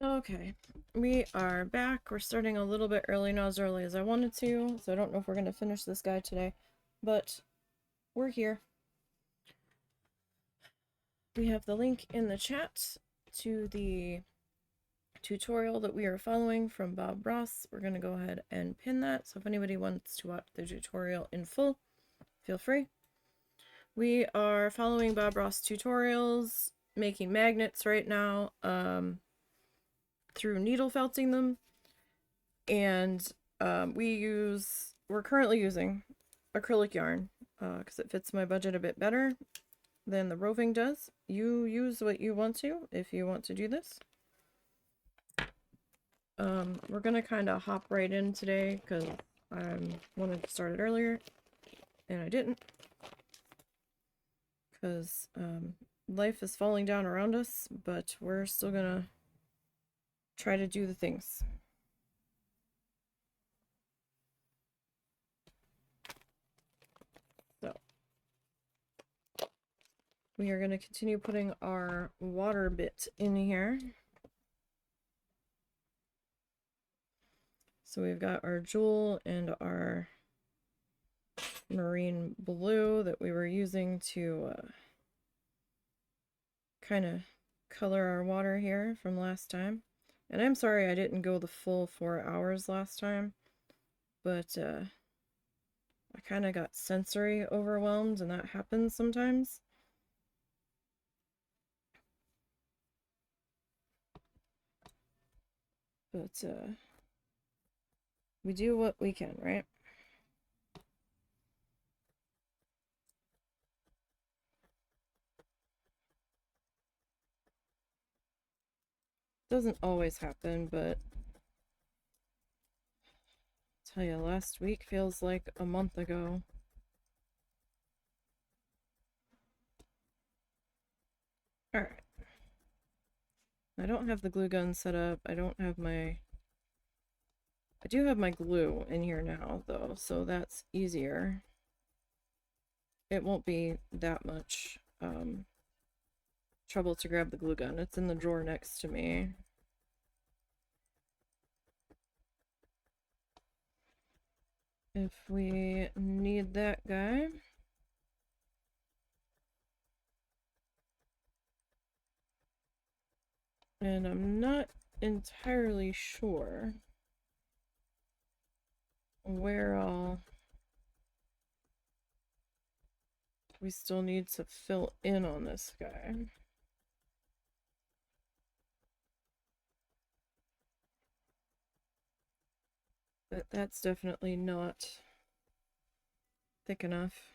Okay, we are back. We're starting a little bit early, not as early as I wanted to, so I don't know if we're going to finish this guy today, but we're here. We have the link in the chat to the tutorial that we are following from Bob Ross. We're going to go ahead and pin that, so if anybody wants to watch the tutorial in full, feel free. We are following Bob Ross tutorials, making magnets right now, through needle felting them. And we're currently using acrylic yarn because it fits my budget a bit better than the roving does. You use what you want to if you want to do this. We're gonna kind of hop right in today because I wanted to start it earlier and I didn't, because life is falling down around us, but we're still gonna try to do the things. So we are going to continue putting our water bit in here. So we've got our jewel and our marine blue that we were using to kind of color our water here from last time. And I'm sorry I didn't go the full 4 hours last time, but I kind of got sensory overwhelmed, and that happens sometimes. But we do what we can, right? Doesn't always happen, but I'll tell you, last week feels like a month ago. Alright. I don't have the glue gun set up. I do have my glue in here now, though, so that's easier. It won't be that much trouble to grab the glue gun. It's in the drawer next to me. If we need that guy. And I'm not entirely sure where we still need to fill in on this guy. But that's definitely not thick enough.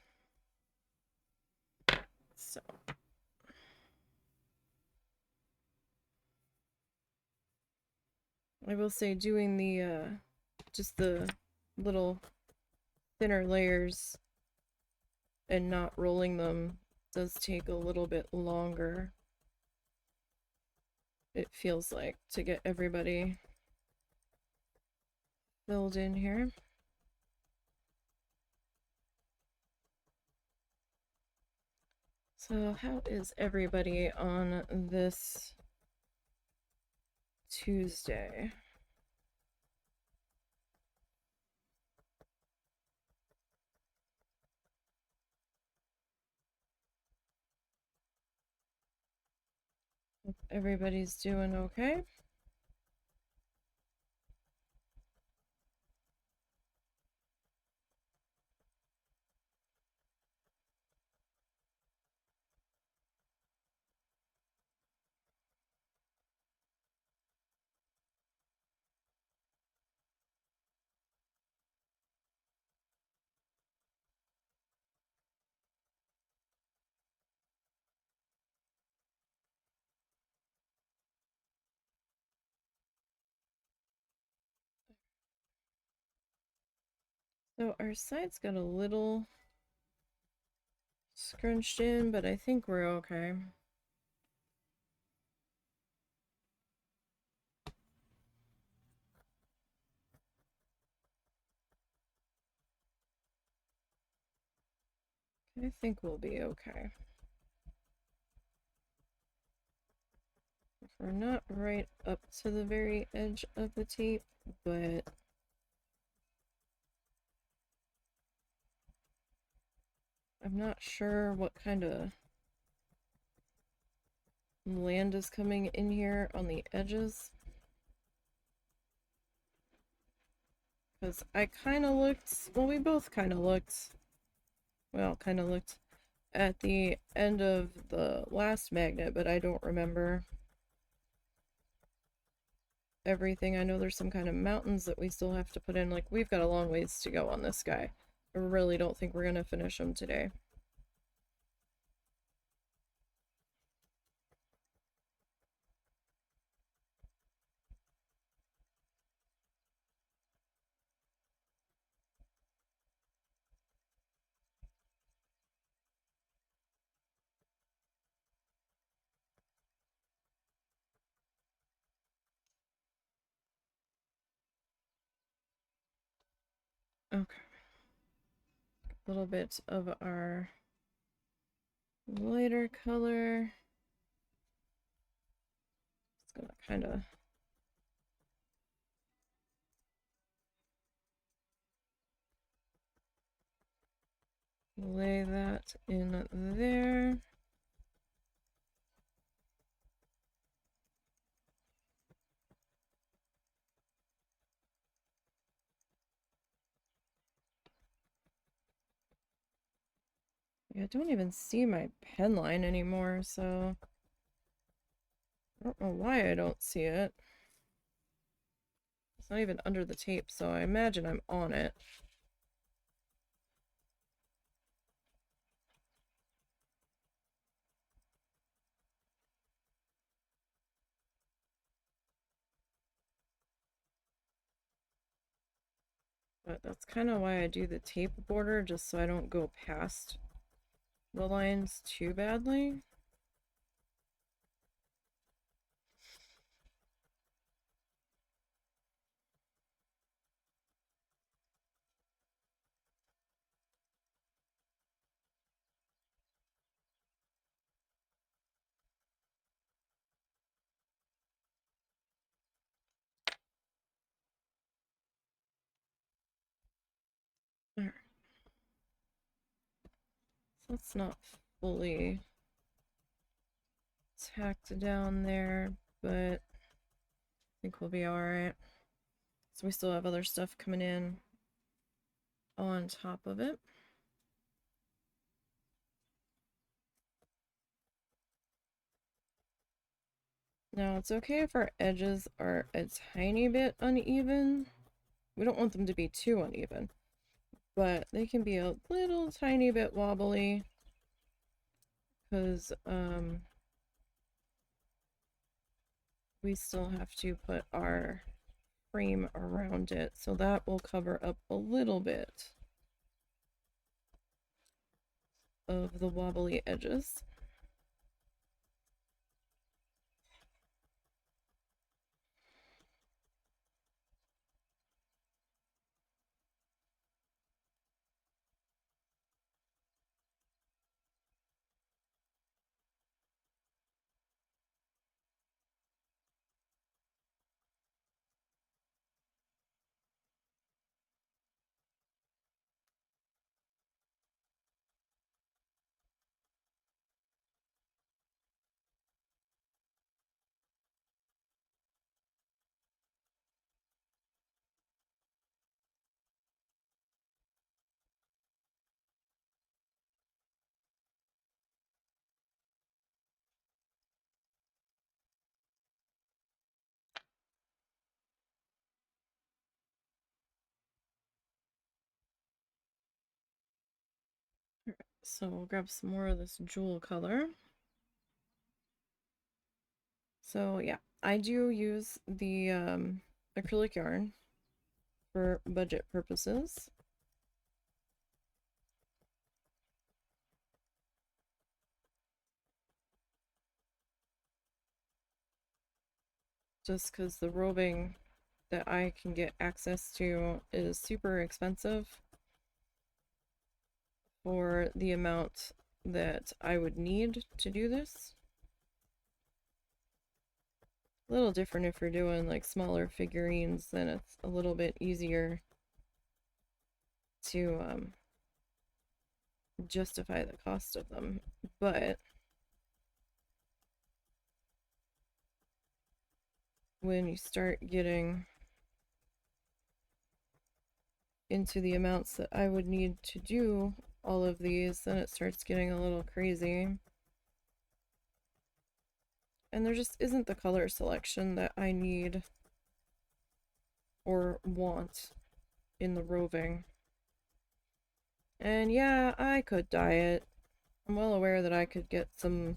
So I will say doing the just the little thinner layers and not rolling them does take a little bit longer, it feels like, to get everybody filled in here. So how is everybody on this Tuesday? Hope everybody's doing okay. So our sides got a little scrunched in, but I think we're okay. I think we'll be okay. We're not right up to the very edge of the tape, but I'm not sure what kind of land is coming in here on the edges. Because I kind of looked, well, we both kind of looked, well, kind of looked at the end of the last magnet, but I don't remember everything. I know there's some kind of mountains that we still have to put in. Like, we've got a long ways to go on this guy. I really don't think we're going to finish him today. Okay. A little bit of our lighter color. It's gonna kind of lay that in there. Yeah, I don't even see my pen line anymore, so I don't know why I don't see it. It's not even under the tape, so I imagine I'm on it. But that's kind of why I do the tape border, just so I don't go past the lines too badly. Alright. So it's not fully tacked down there, but I think we'll be alright. So we still have other stuff coming in on top of it. Now it's okay if our edges are a tiny bit uneven. We don't want them to be too uneven, but they can be a little tiny bit wobbly because we still have to put our frame around it, so that will cover up a little bit of the wobbly edges. So we'll grab some more of this jewel color. So yeah, I do use the acrylic yarn for budget purposes. Just because the roving that I can get access to is super expensive for the amount that I would need to do this. A little different if you're doing like smaller figurines, then it's a little bit easier to justify the cost of them. But when you start getting into the amounts that I would need to do all of these, then it starts getting a little crazy. And there just isn't the color selection that I need or want in the roving. And yeah, I could dye it. I'm well aware that I could get some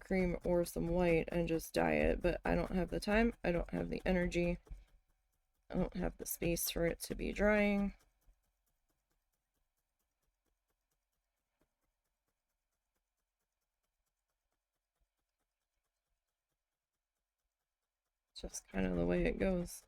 cream or some white and just dye it, but I don't have the time, I don't have the energy, I don't have the space for it to be drying. It's just kind of the way it goes.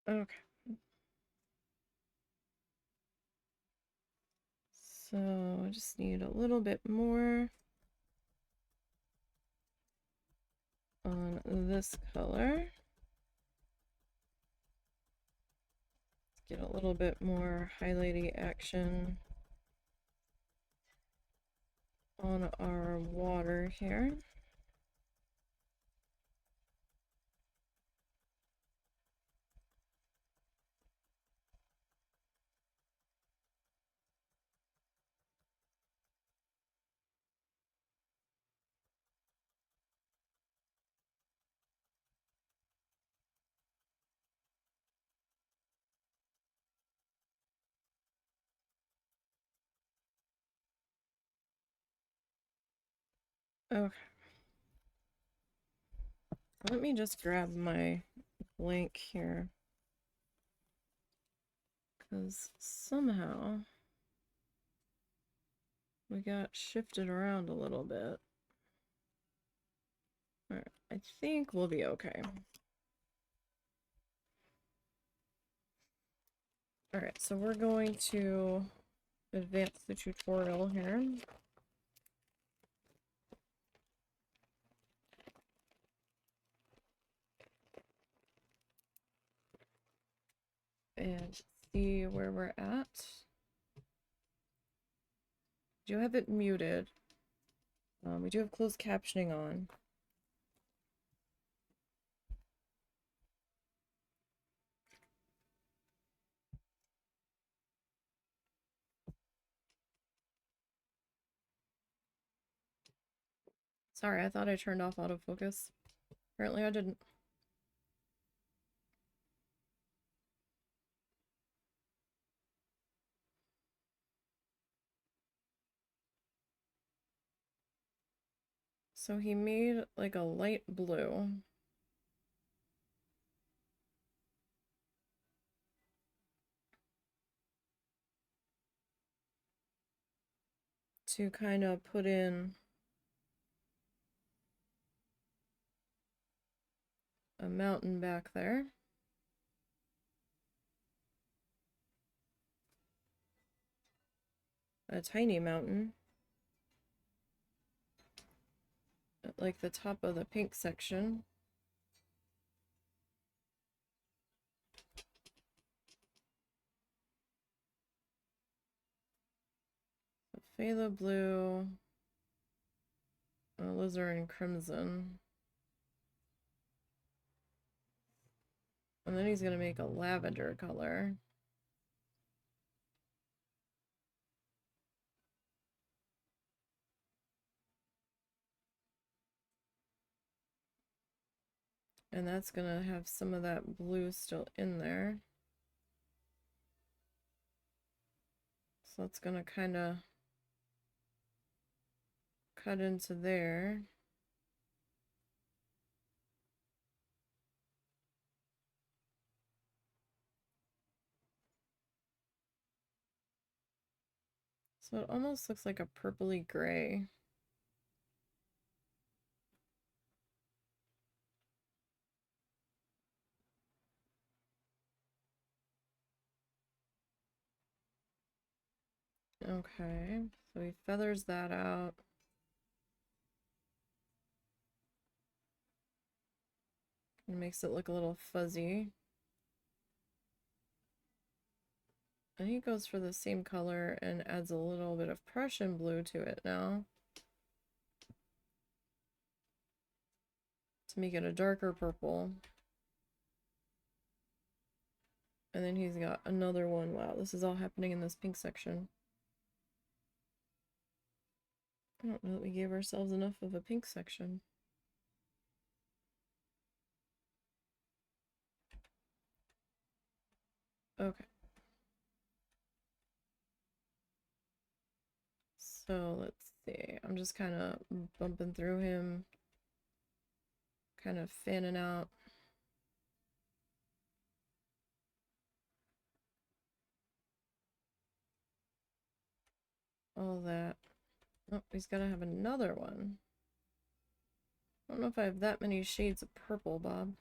Okay. So I just need a little bit more on this color. Let's get a little bit more highlighty action on our water here. Okay. Let me just grab my blank here, because somehow we got shifted around a little bit. Alright, I think we'll be okay. Alright, so we're going to advance the tutorial here. And see where we're at. We do have it muted. We do have closed captioning on. Sorry, I thought I turned off autofocus. Apparently I didn't. So he made like a light blue. To kind of put in a mountain back there. A tiny mountain. At like the top of the pink section. A phthalo blue. Alizarin crimson. And then he's gonna make a lavender color. And that's gonna have some of that blue still in there. So it's gonna kind of cut into there. So it almost looks like a purpley gray. Okay, so he feathers that out. And makes it look a little fuzzy. And he goes for the same color and adds a little bit of Prussian blue to it now, to make it a darker purple. And then he's got another one. Wow, this is all happening in this pink section. I don't know that we gave ourselves enough of a pink section. Okay. So let's see. I'm just kind of bumping through him, kind of fanning out. All that. Oh, he's got to have another one. I don't know if I have that many shades of purple, Bob.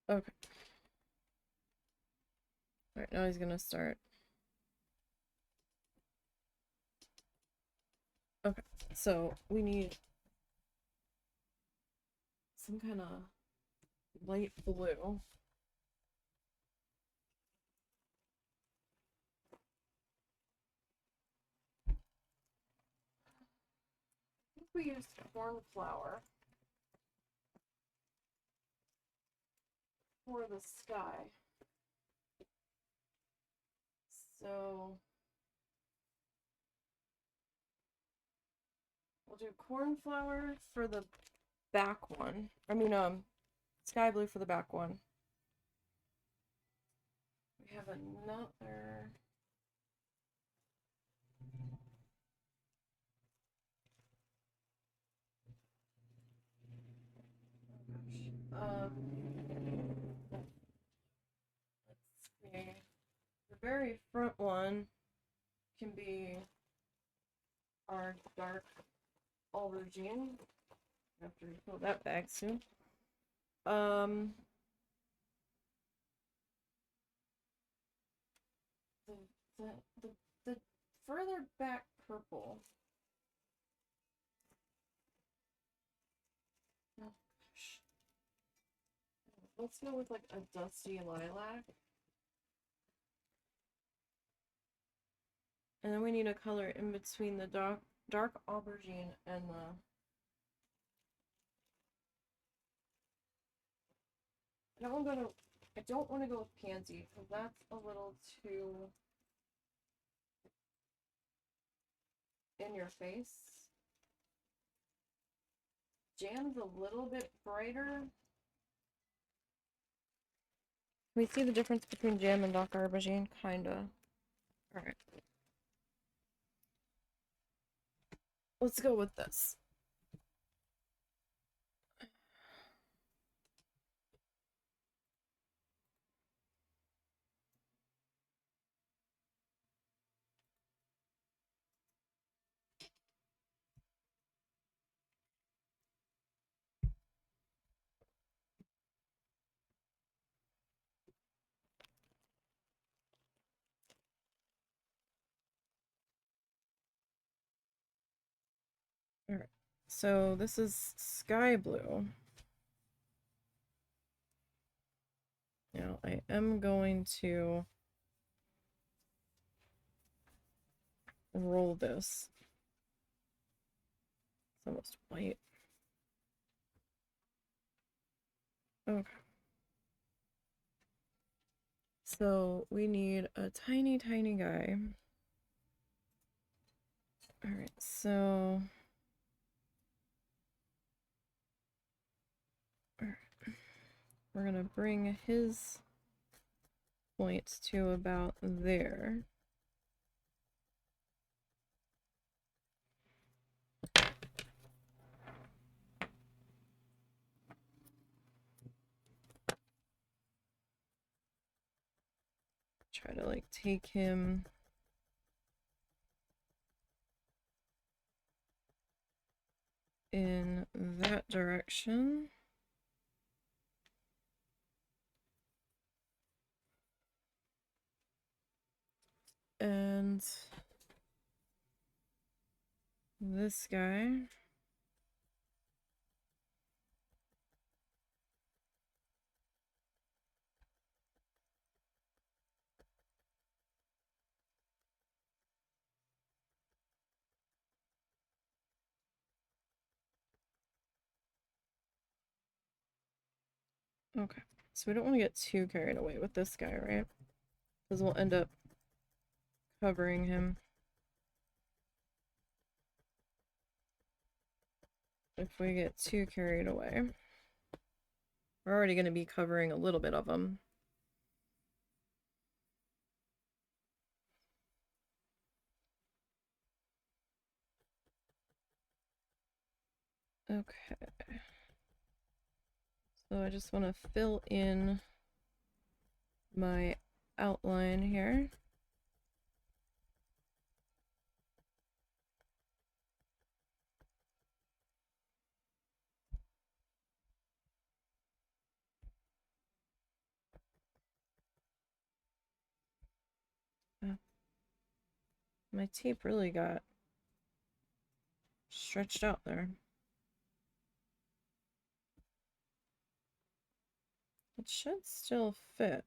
Okay. All right, now he's gonna start. Okay, so we need some kind of light blue. I think we used cornflower for the sky. So we'll do cornflower for the back one. I mean, sky blue for the back one. We have another. Let's see. The very front one can be our dark aubergine. I have to refill that bag soon. The further back purple. Oh gosh. Let's go with like a dusty lilac. And then we need a color in between the dark aubergine and the I don't want to go with pansy because that's a little too in your face. Jam's a little bit brighter. Can we see the difference between jam and dark aubergine? Kinda. Alright. Let's go with this. Alright. So this is sky blue. Now I am going to roll this. It's almost white. Okay. So we need a tiny, tiny guy. Alright, so... we're gonna bring his point to about there. Try to like take him in that direction. And this guy. Okay, so we don't want to get too carried away with this guy, right? Because we'll end up covering him if we get too carried away. We're already going to be covering a little bit of him. Okay. So I just want to fill in my outline here. My tape really got stretched out there. It should still fit.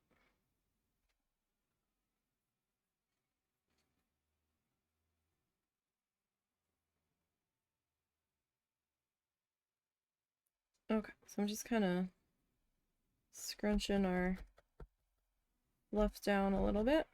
Okay, so I'm just kind of scrunching our left down a little bit.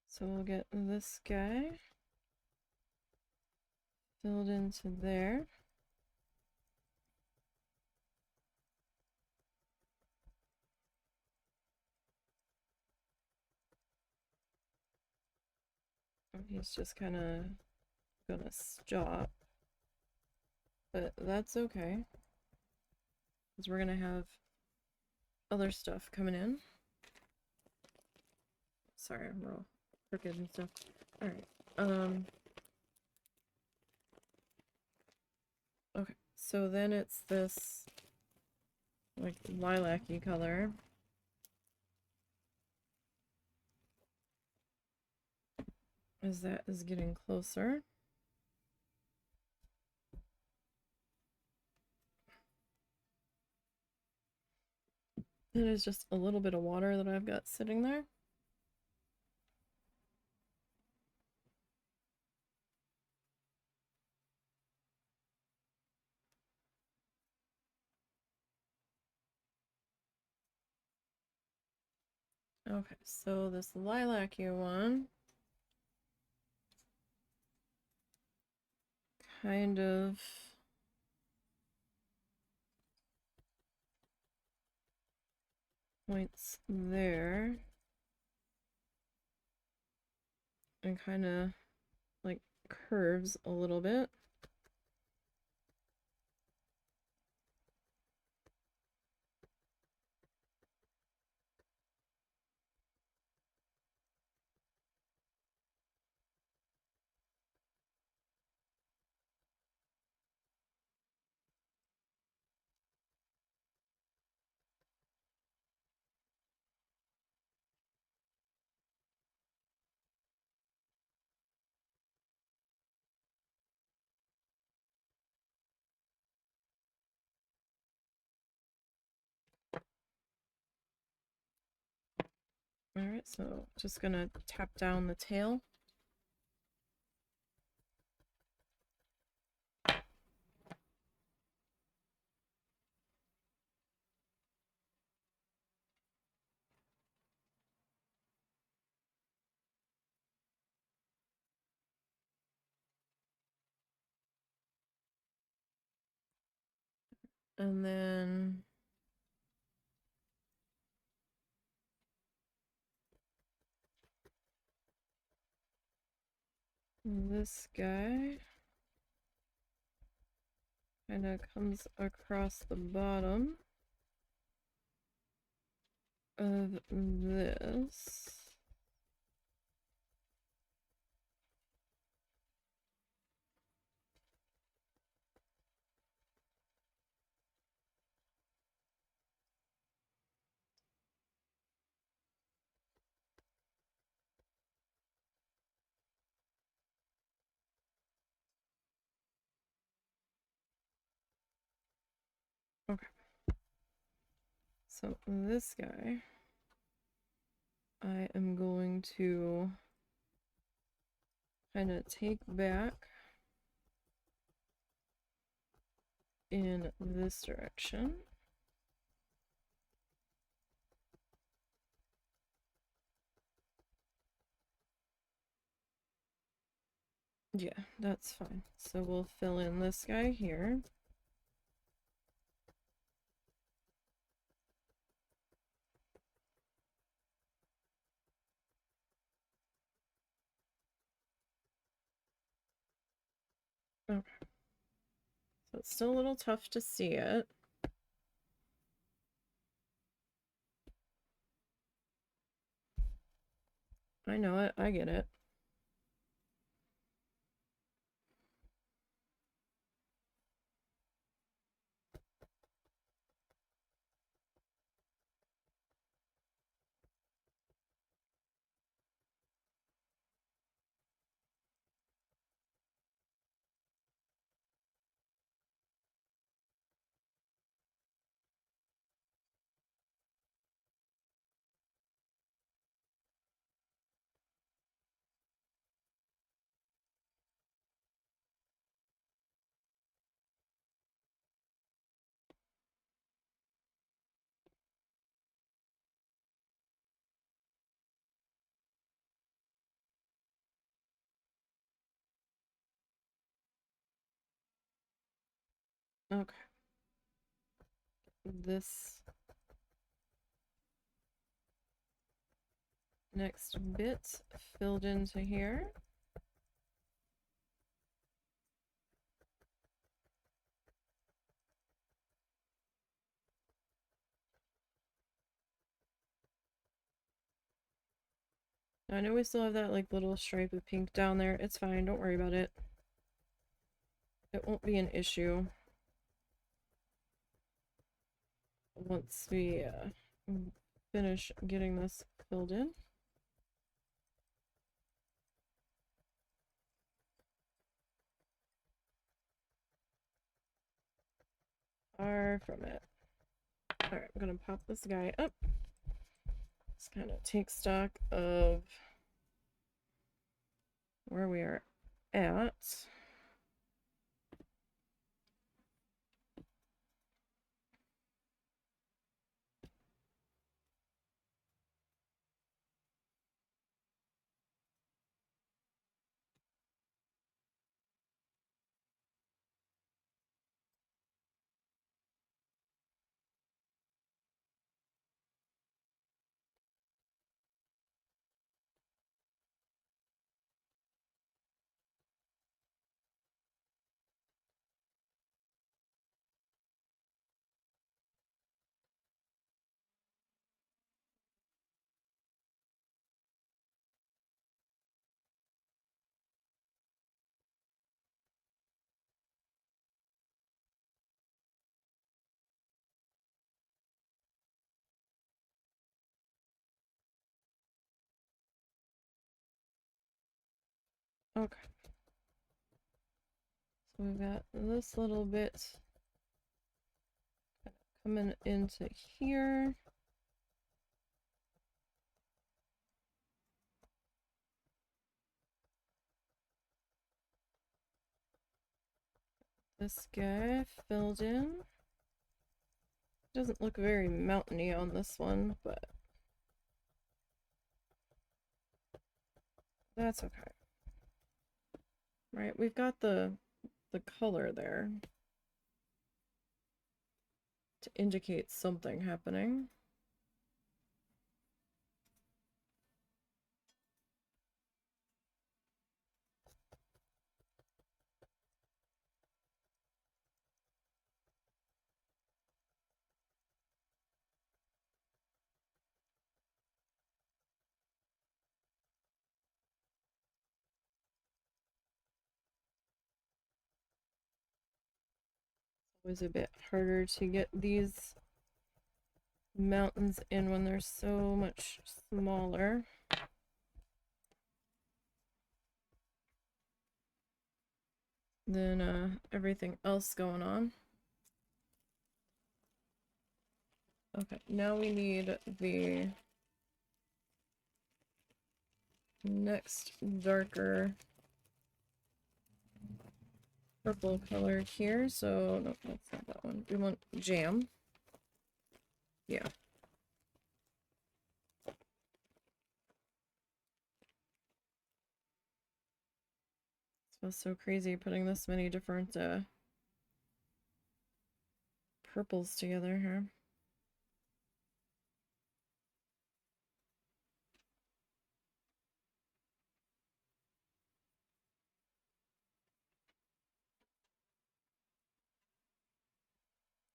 So we'll get this guy filled into there. He's just kind of gonna stop, but that's okay, because we're gonna have other stuff coming in. Sorry, I'm real crooked and stuff. Alright, okay, so then it's this like lilac-y color. As that is getting closer. It is just a little bit of water that I've got sitting there. Okay, so this lilac-y one kind of points there and kind of like curves a little bit. Alright, so just gonna tap down the tail. And then this guy kind of comes across the bottom of this. Okay. So this guy, I am going to kind of take back in this direction. Yeah, that's fine. So we'll fill in this guy here. Okay. So it's still a little tough to see it. I know it. I get it. Okay. This next bit filled into here. I know we still have that like little stripe of pink down there. It's fine. Don't worry about it. It won't be an issue once we finish getting this filled in. Far from it. Alright, I'm gonna pop this guy up. Just kind of take stock of where we are at. Okay. So we've got this little bit coming into here. this guy filled in. Doesn't look very mountainy on this one, but that's okay. Right, we've got the color there to indicate something happening. Always a bit harder to get these mountains in when they're so much smaller than everything else going on. Okay, now we need the next darker purple color here. So, no, that's not that one. We want jam. Yeah. It feels so crazy putting this many different purples together here.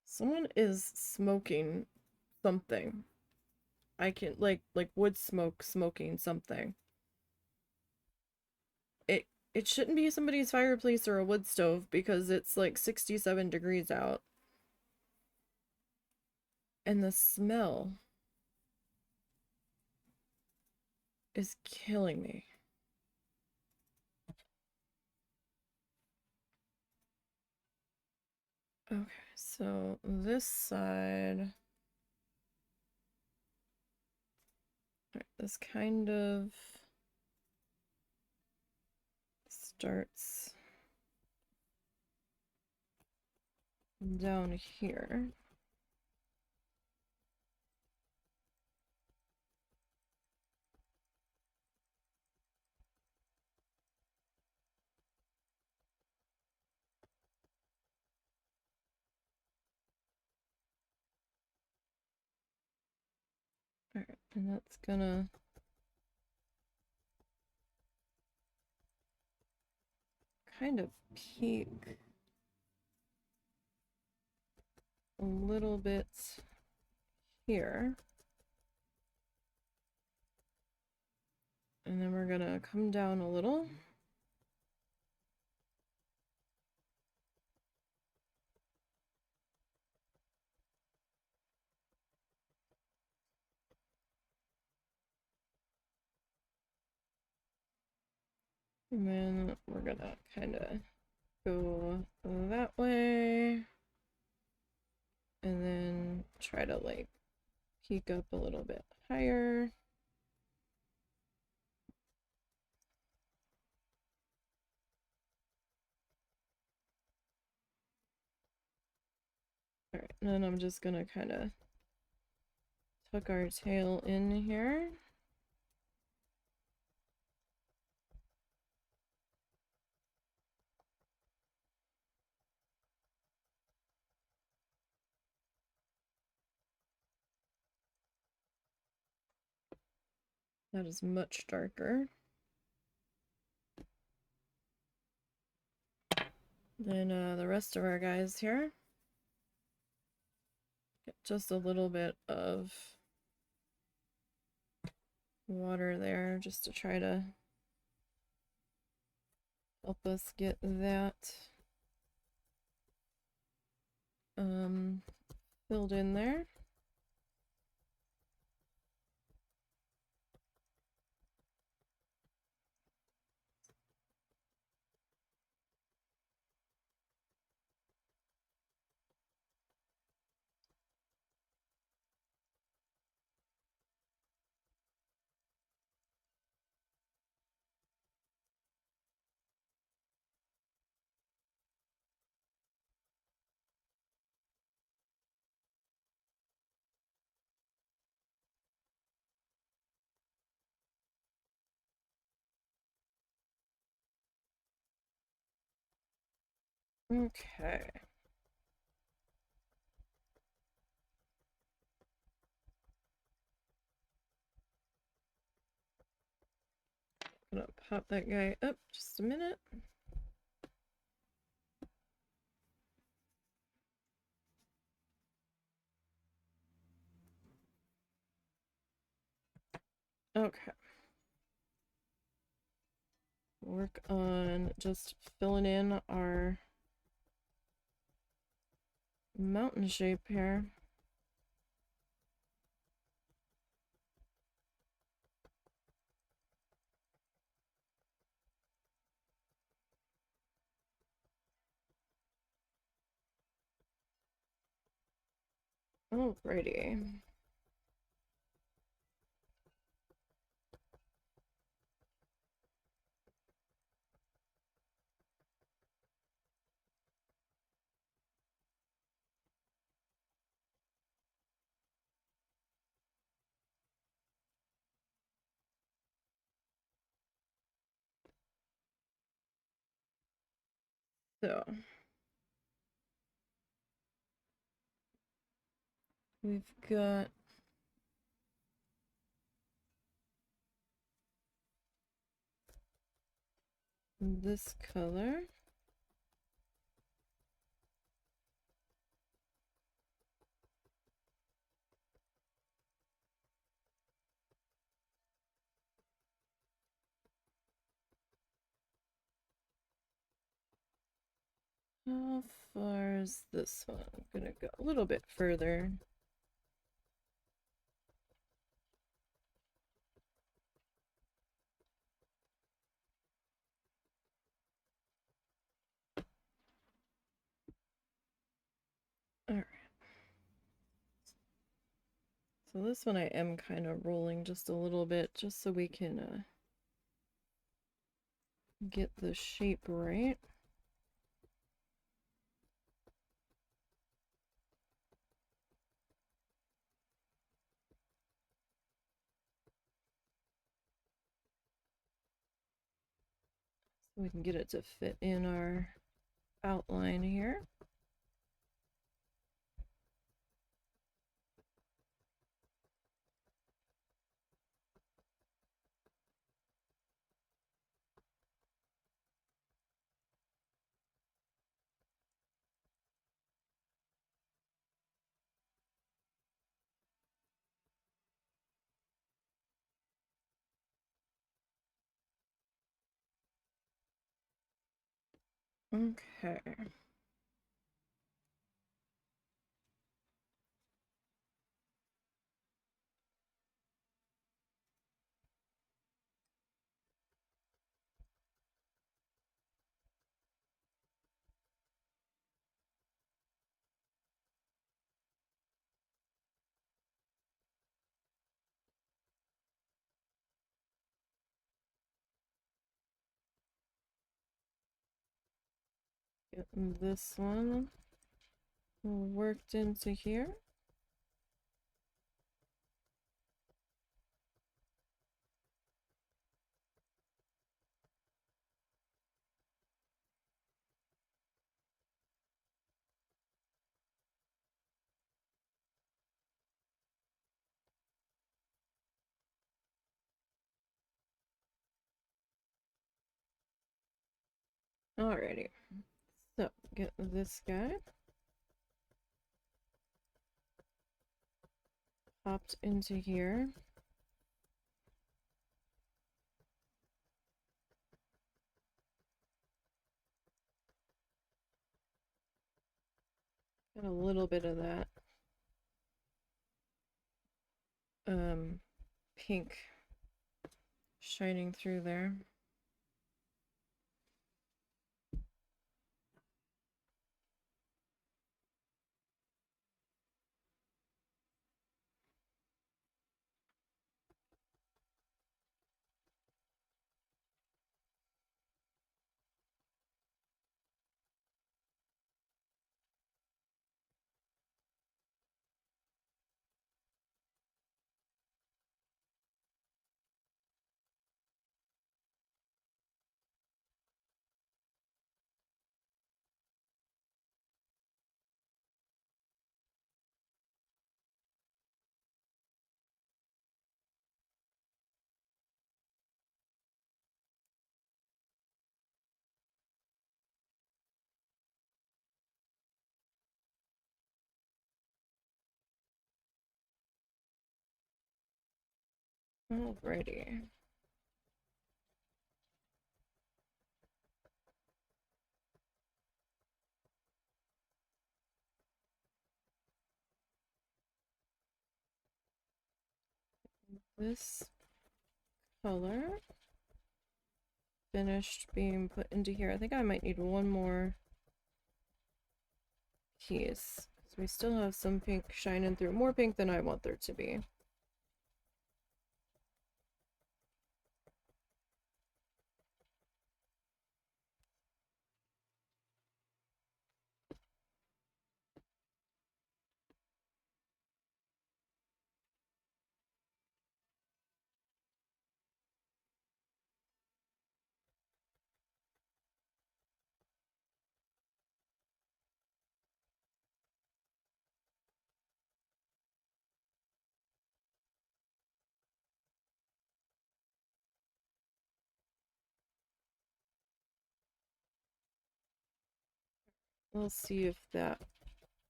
Someone is smoking something. I can like wood smoke smoking something. It shouldn't be somebody's fireplace or a wood stove because it's like 67 degrees out. And the smell is killing me. Okay, so this side. Right, this kind of starts down here. All right, and that's gonna kind of peak a little bit here. And then we're gonna come down a little. And then we're gonna kind of go that way. And then try to like peek up a little bit higher. All right, and then I'm just gonna kind of tuck our tail in here. That is much darker than the rest of our guys here. Get just a little bit of water there just to try to help us get that filled in there. Okay. I'm gonna pop that guy up just a minute. Okay. Work on just filling in our mountain shape here. Alrighty. So we've got this color. How far is this one? I'm gonna go a little bit further. Alright. So this one I am kind of rolling just a little bit just so we can get the shape right. So we can get it to fit in our outline here. Okay. Getting this one worked into here. Alrighty. So get this guy popped into here. Got a little bit of that pink shining through there. Alrighty. This color finished being put into here. I think I might need one more piece. So we still have some pink shining through. More pink than I want there to be. We'll see if that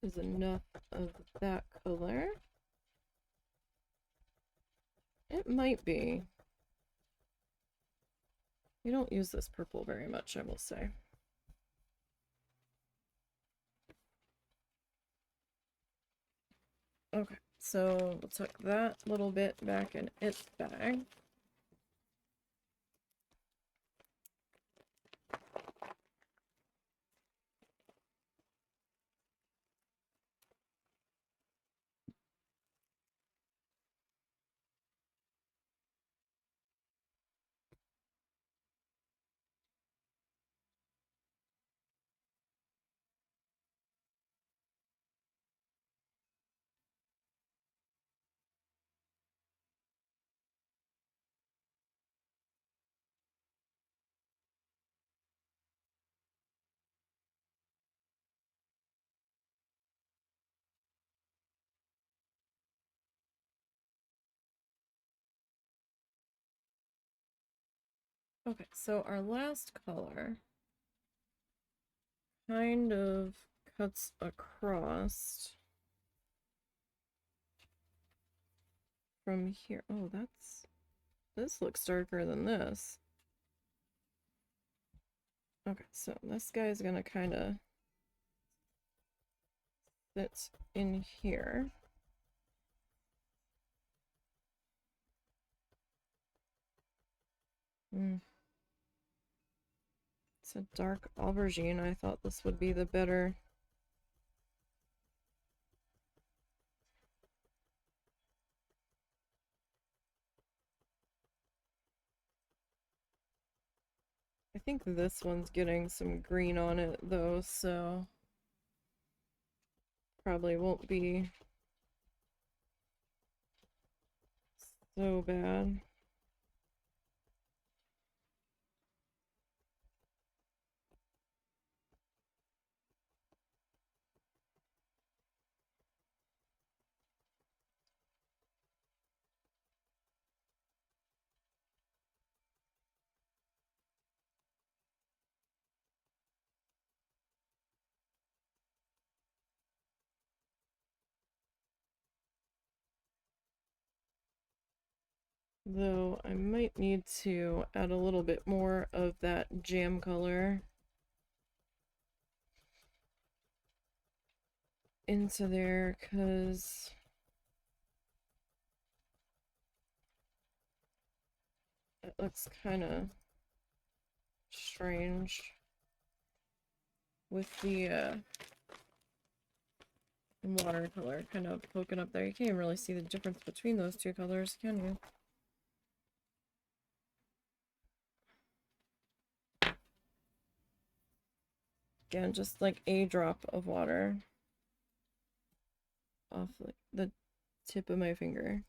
is enough of that color. It might be. We don't use this purple very much, I will say. Okay, so we'll tuck that little bit back in its bag. Okay, so our last color kind of cuts across from here. Oh, this looks darker than this. Okay, so this guy's gonna kind of sit in here. It's a dark aubergine. I thought this would be the better. I think this one's getting some green on it though, so probably won't be so bad. Though I might need to add a little bit more of that jam color into there because it looks kind of strange with the watercolor kind of poking up there. You can't even really see the difference between those two colors, can you? Again, just like a drop of water off like the tip of my finger.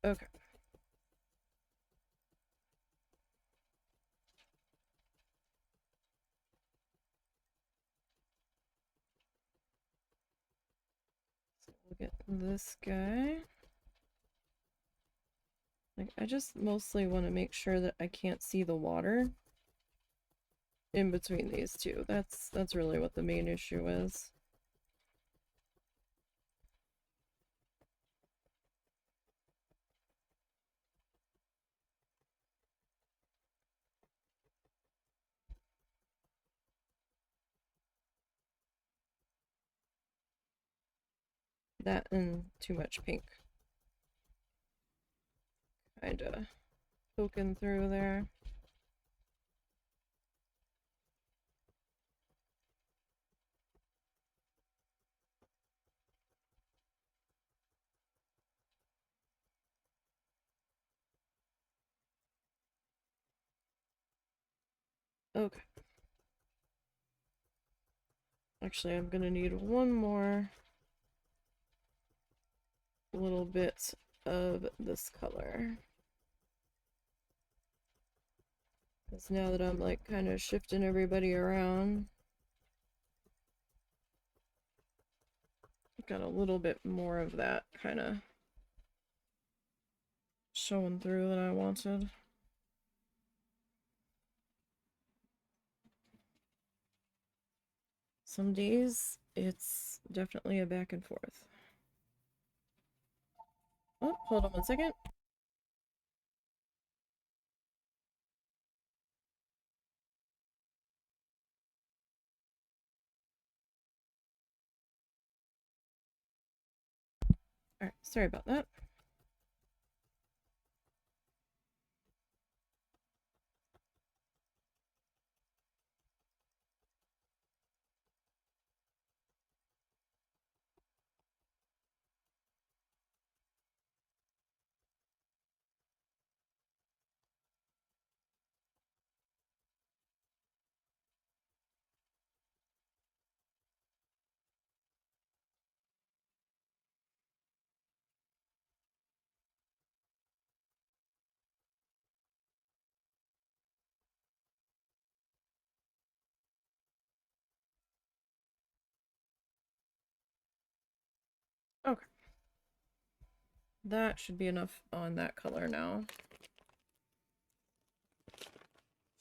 Okay. So we'll get this guy. Like, I just mostly want to make sure that I can't see the water in between these two. That's really what the main issue is. That and too much pink. Kinda poking through there. Okay. Actually, I'm gonna need one more little bit of this color. Because now that I'm like kind of shifting everybody around, got a little bit more of that kind of showing through than I wanted. Some days it's definitely a back and forth. Oh, hold on one second. Alright, sorry about that. Okay. That should be enough on that color now.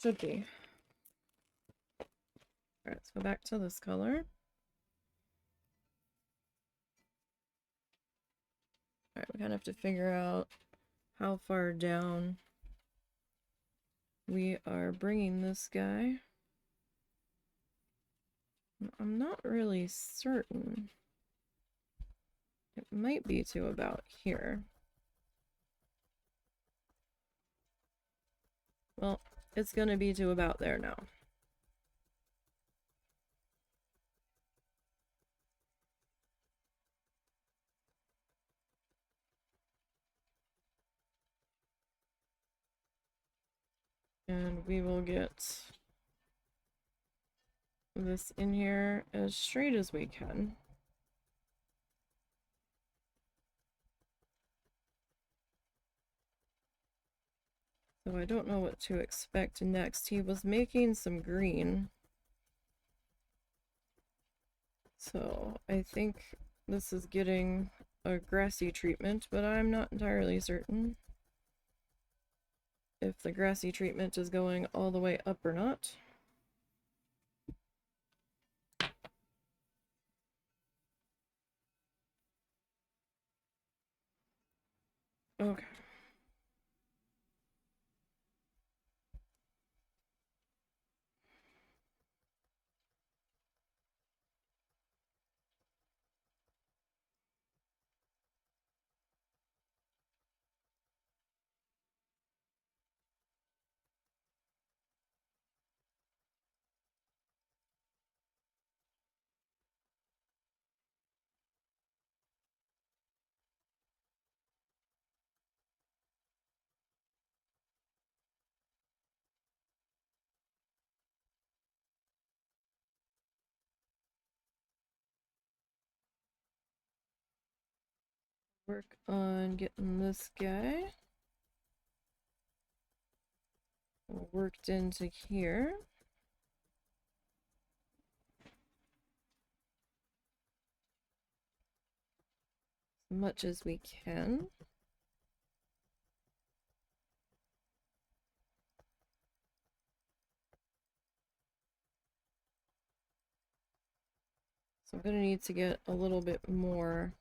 Should be. Alright, let's go back to this color. Alright, we kind of have to figure out how far down we are bringing this guy. I'm not really certain. It might be to about here. Well, it's gonna be to about there now. And we will get this in here as straight as we can. So I don't know what to expect next. He was making some green. So I think this is getting a grassy treatment, but I'm not entirely certain if the grassy treatment is going all the way up or not. Okay. Work on getting this guy worked into here. As much as we can. So I'm going to need to get a little bit more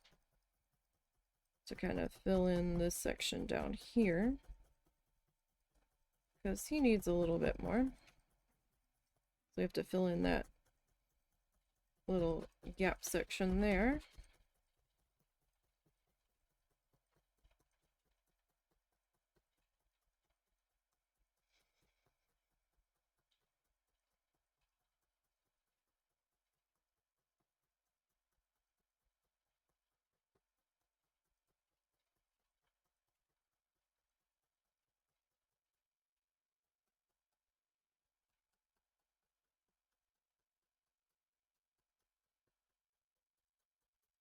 to kind of fill in this section down here, because he needs a little bit more. So we have to fill in that little gap section there.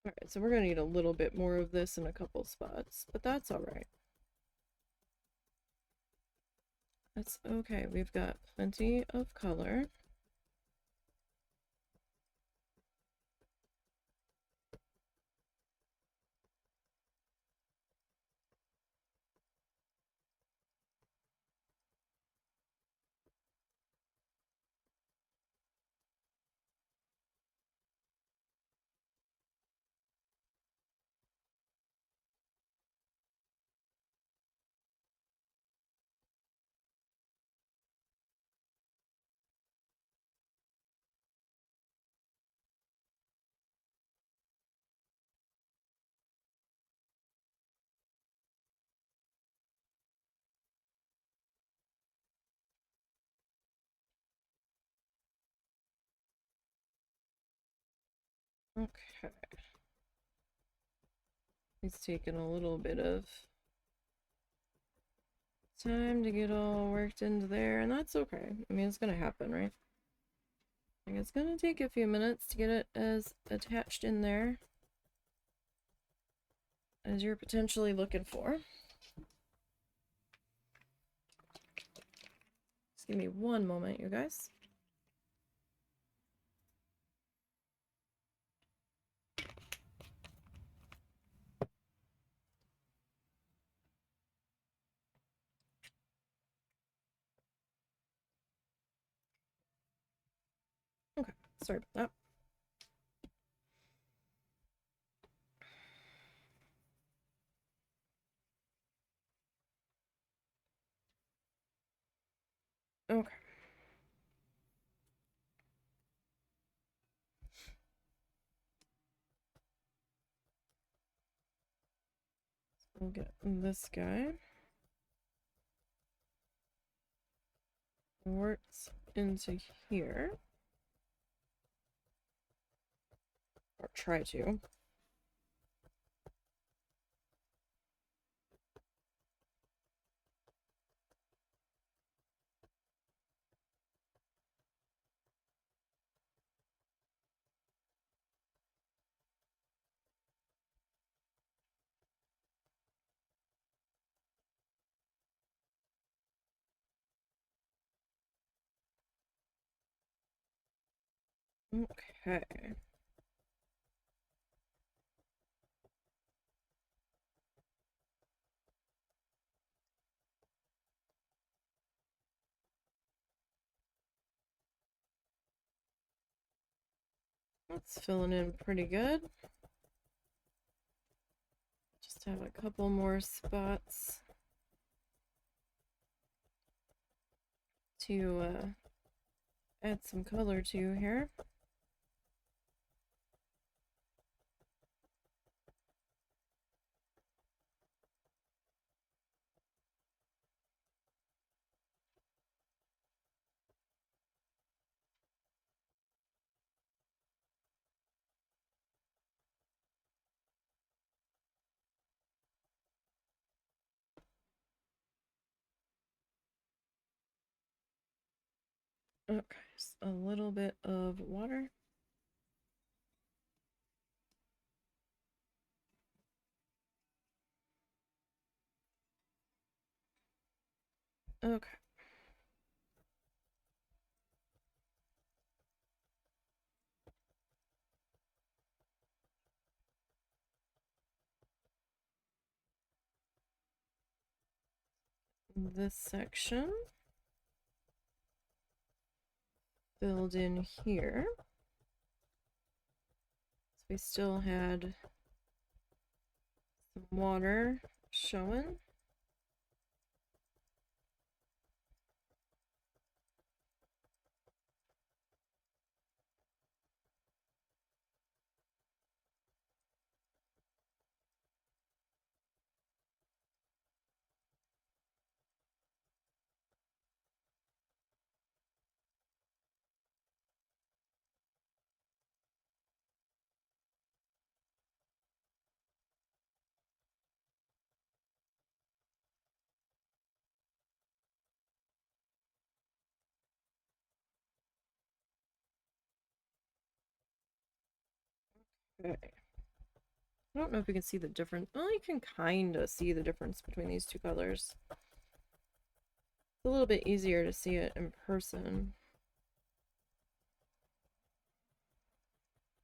Alright, so we're gonna need a little bit more of this in a couple spots, but that's alright. That's okay. We've got plenty of color. Okay. It's taken a little bit of time to get all worked into there, and that's okay. I mean, it's gonna happen, right? Like, it's gonna take a few minutes to get it as attached in there as you're potentially looking for. Just give me one moment, you guys. Okay, sorry about that. Okay. We'll get this guy. Works into here. Or try to. Okay. That's filling in pretty good. Just have a couple more spots to add some color to here. Okay, just a little bit of water. Okay. This section filled in here. So we still had some water showing. Okay. I don't know if you can see the difference. Well, you can kind of see the difference between these two colors. It's a little bit easier to see it in person.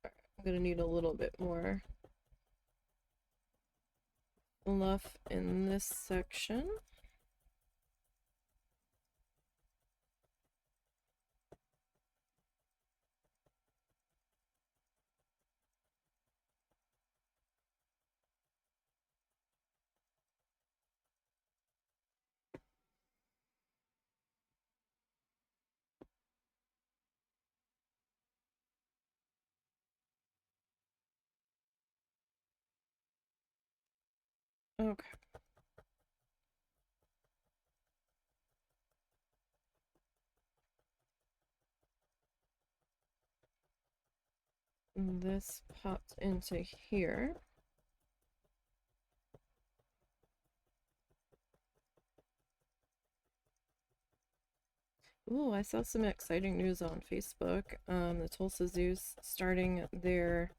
I'm gonna need a little bit more fluff in this section. Okay. And this popped into here. Ooh, I saw some exciting news on Facebook. The Tulsa Zoo's starting their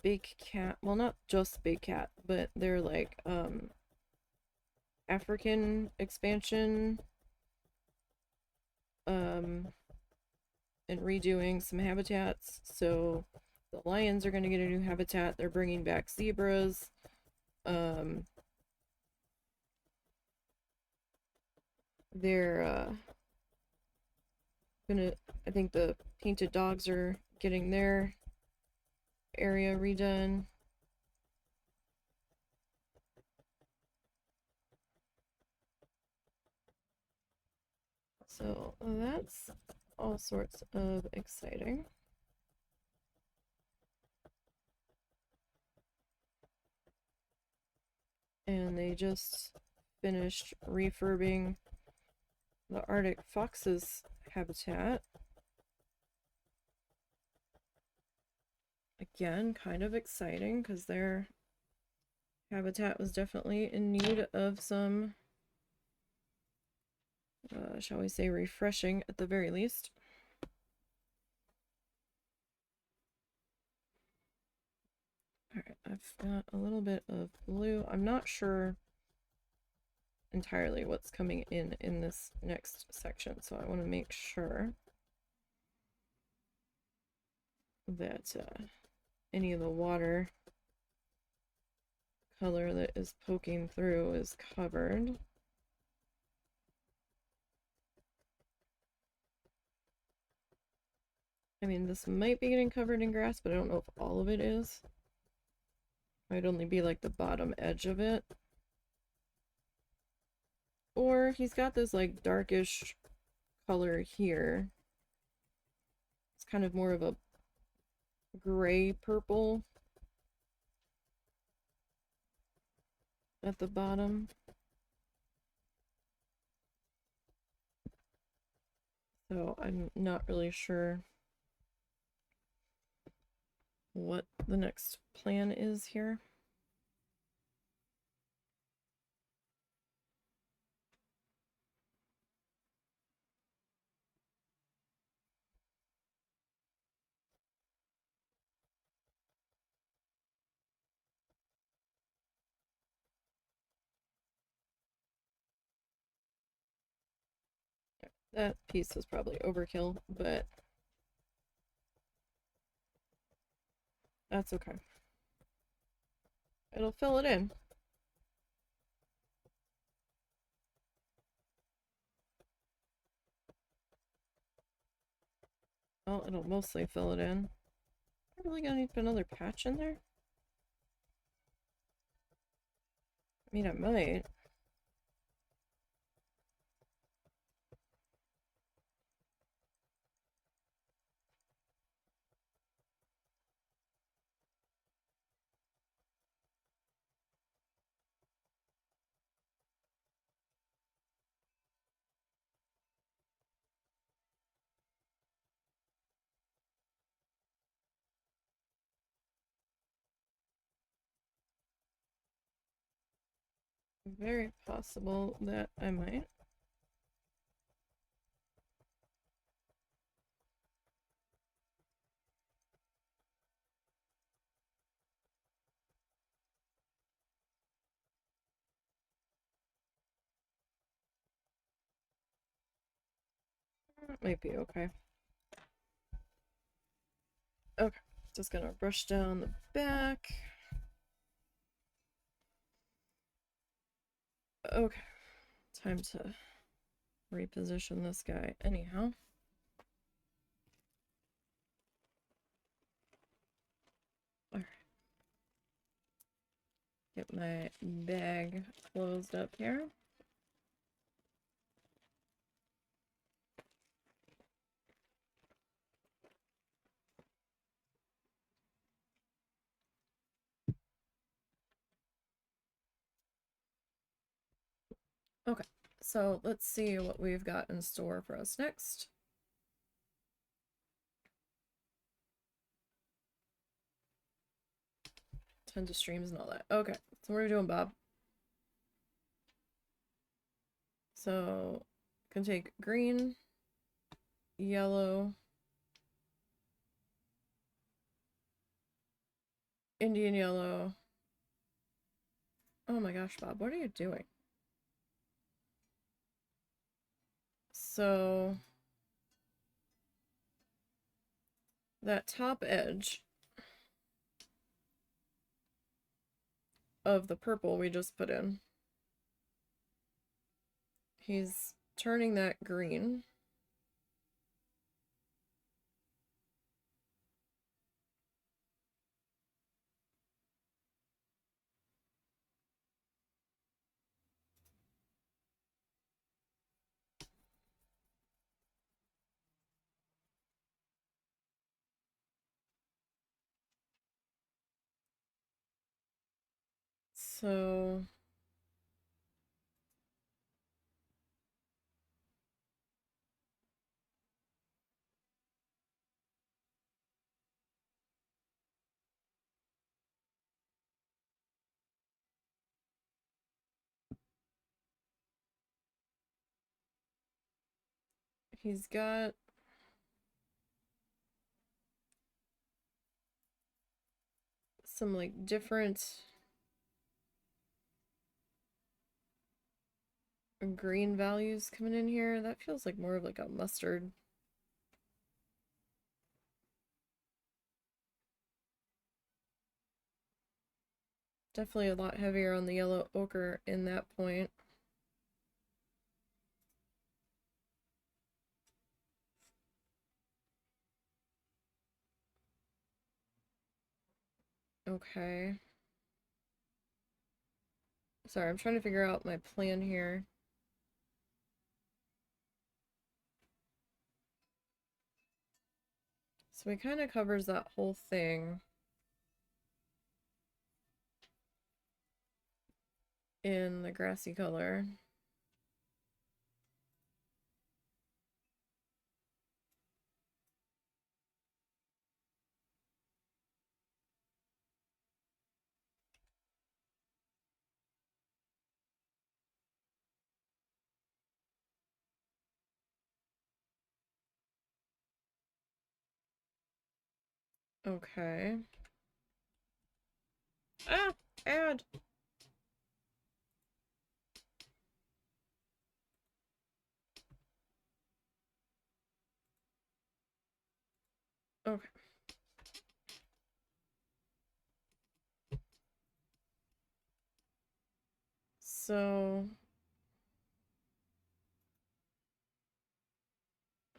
big cat, well, not just big cat, but their like African expansion, and redoing some habitats. So the lions are going to get a new habitat. They're bringing back zebras. They're gonna, I think the painted dogs are getting their area redone. So that's all sorts of exciting. And they just finished refurbing the Arctic fox's habitat. Again, kind of exciting because their habitat was definitely in need of some, shall we say, refreshing at the very least. Alright, I've got a little bit of blue. I'm not sure entirely what's coming in this next section, so I want to make sure that any of the water color that is poking through is covered. I mean, this might be getting covered in grass, but I don't know if all of it is. Might only be like the bottom edge of it. Or he's got this like darkish color here. It's kind of more of a gray purple at the bottom. So I'm not really sure what the next plan is here. That piece was probably overkill, but that's okay. It'll fill it in. Well, it'll mostly fill it in. I'm really gonna need another patch in there? I mean, I might. Very possible that I might. That might be okay. Okay, just gonna brush down the back. Okay, time to reposition this guy anyhow. Alright. Get my bag closed up here. Okay, so let's see what we've got in store for us next. Tons of streams and all that. Okay, so what are we doing, Bob? So, can take green, yellow, Indian yellow. Oh my gosh, Bob, what are you doing? So, that top edge of the purple we just put in, he's turning that green. So, he's got some like different green values coming in here. That feels like more of like a mustard. Definitely a lot heavier on the yellow ochre in that point. Okay. Sorry, I'm trying to figure out my plan here. So he kind of covers that whole thing in the grassy color. Okay. Ah! Add! Okay. So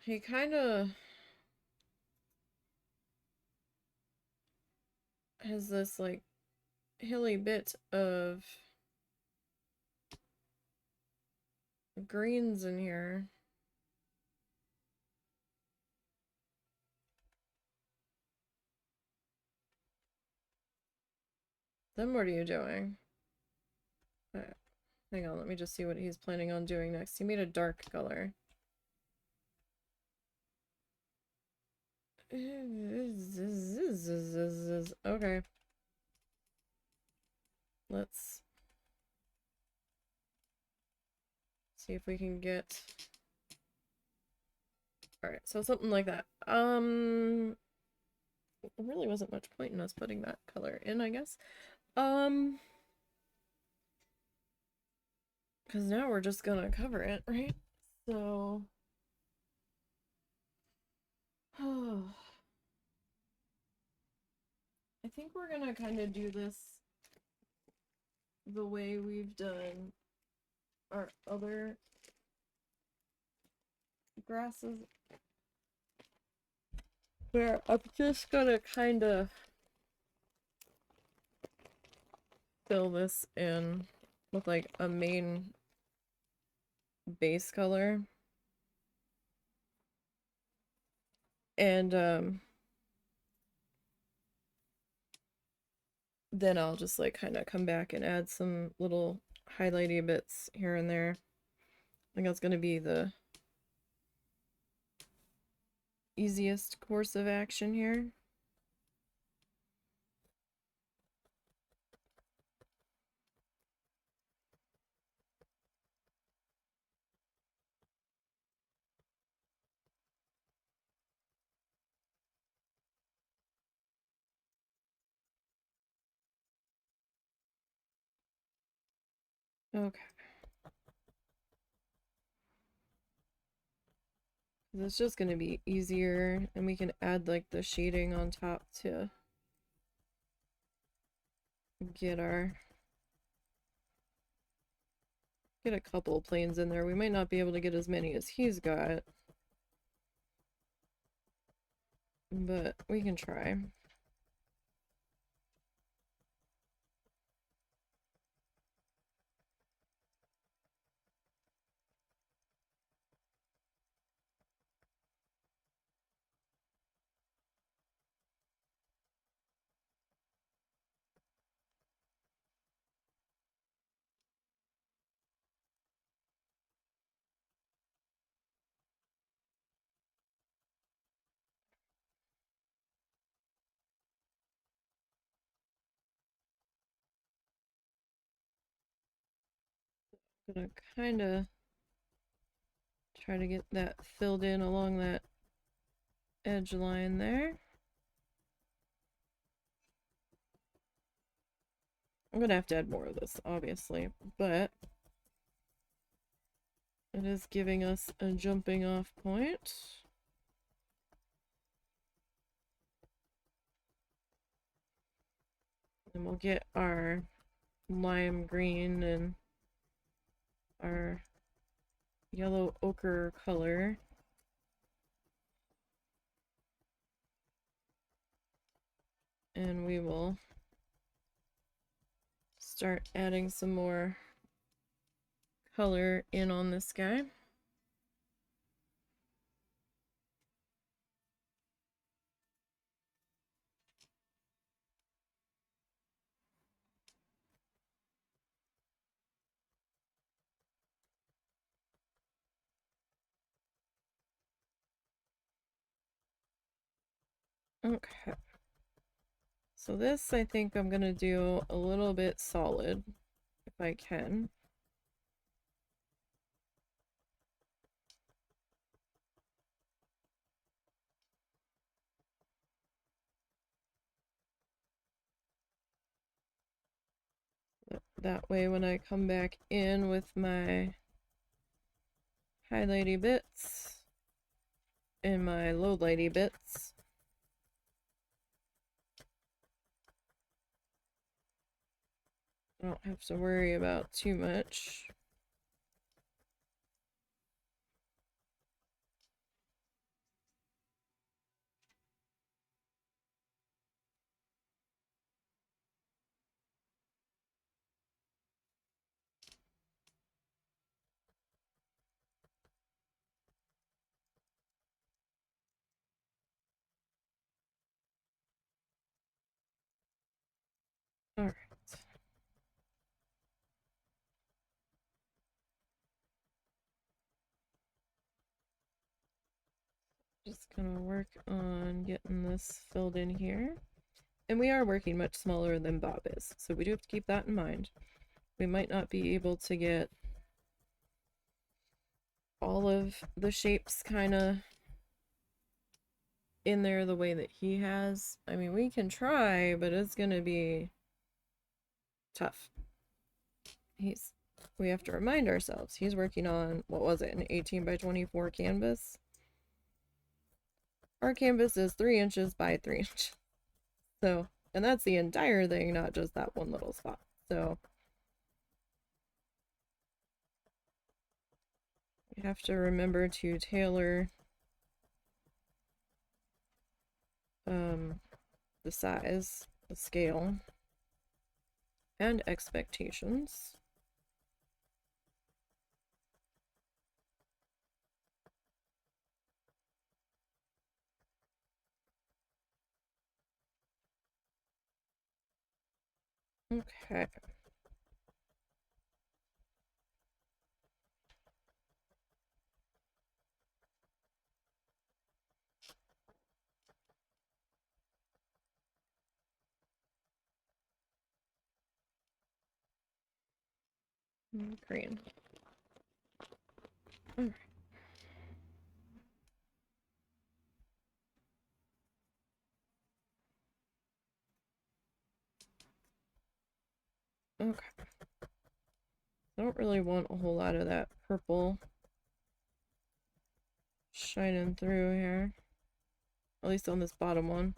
he kind of has this like hilly bit of greens in here. Then what are you doing? Hang on, let me just see what he's planning on doing next. He made a dark color. Okay. Let's see if we can get... Alright, so something like that. There really wasn't much point in us putting that color in, I guess. Because now we're just gonna cover it, right? So... I think we're gonna kind of do this the way we've done our other grasses, where I'm just gonna kind of fill this in with like a main base color, and then I'll just like kind of come back and add some little highlighty bits here and there. I think that's gonna be the easiest course of action here. Okay. It's just going to be easier, and we can add like the shading on top to get a couple planes in there. We might not be able to get as many as he's got, but we can try. Gonna kind of try to get that filled in along that edge line there. I'm gonna have to add more of this, obviously, but it is giving us a jumping off point. And we'll get our lime green and our yellow ochre color. And we will start adding some more color in on this guy. Okay. So this, I think I'm gonna do a little bit solid, if I can. That way when I come back in with my highlighty bits and my low lighty bits, I don't have to worry about too much. All right. Just gonna work on getting this filled in here. And we are working much smaller than Bob is, so we do have to keep that in mind. We might not be able to get all of the shapes kind of in there the way that he has. I mean, we can try, but it's gonna be tough. We have to remind ourselves, he's working on, what was it, an 18 by 24 canvas? our canvas is 3 inches by 3 inches. So, and that's the entire thing, not just that one little spot. So, you have to remember to tailor the size, the scale, and expectations. Okay. Green. All right. Okay. I don't really want a whole lot of that purple shining through here. At least on this bottom one.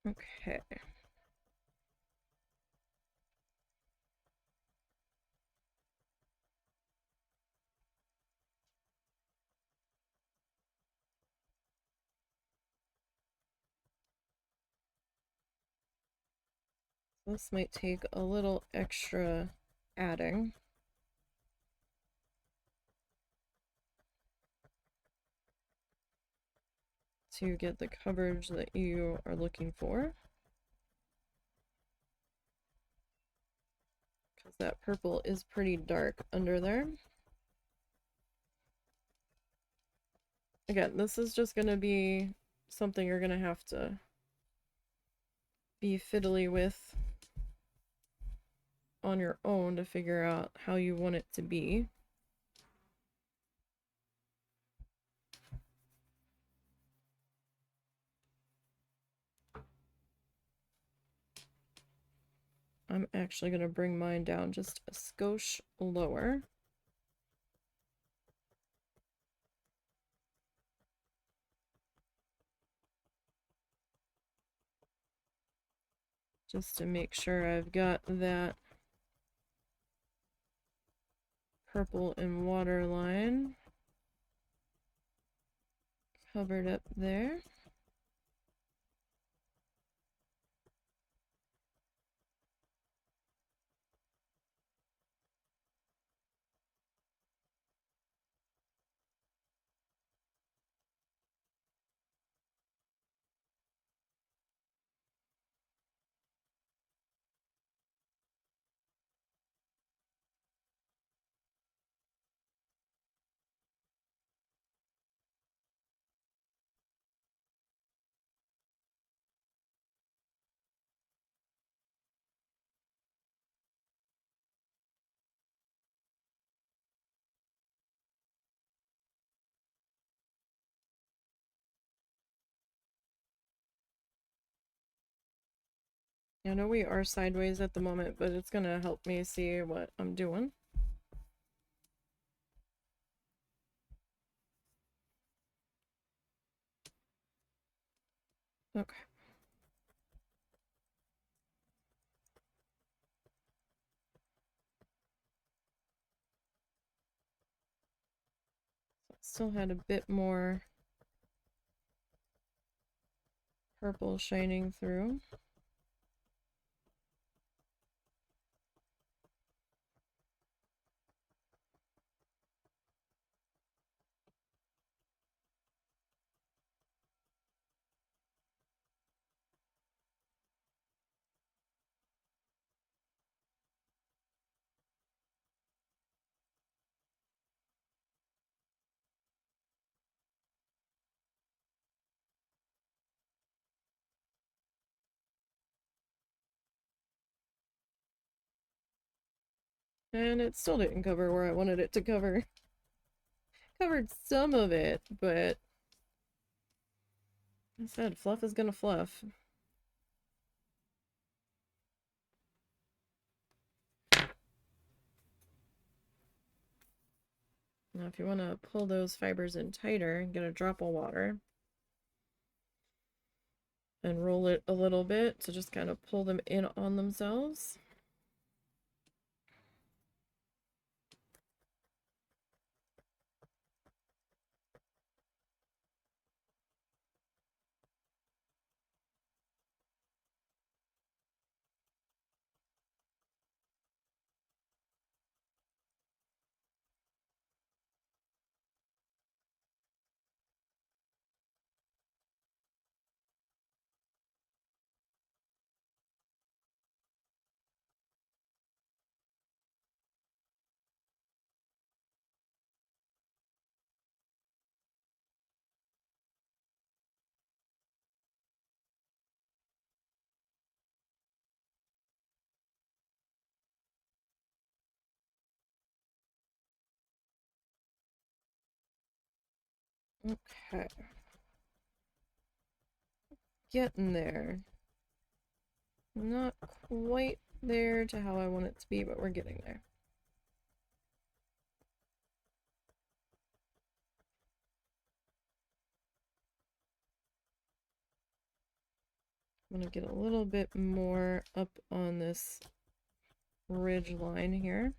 Okay. This might take a little extra adding to get the coverage that you are looking for. Because that purple is pretty dark under there. Again, this is just going to be something you're going to have to be fiddly with on your own to figure out how you want it to be. I'm actually going to bring mine down just a skosh lower. Just to make sure I've got that purple and water line covered up there. I know we are sideways at the moment, but it's gonna help me see what I'm doing. Okay. Still had a bit more purple shining through. And it still didn't cover where I wanted it to cover. Covered some of it, but I said fluff is gonna fluff. Now if you want to pull those fibers in tighter, get a drop of water and roll it a little bit to just kind of pull them in on themselves. Okay. Getting there. Not quite there to how I want it to be, but we're getting there. I'm going to get a little bit more up on this ridge line here.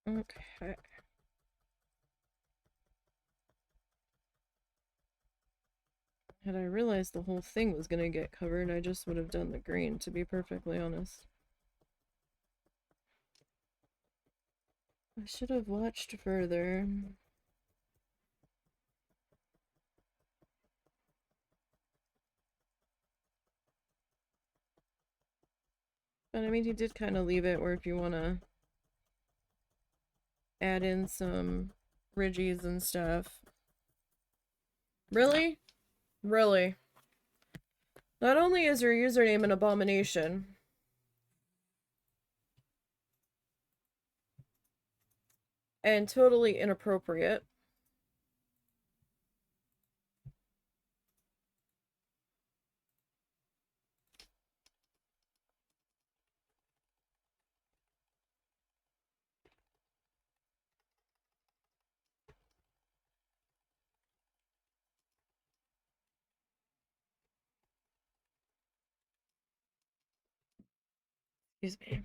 Okay. Had I realized the whole thing was going to get covered, I just would have done the green, to be perfectly honest. I should have watched further. But I mean, he did kind of leave it where if you want to add in some ridges and stuff. Really? Really? Not only is your username an abomination, and totally inappropriate, excuse me.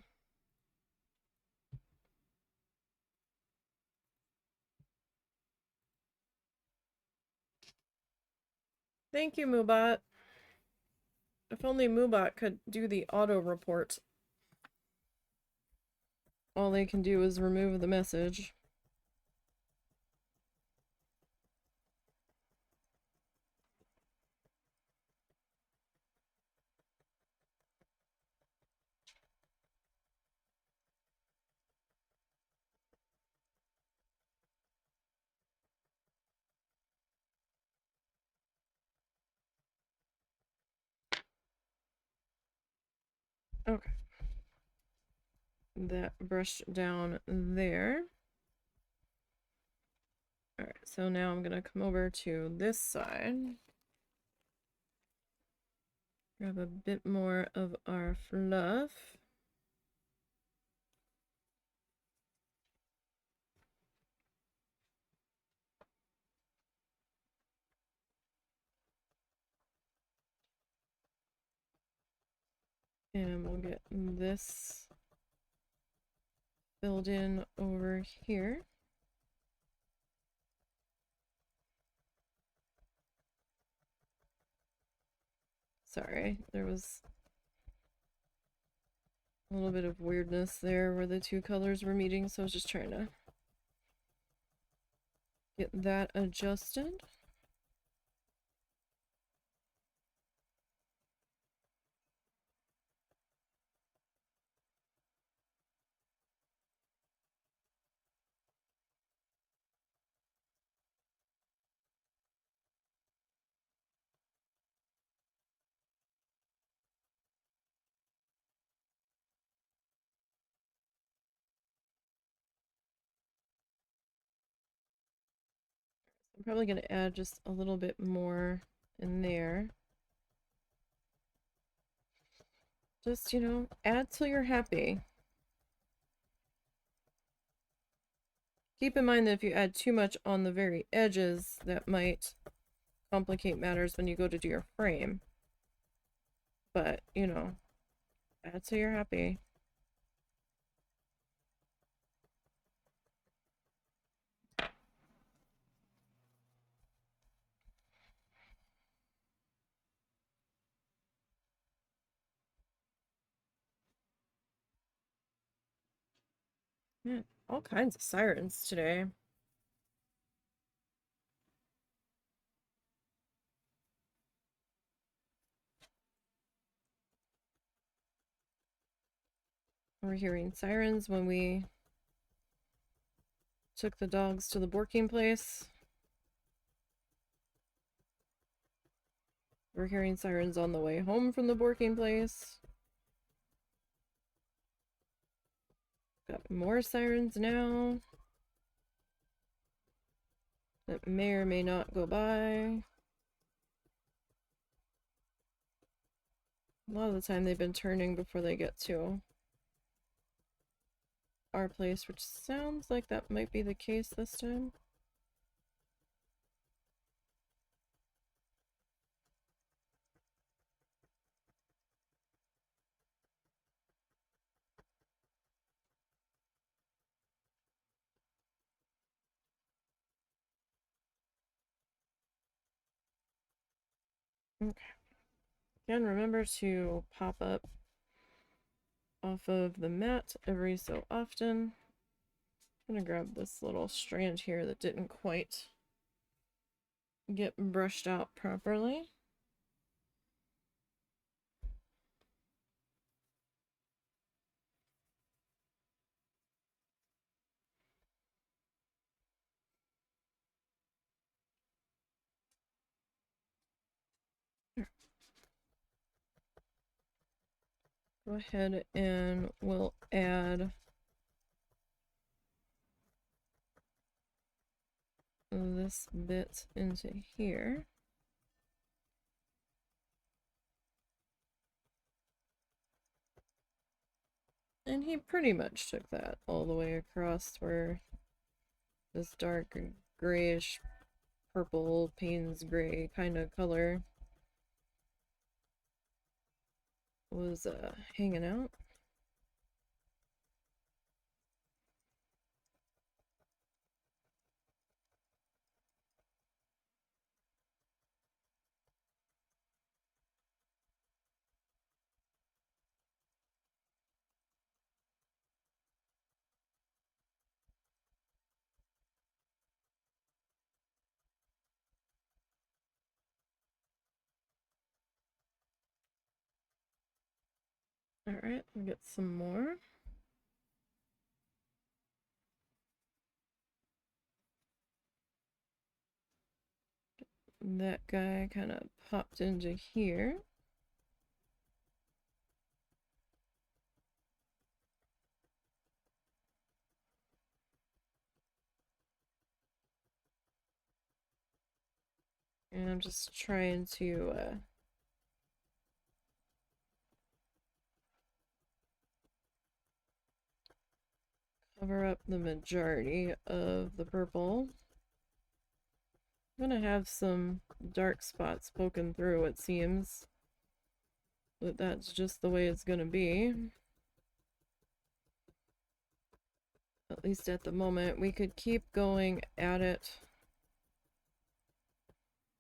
Thank you, Moobot. If only Moobot could do the auto report. All they can do is remove the message. Okay. That brushed down there. Alright, so now I'm gonna come over to this side. Grab a bit more of our fluff. And we'll get this filled in over here. Sorry, there was a little bit of weirdness there where the two colors were meeting, so I was just trying to get that adjusted. I'm probably going to add just a little bit more in there. Just, you know, add till you're happy. Keep in mind that if you add too much on the very edges, that might complicate matters when you go to do your frame. But, you know, add till you're happy. Man, all kinds of sirens today. We're hearing sirens when we took the dogs to the working place. We're hearing sirens on the way home from the working place. Got more sirens now that may or may not go by. A lot of the time they've been turning before they get to our place, which sounds like that might be the case this time. Okay. Again, remember to pop up off of the mat every so often. I'm gonna grab this little strand here that didn't quite get brushed out properly. Go ahead and we'll add this bit into here. And he pretty much took that all the way across where this dark grayish purple Payne's gray kind of color was hanging out. Alright, we'll get some more. That guy kind of popped into here. And I'm just trying to cover up the majority of the purple. I'm gonna have some dark spots poking through, it seems. But that's just the way it's gonna be. At least at the moment. We could keep going at it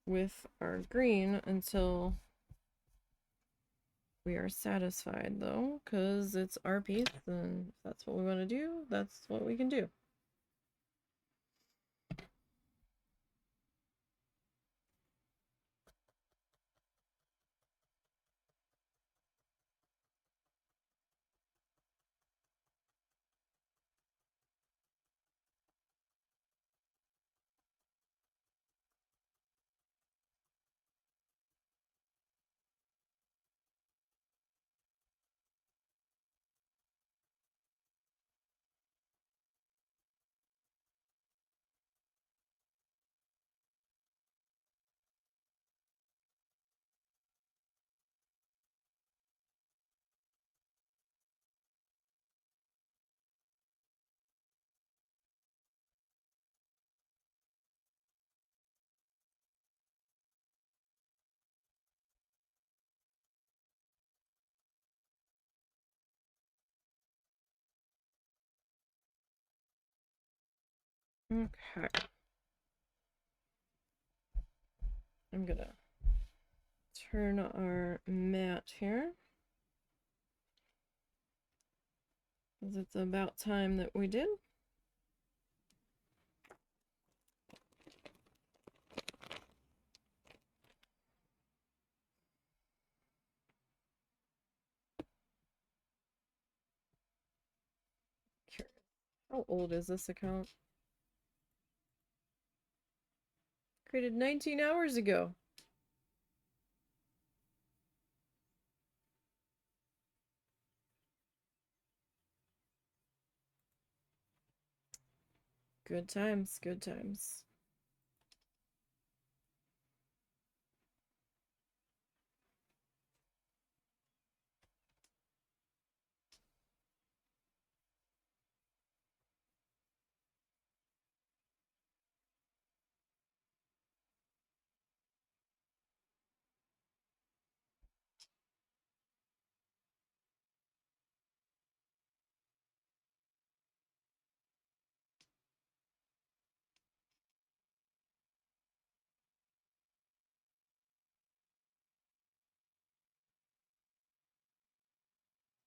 with our green until we are satisfied, though, because it's our piece, and if that's what we want to do, that's what we can do. Okay. I'm gonna turn our mat here, because it's about time that we did. How old is this account? Created 19 hours ago. Good times, good times.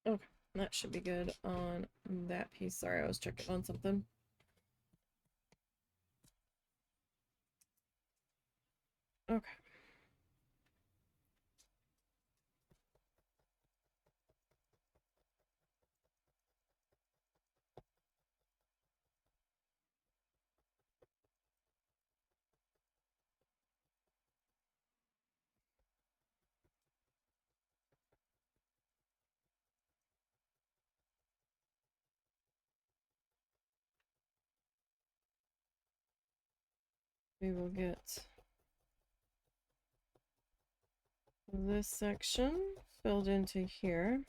Okay, that should be good on that piece. Sorry, I was checking on something. Okay. We will get this section filled into here.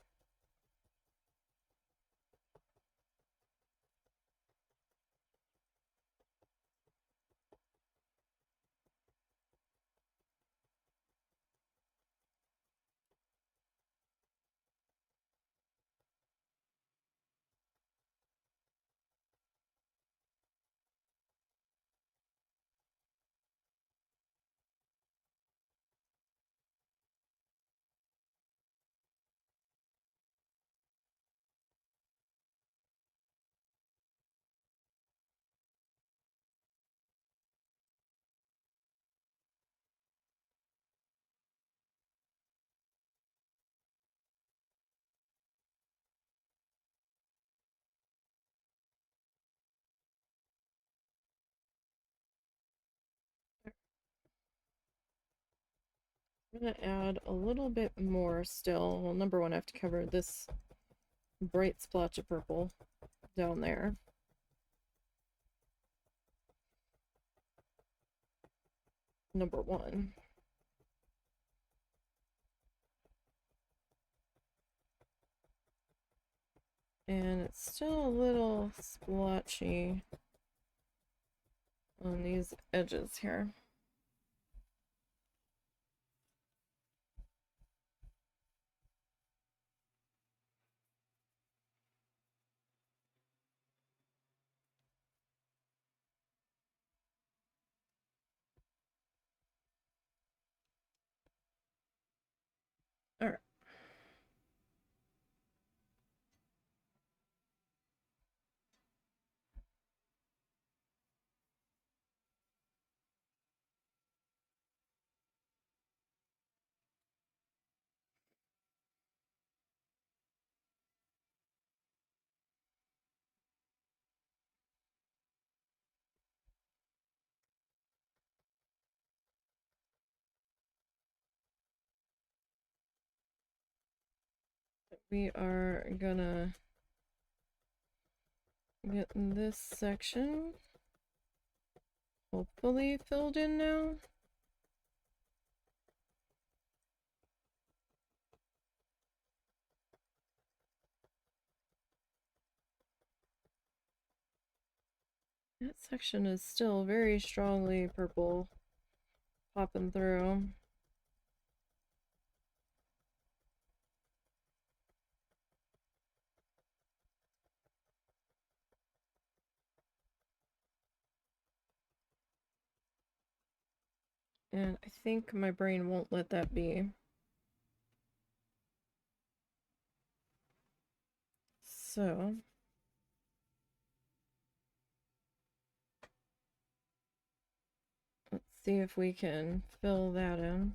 I'm gonna add a little bit more still. Well, number one, I have to cover this bright splotch of purple down there. Number one. And it's still a little splotchy on these edges here. All right. We are gonna get this section hopefully filled in now. That section is still very strongly purple popping through. And I think my brain won't let that be. So let's see if we can fill that in.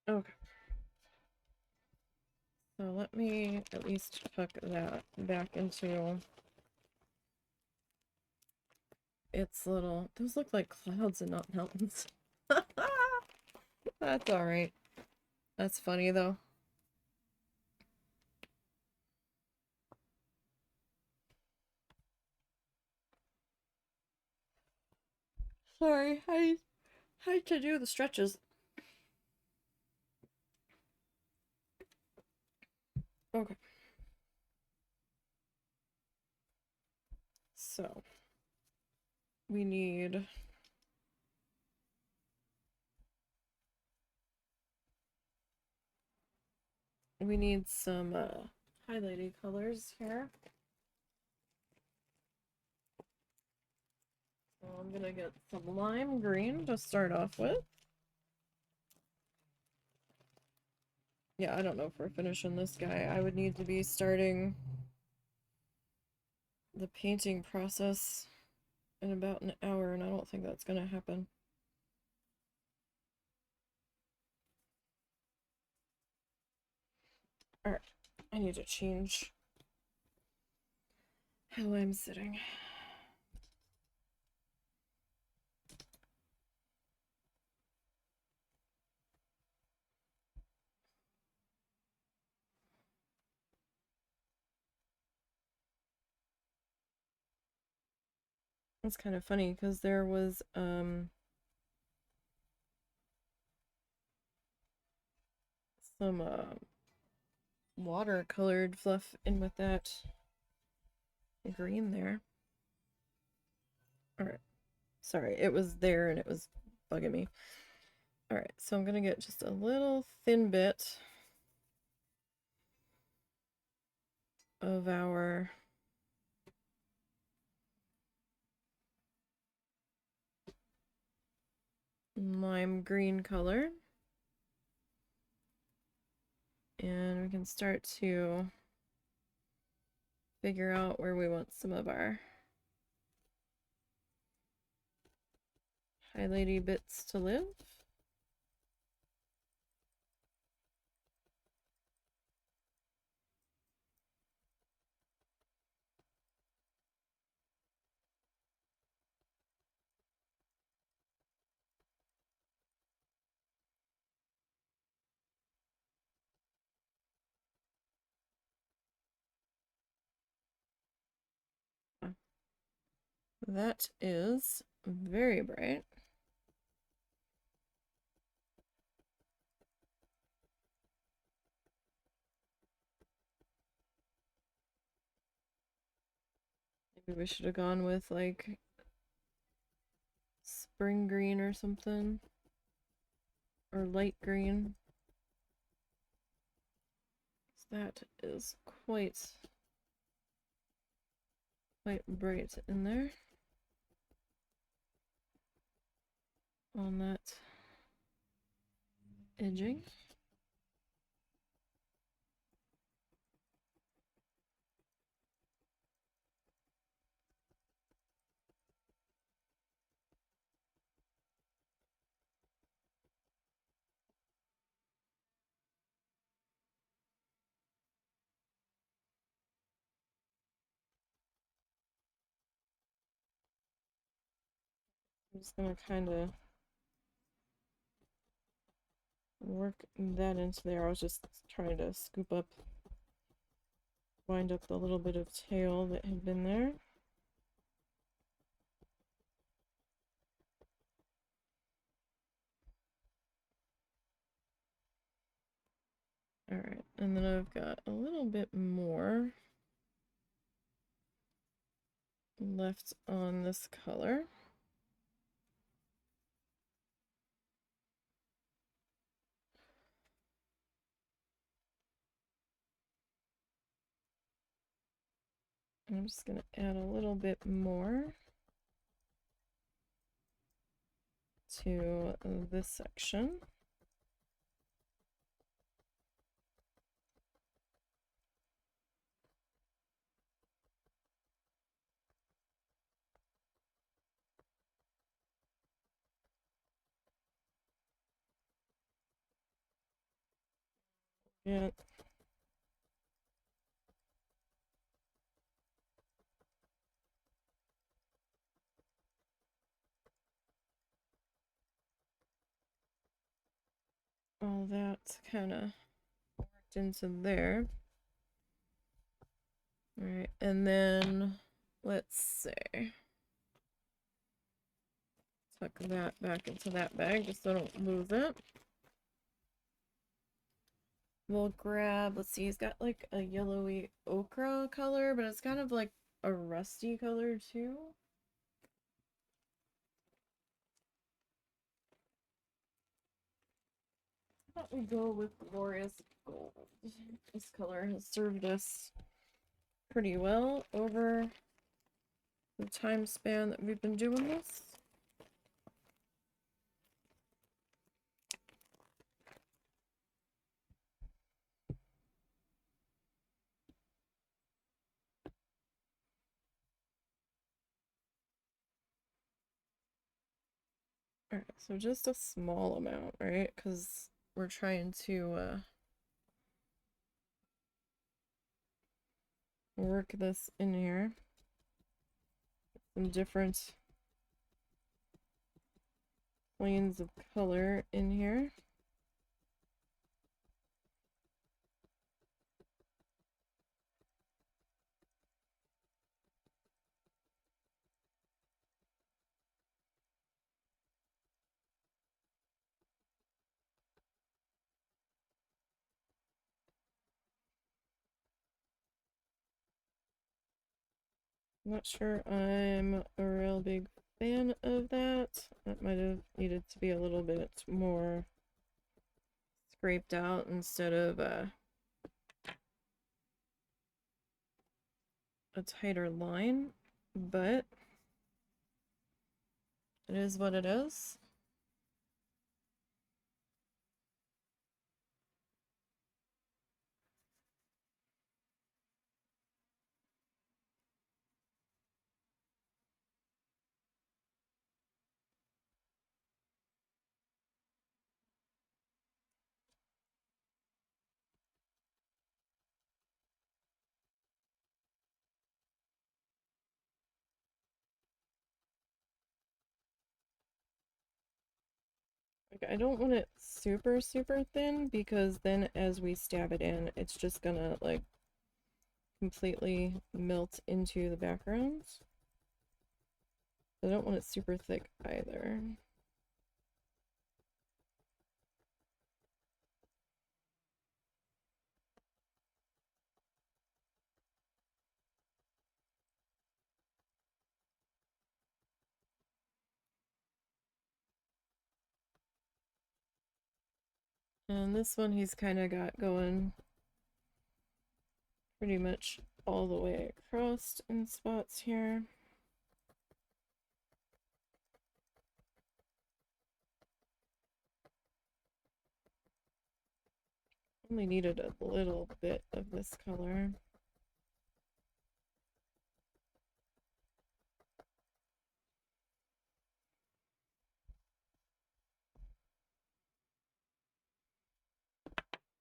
Okay. So let me at least tuck that back into its little... Those look like clouds and not mountains. That's alright. That's funny though. Sorry, I had to do the stretches. Okay. So we need some highlighting colors here. So I'm gonna get some lime green to start off with. Yeah, I don't know if we're finishing this guy. I would need to be starting the painting process in about an hour, and I don't think that's gonna happen. Alright, I need to change how I'm sitting. It's kind of funny because there was some watercolored fluff in with that green there. Alright. Sorry, it was there and it was bugging me. Alright, so I'm gonna get just a little thin bit of our lime green color. And we can start to figure out where we want some of our highlighty bits to live. That is very bright. Maybe we should have gone with like spring green or something, or light green. That is quite bright in there on that edging. I'm just gonna kind of work that into there. I was just trying to scoop up, wind up the little bit of tail that had been there. Alright, and then I've got a little bit more left on this color. And I'm just going to add a little bit more to this section. Yeah. All that kind of worked into there. All right, and then let's see. Tuck that back into that bag just so I don't lose it. We'll grab, let's see, he's got like a yellowy ochre color, but it's kind of like a rusty color too. I thought we'd go with Glorious Gold. This color has served us pretty well over the time span that we've been doing this. Alright, so just a small amount, right? Because we're trying to work this in here. Some different planes of color in here. Not sure I'm a real big fan of that. That might have needed to be a little bit more scraped out instead of a tighter line, but it is what it is. Like, I don't want it super, super thin because then as we stab it in, it's just gonna like completely melt into the background. I don't want it super thick either. And this one he's kind of got going pretty much all the way across in spots here. Only needed a little bit of this color.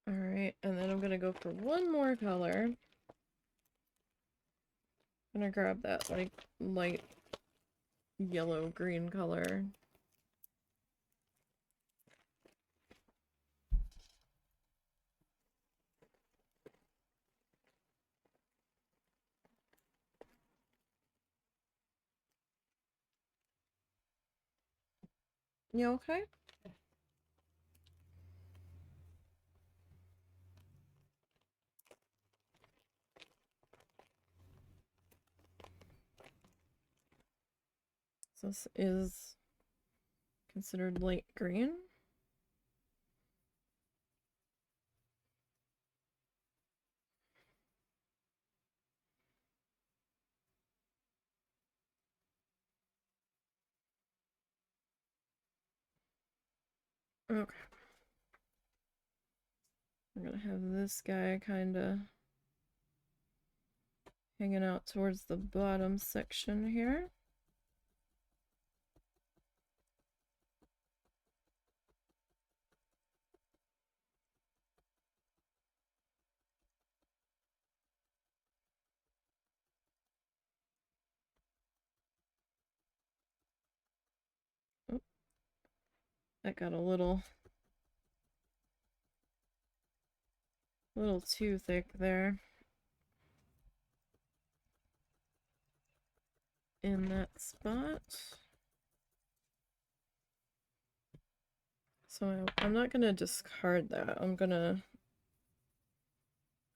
Alright, and then I'm gonna go for one more color. I'm gonna grab that like light yellow green color. You okay? So this is considered light green. Okay. We're gonna have this guy kind of hanging out towards the bottom section here. Oh, that got a little too thick there in that spot. So I'm not gonna discard that. I'm gonna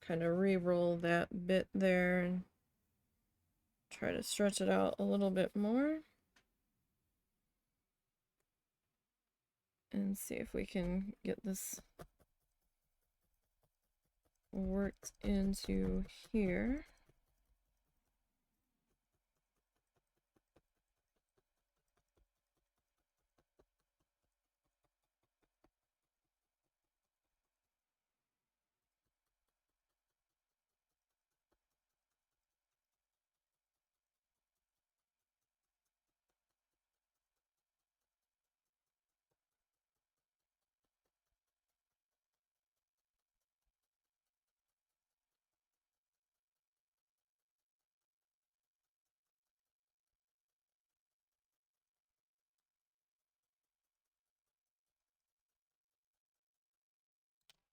kind of re-roll that bit there and try to stretch it out a little bit more. And see if we can get this worked into here.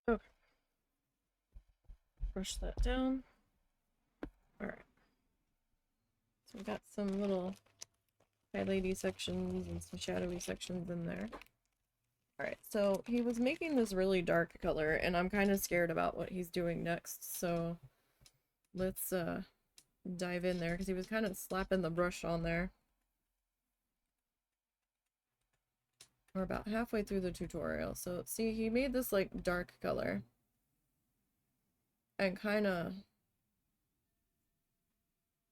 Okay. Brush that down. Alright. So we've got some little highlighty sections and some shadowy sections in there. Alright, so he was making this really dark color, and I'm kind of scared about what he's doing next, so let's dive in there, because he was kind of slapping the brush on there. We're about halfway through the tutorial, so see, he made this like dark color and kind of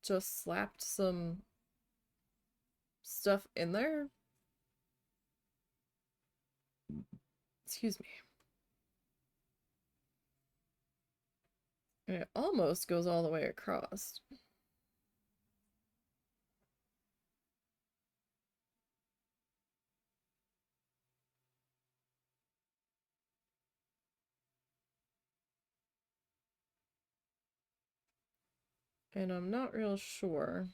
just slapped some stuff in there. Excuse me. And it almost goes all the way across. And I'm not real sure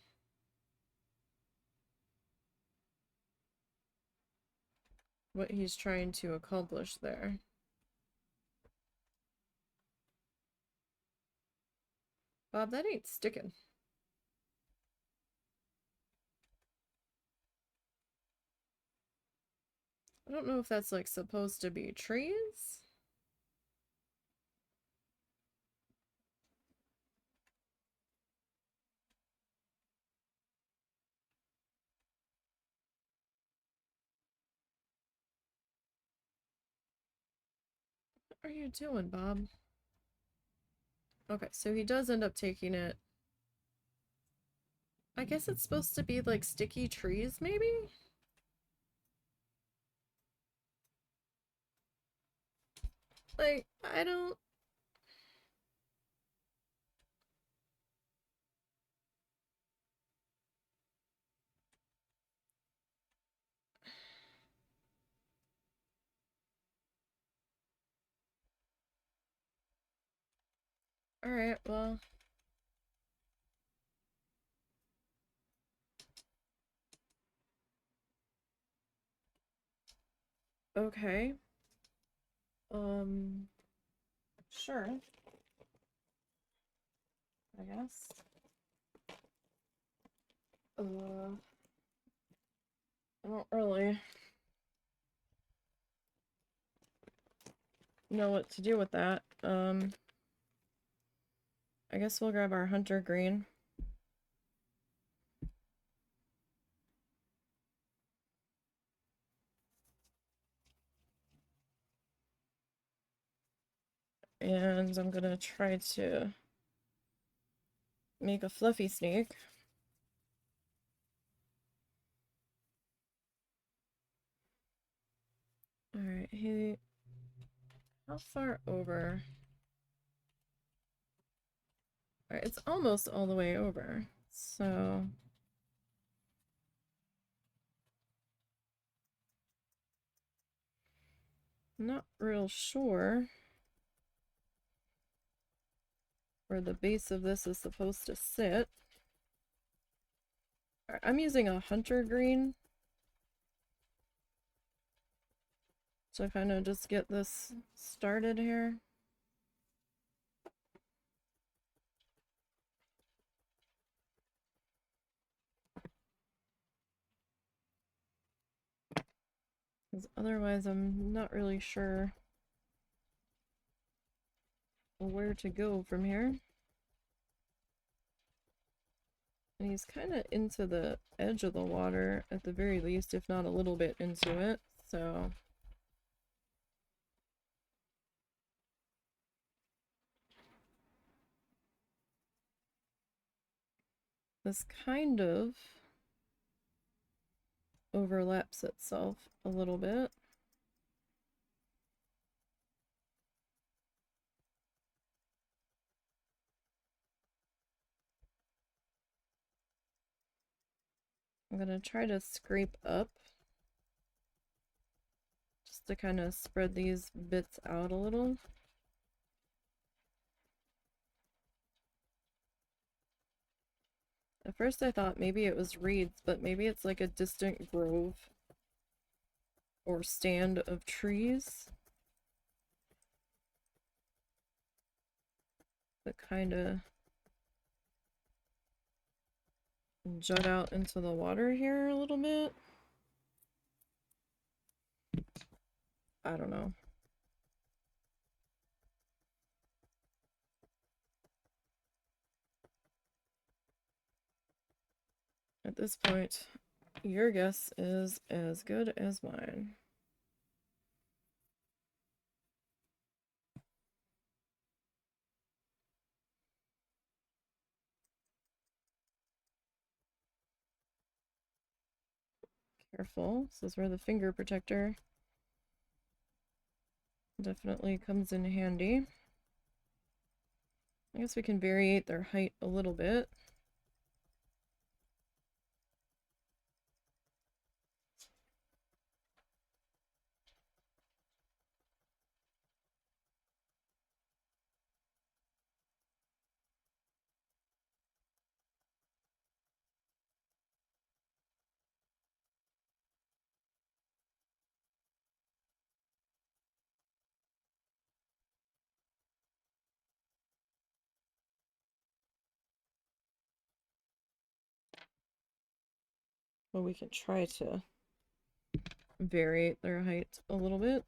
what he's trying to accomplish there. Bob, that ain't sticking. I don't know if that's like supposed to be trees. What are you doing, Bob? Okay, so he does end up taking it. I guess it's supposed to be like sticky trees, maybe? Like, I don't... Alright, well... Okay. Sure. I guess. I don't really know what to do with that. I guess we'll grab our hunter green. And I'm gonna try to make a fluffy snake. Alright, hey, how far over? Alright, it's almost all the way over, so... I'm not real sure where the base of this is supposed to sit. I'm using a hunter green to kind of just get this started here. Because otherwise I'm not really sure where to go from here. And he's kind of into the edge of the water at the very least, if not a little bit into it, so... This kind of overlaps itself a little bit. I'm gonna try to scrape up just to kind of spread these bits out a little. At first I thought maybe it was reeds, but maybe it's like a distant grove or stand of trees that kind of jut out into the water here a little bit. I don't know. At this point, your guess is as good as mine. Careful, this is where the finger protector definitely comes in handy. I guess we can variate their height a little bit. Well, we can try to variate their height a little bit.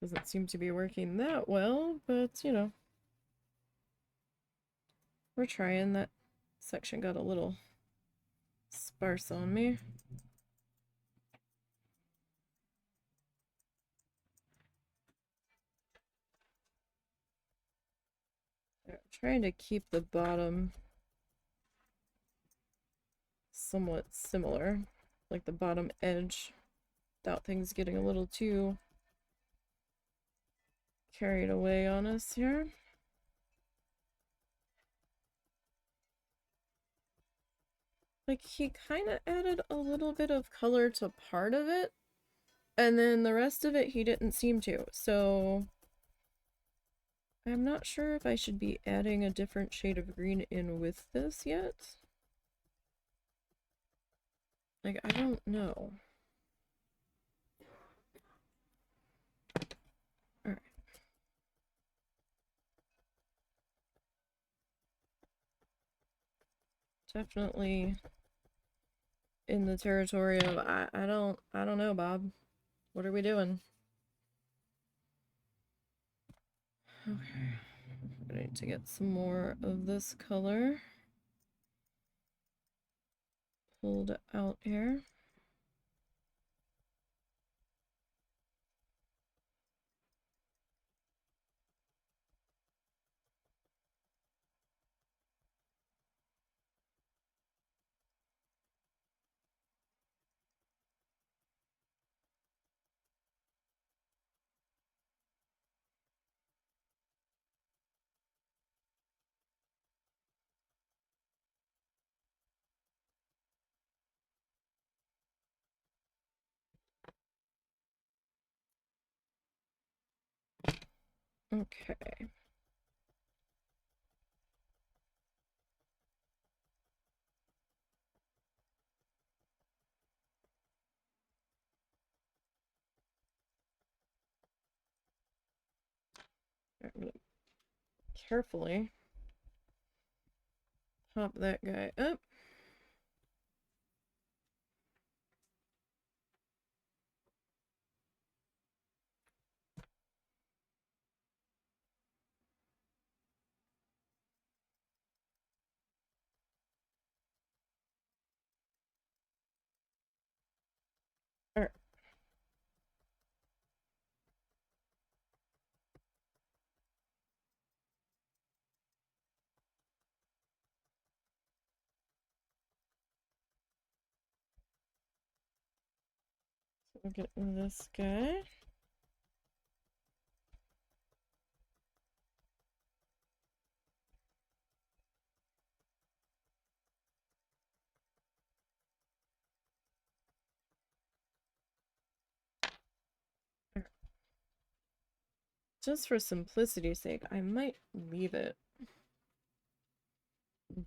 Doesn't seem to be working that well, but you know, we're trying. That section got a little sparse on me. I'm trying to keep the bottom somewhat similar, like the bottom edge, without things getting a little too carried away on us here. Like, he kind of added a little bit of color to part of it, and then the rest of it he didn't seem to, so I'm not sure if I should be adding a different shade of green in with this yet. Like, I don't know. Alright. Definitely in the territory of I don't know, Bob. What are we doing? Okay. I need to get some more of this color pulled out here. Okay. I'm gonna carefully pop that guy up. Alright. So we'll get this guy. Just for simplicity's sake, I might leave it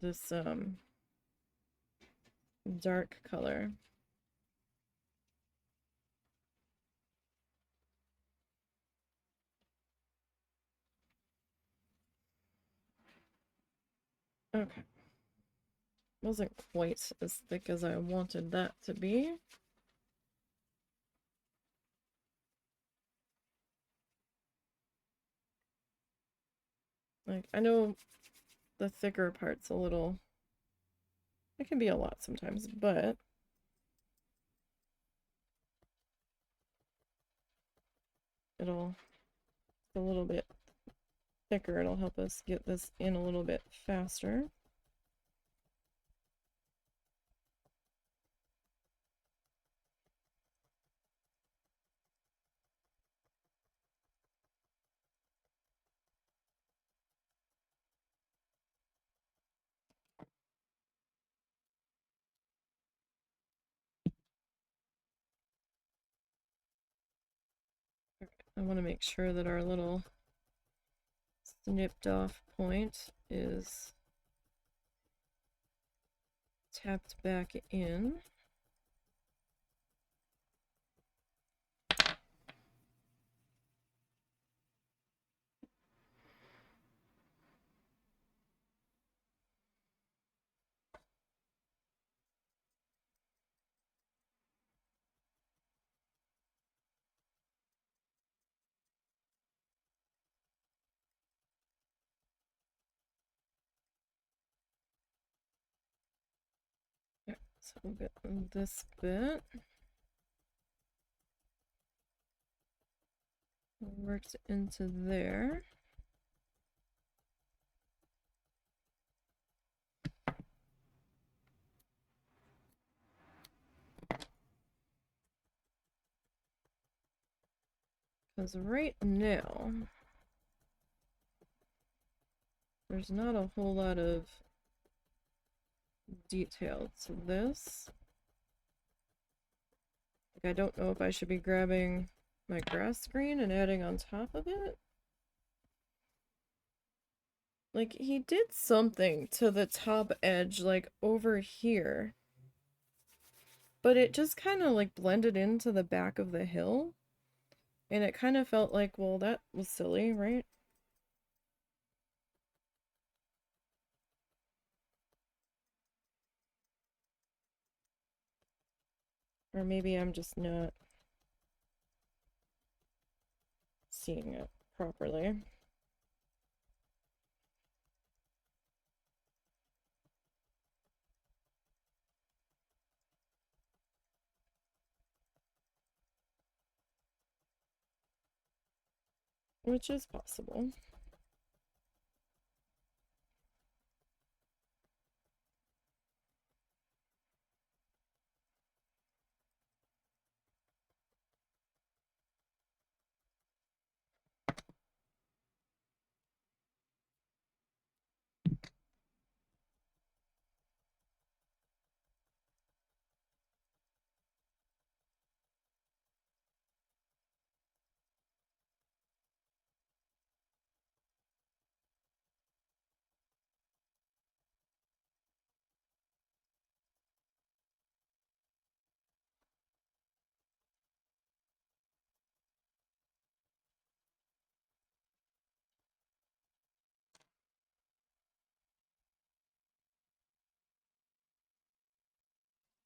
this dark color. Okay. Wasn't quite as thick as I wanted that to be. Like, I know the thicker part's a little... It can be a lot sometimes, but... It'll... a little bit thicker. It'll help us get this in a little bit faster. I want to make sure that our little snipped off point is tapped back in. So we'll get this bit worked into there. Because right now, there's not a whole lot of detail to this. Like, I don't know if I should be grabbing my grass screen and adding on top of it. Like, he did something to the top edge, like, over here. but it just kind of like blended into the back of the hill. And it kind of felt like, well, that was silly, right? Or maybe I'm just not seeing it properly. Which is possible.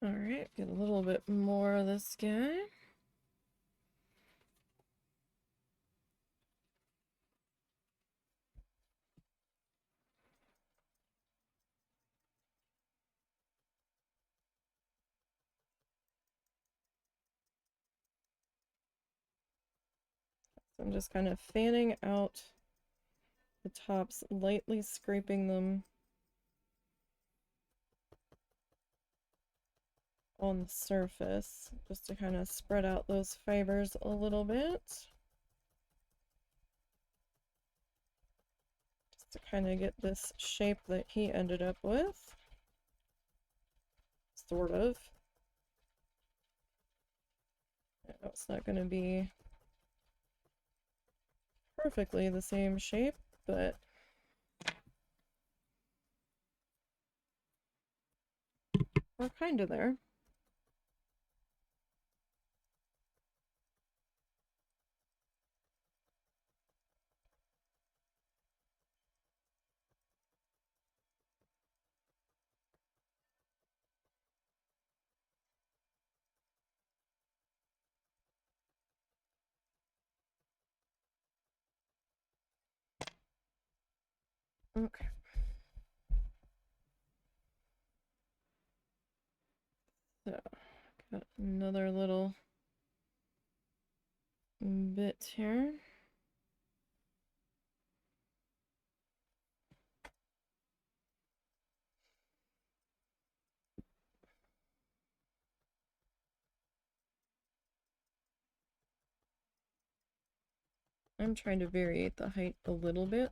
Alright, get a little bit more of this guy. So I'm just kind of fanning out the tops, lightly scraping them on the surface, just to kind of spread out those fibers a little bit. Just to kind of get this shape that he ended up with. Sort of. I know it's not going to be perfectly the same shape, but we're kind of there. Okay. So, got another little bit here. I'm trying to vary the height a little bit.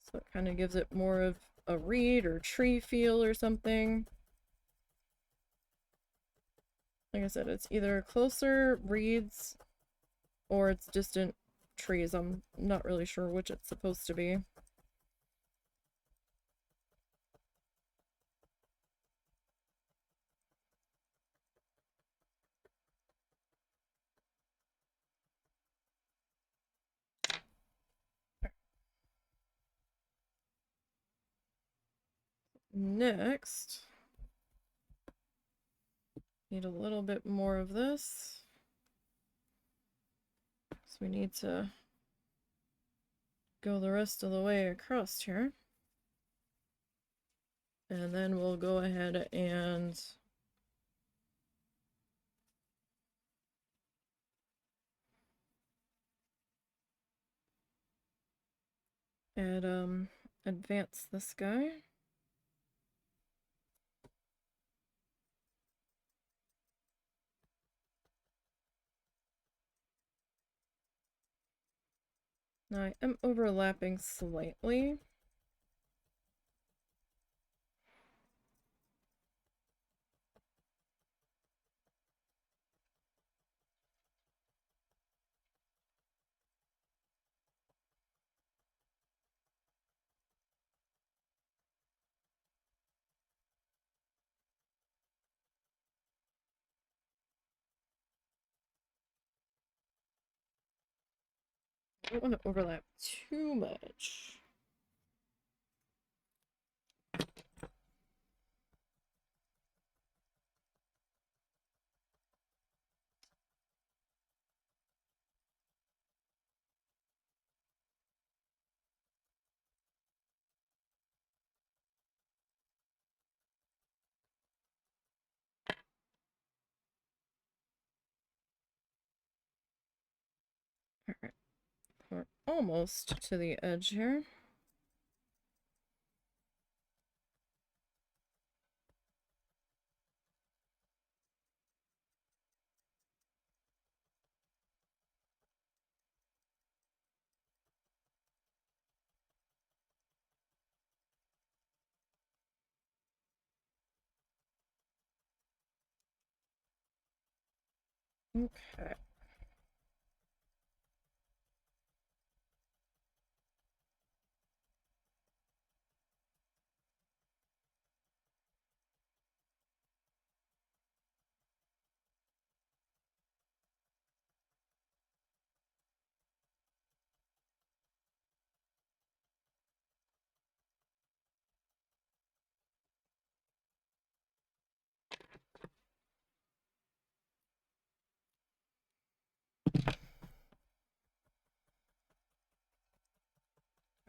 So it kind of gives it more of a reed or tree feel or something. Like I said, it's either closer reeds or it's distant trees. I'm not really sure which it's supposed to be. Next, need a little bit more of this. So we need to go the rest of the way across here. And then we'll go ahead and advance this guy. Now I am overlapping slightly. I don't want to overlap too much. Alright, we're almost to the edge here. Okay.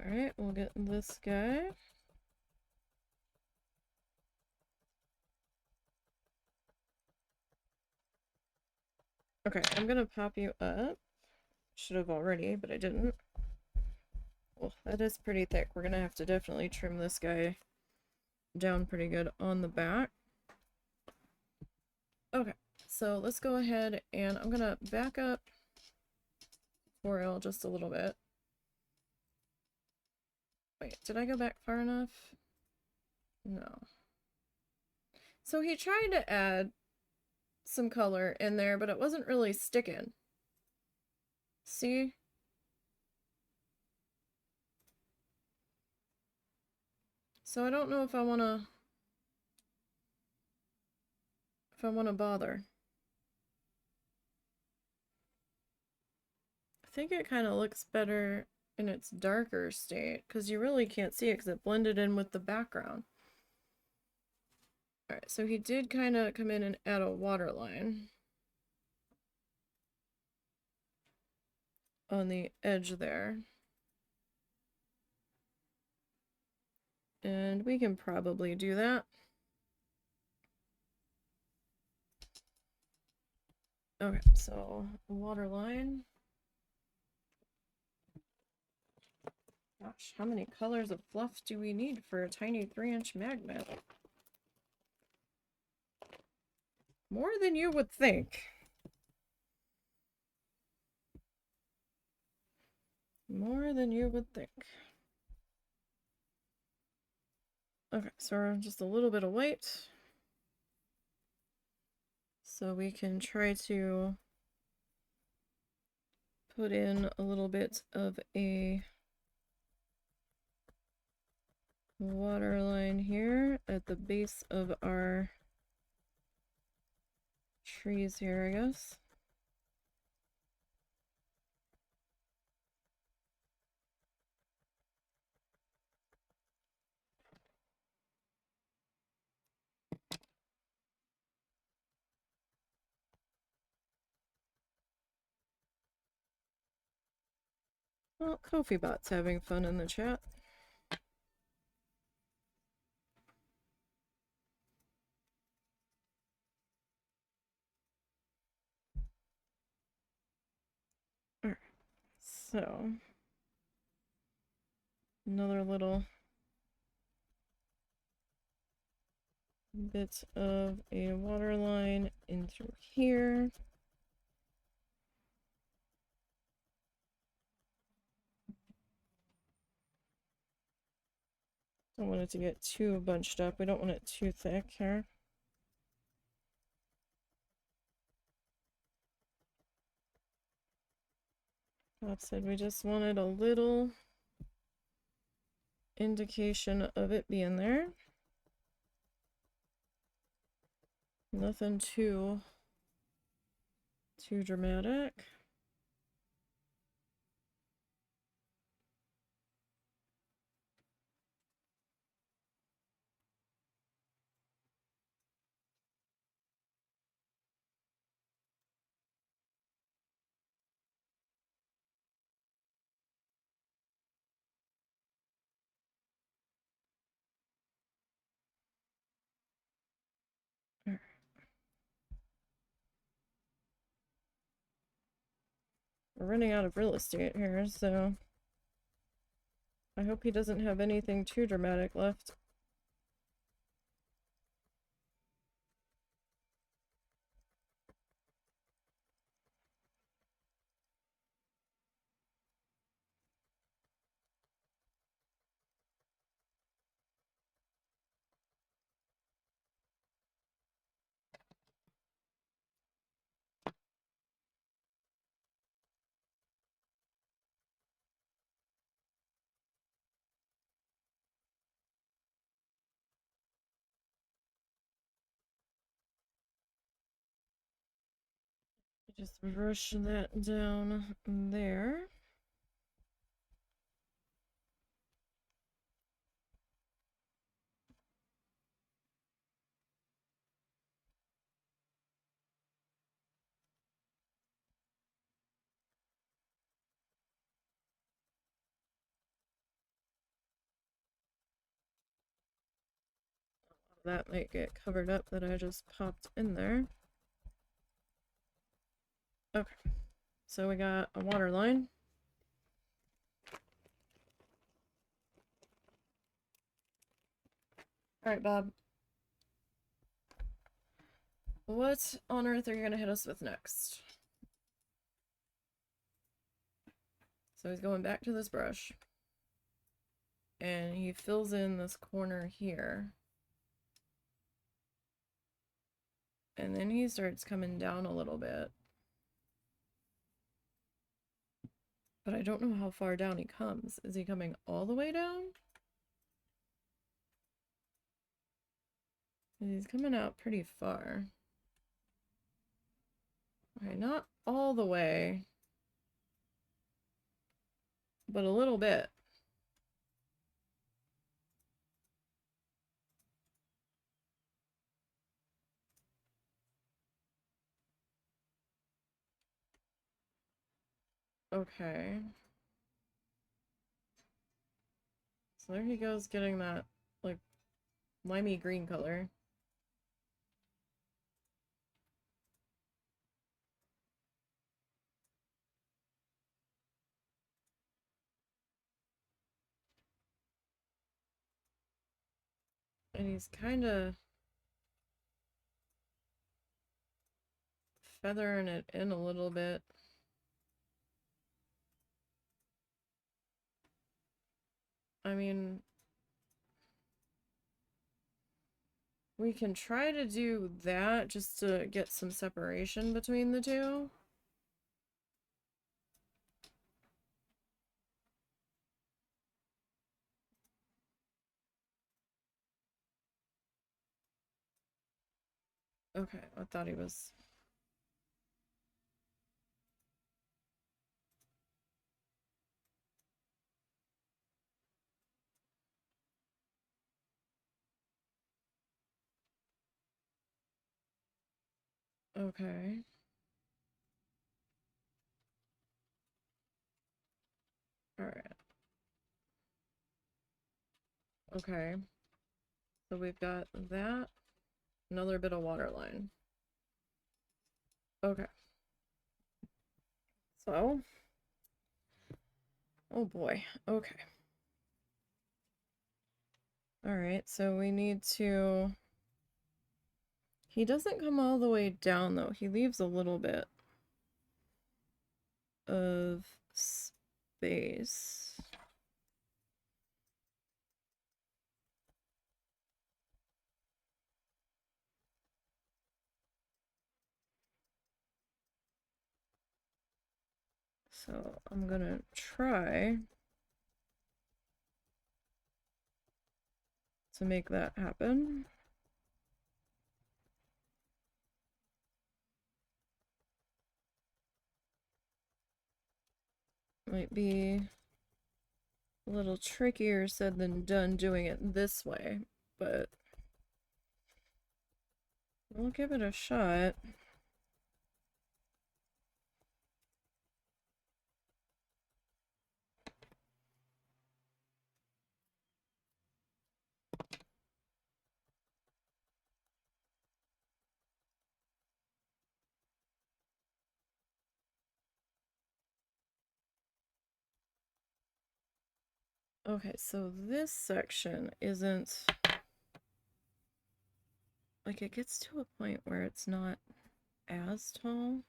Alright, we'll get this guy. Okay, I'm gonna pop you up. Should have already, but I didn't. Well, that is pretty thick. We're gonna have to definitely trim this guy down pretty good on the back. Okay, so let's go ahead and I'm gonna back up tutorial just a little bit. Wait, did I go back far enough? No. So he tried to add some color in there, but it wasn't really sticking. See? So I don't know if I wanna bother. I think it kind of looks better in its darker state because you really can't see it because it blended in with the background. Alright, so he did kind of come in and add a waterline on the edge there. And we can probably do that. Okay, so waterline. Gosh, how many colors of fluff do we need for a tiny 3-inch magnet? More than you would think. More than you would think. Okay, so just a little bit of white. So we can try to put in a little bit of a waterline here at the base of our trees here, I guess. Well, KofiBot's having fun in the chat. Alright, so another little bit of a waterline in through here. Don't want it to get too bunched up. We don't want it too thick here. Bob said we just wanted a little indication of it being there. Nothing too dramatic. We're running out of real estate here, so I hope he doesn't have anything too dramatic left. Just brush that down there. That might get covered up that I just popped in there. Okay, so we got a water line. Alright, Bob. What on earth are you gonna hit us with next? So he's going back to this brush. And he fills in this corner here. And then he starts coming down a little bit. But I don't know how far down he comes. Is he coming all the way down? He's coming out pretty far. Okay, not all the way, but a little bit. Okay. So there he goes getting that, like, limey green color. And he's kind of feathering it in a little bit. I mean, we can try to do that just to get some separation between the two. Okay, I thought he was... Okay. Alright. Okay. So we've got that. Another bit of water line. Okay. So. Oh boy. Okay. Alright, so we need to... He doesn't come all the way down though. He leaves a little bit of space. So I'm gonna try to make that happen. Might be a little trickier said than done doing it this way, but we'll give it a shot. Okay, so this section isn't, like, it gets to a point where it's not as tall.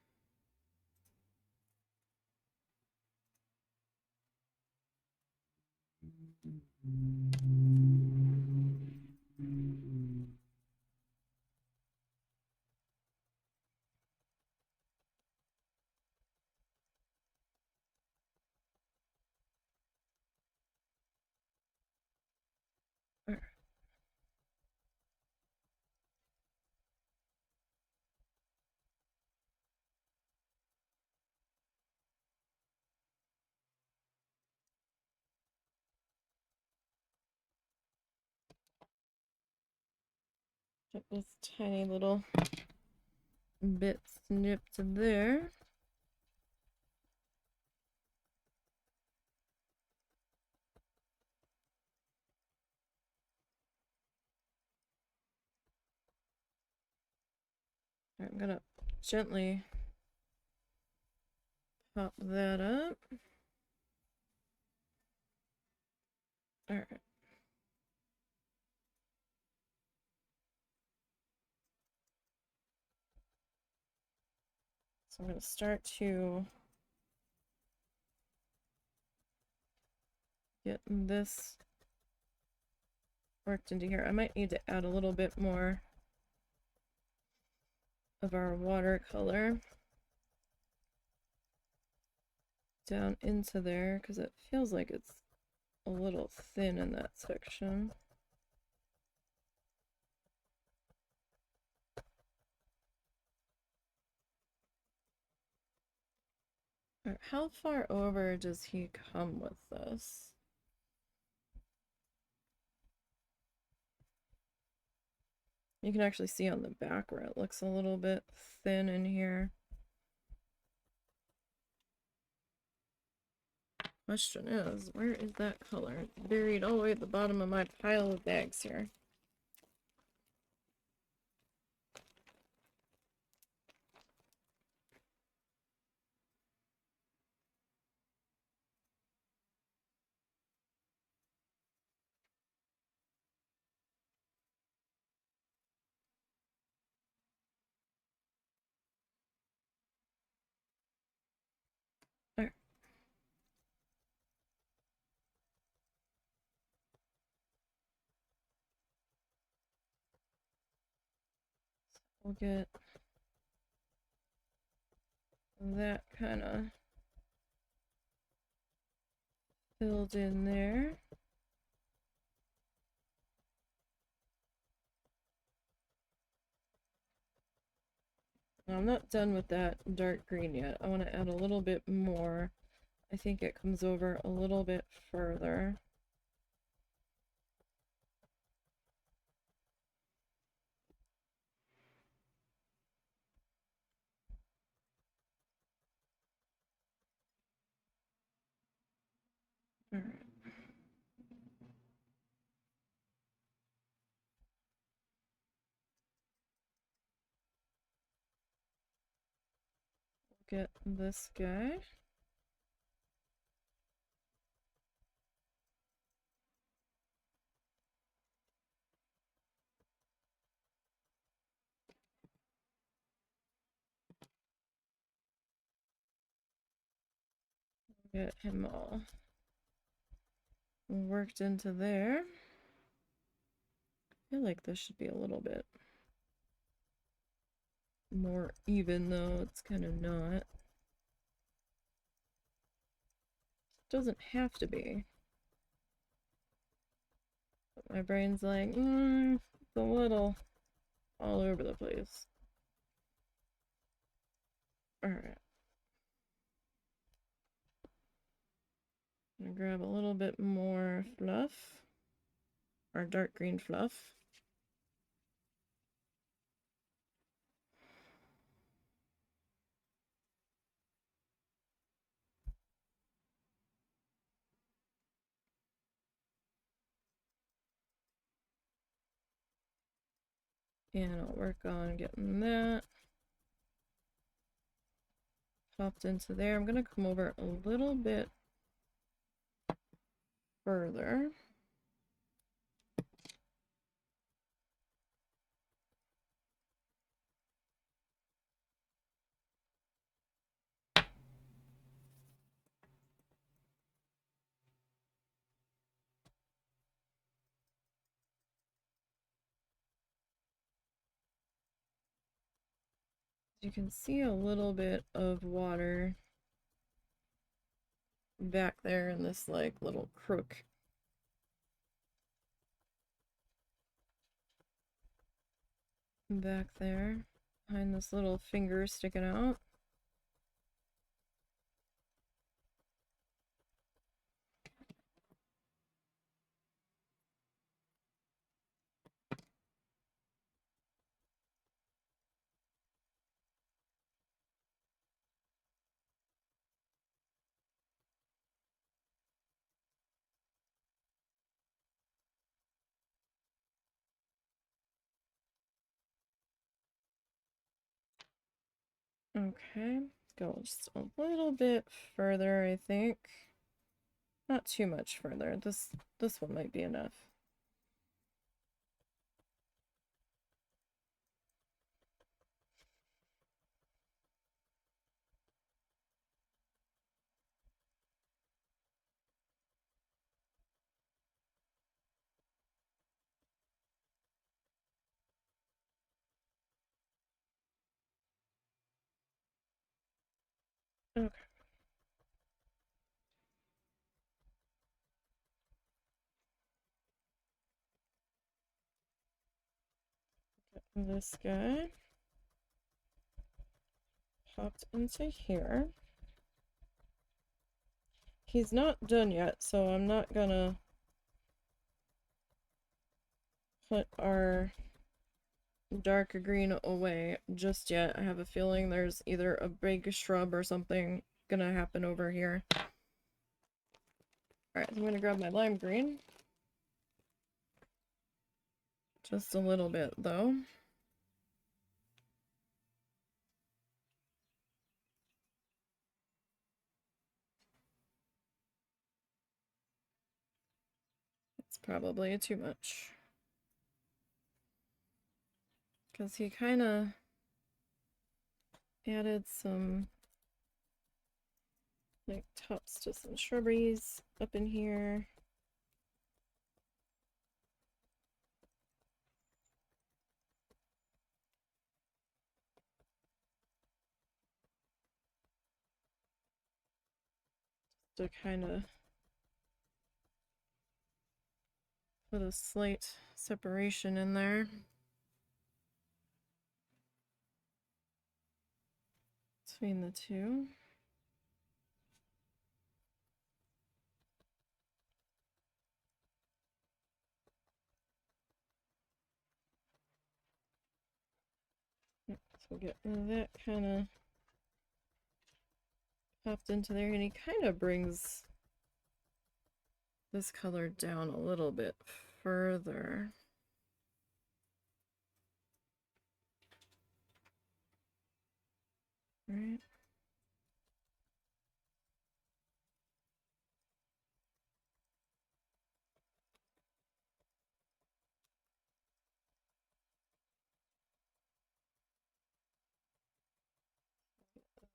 Get this tiny little bit snipped there. I'm gonna gently pop that up. All right. So I'm gonna start to get this worked into here. I might need to add a little bit more of our watercolor down into there because it feels like it's a little thin in that section. All right, how far over does he come with this? You can actually see on the back where it looks a little bit thin in here. Question is, where is that color? It's buried all the way at the bottom of my pile of bags here. All right. We'll get that kind of filled in there. Now, I'm not done with that dark green yet. I want to add a little bit more. I think it comes over a little bit further. All right. Get this guy. Get him all worked into there. I feel like this should be a little bit more even, though it's kind of not. It doesn't have to be. But my brain's like, it's a little all over the place. Alright. I'm gonna grab a little bit more fluff, or dark green fluff. And I'll work on getting that popped into there. I'm gonna come over a little bit further. You can see a little bit of water back there in this like little crook. Back there, behind this little finger sticking out. Okay, go just a little bit further, I think. Not too much further. This one might be enough. Okay. Get this guy popped into here. He's not done yet, so I'm not gonna put our dark green away just yet. I have a feeling there's either a big shrub or something gonna happen over here. Alright, I'm gonna grab my lime green. Just a little bit, though. It's probably too much. Because he kind of added some like tops to some shrubberies up in here. To kind of put a slight separation in there between the two. So get that kind of popped into there, and he kind of brings this color down a little bit further. Right.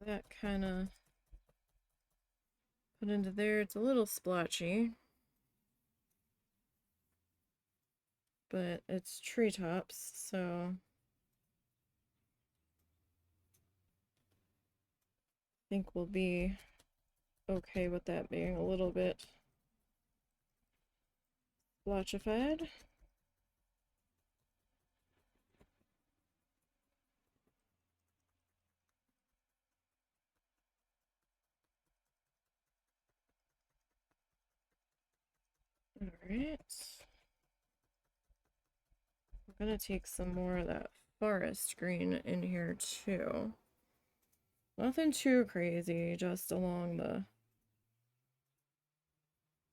That kind of put into there. It's a little splotchy, but it's treetops, so I think we'll be okay with that being a little bit splotchified. Alright. We're gonna take some more of that forest green in here too. Nothing too crazy, just along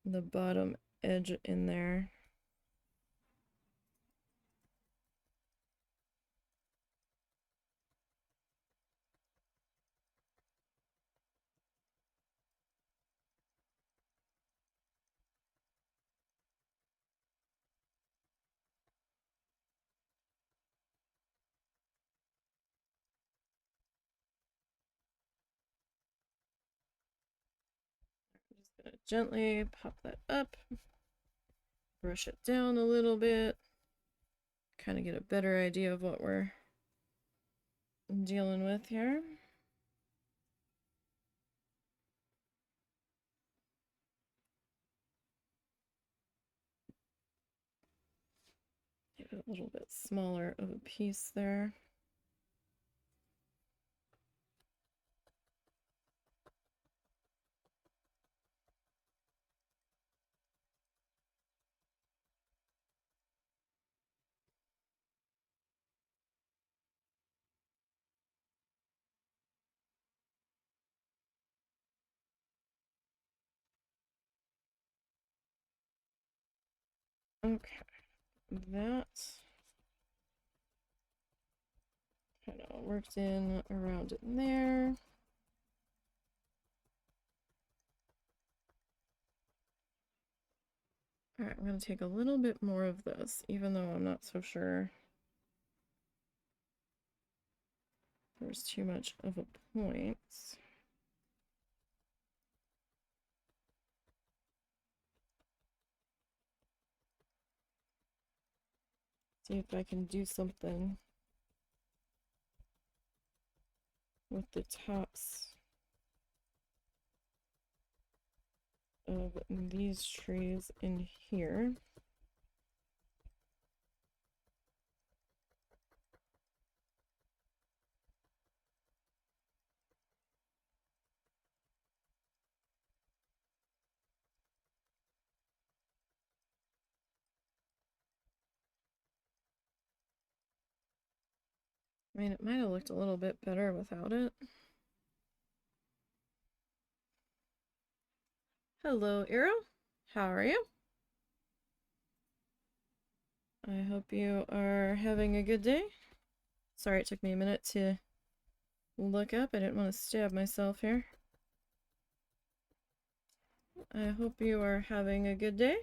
the bottom edge in there. gently pop that up, brush it down a little bit, kind of get a better idea of what we're dealing with here. Get a little bit smaller of a piece there. Okay, that kind of worked in around it there. All right, I'm going to take a little bit more of this, even though I'm not so sure there's too much of a point. See if I can do something with the tops of these trees in here. I mean, it might have looked a little bit better without it. Hello, Eero. How are you? I hope you are having a good day. Sorry it took me a minute to look up. I didn't want to stab myself here. I hope you are having a good day.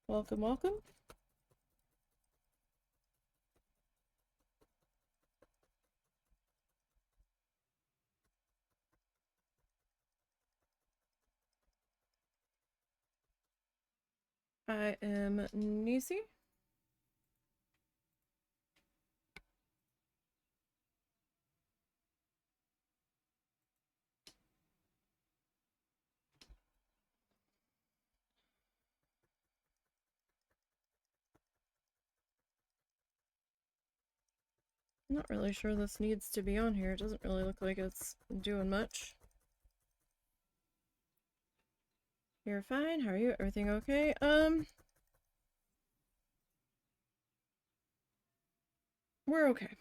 Welcome, welcome. I am Nisey. I'm not really sure this needs to be on here. It doesn't really look like it's doing much. You're fine. How are you? Everything okay? We're okay.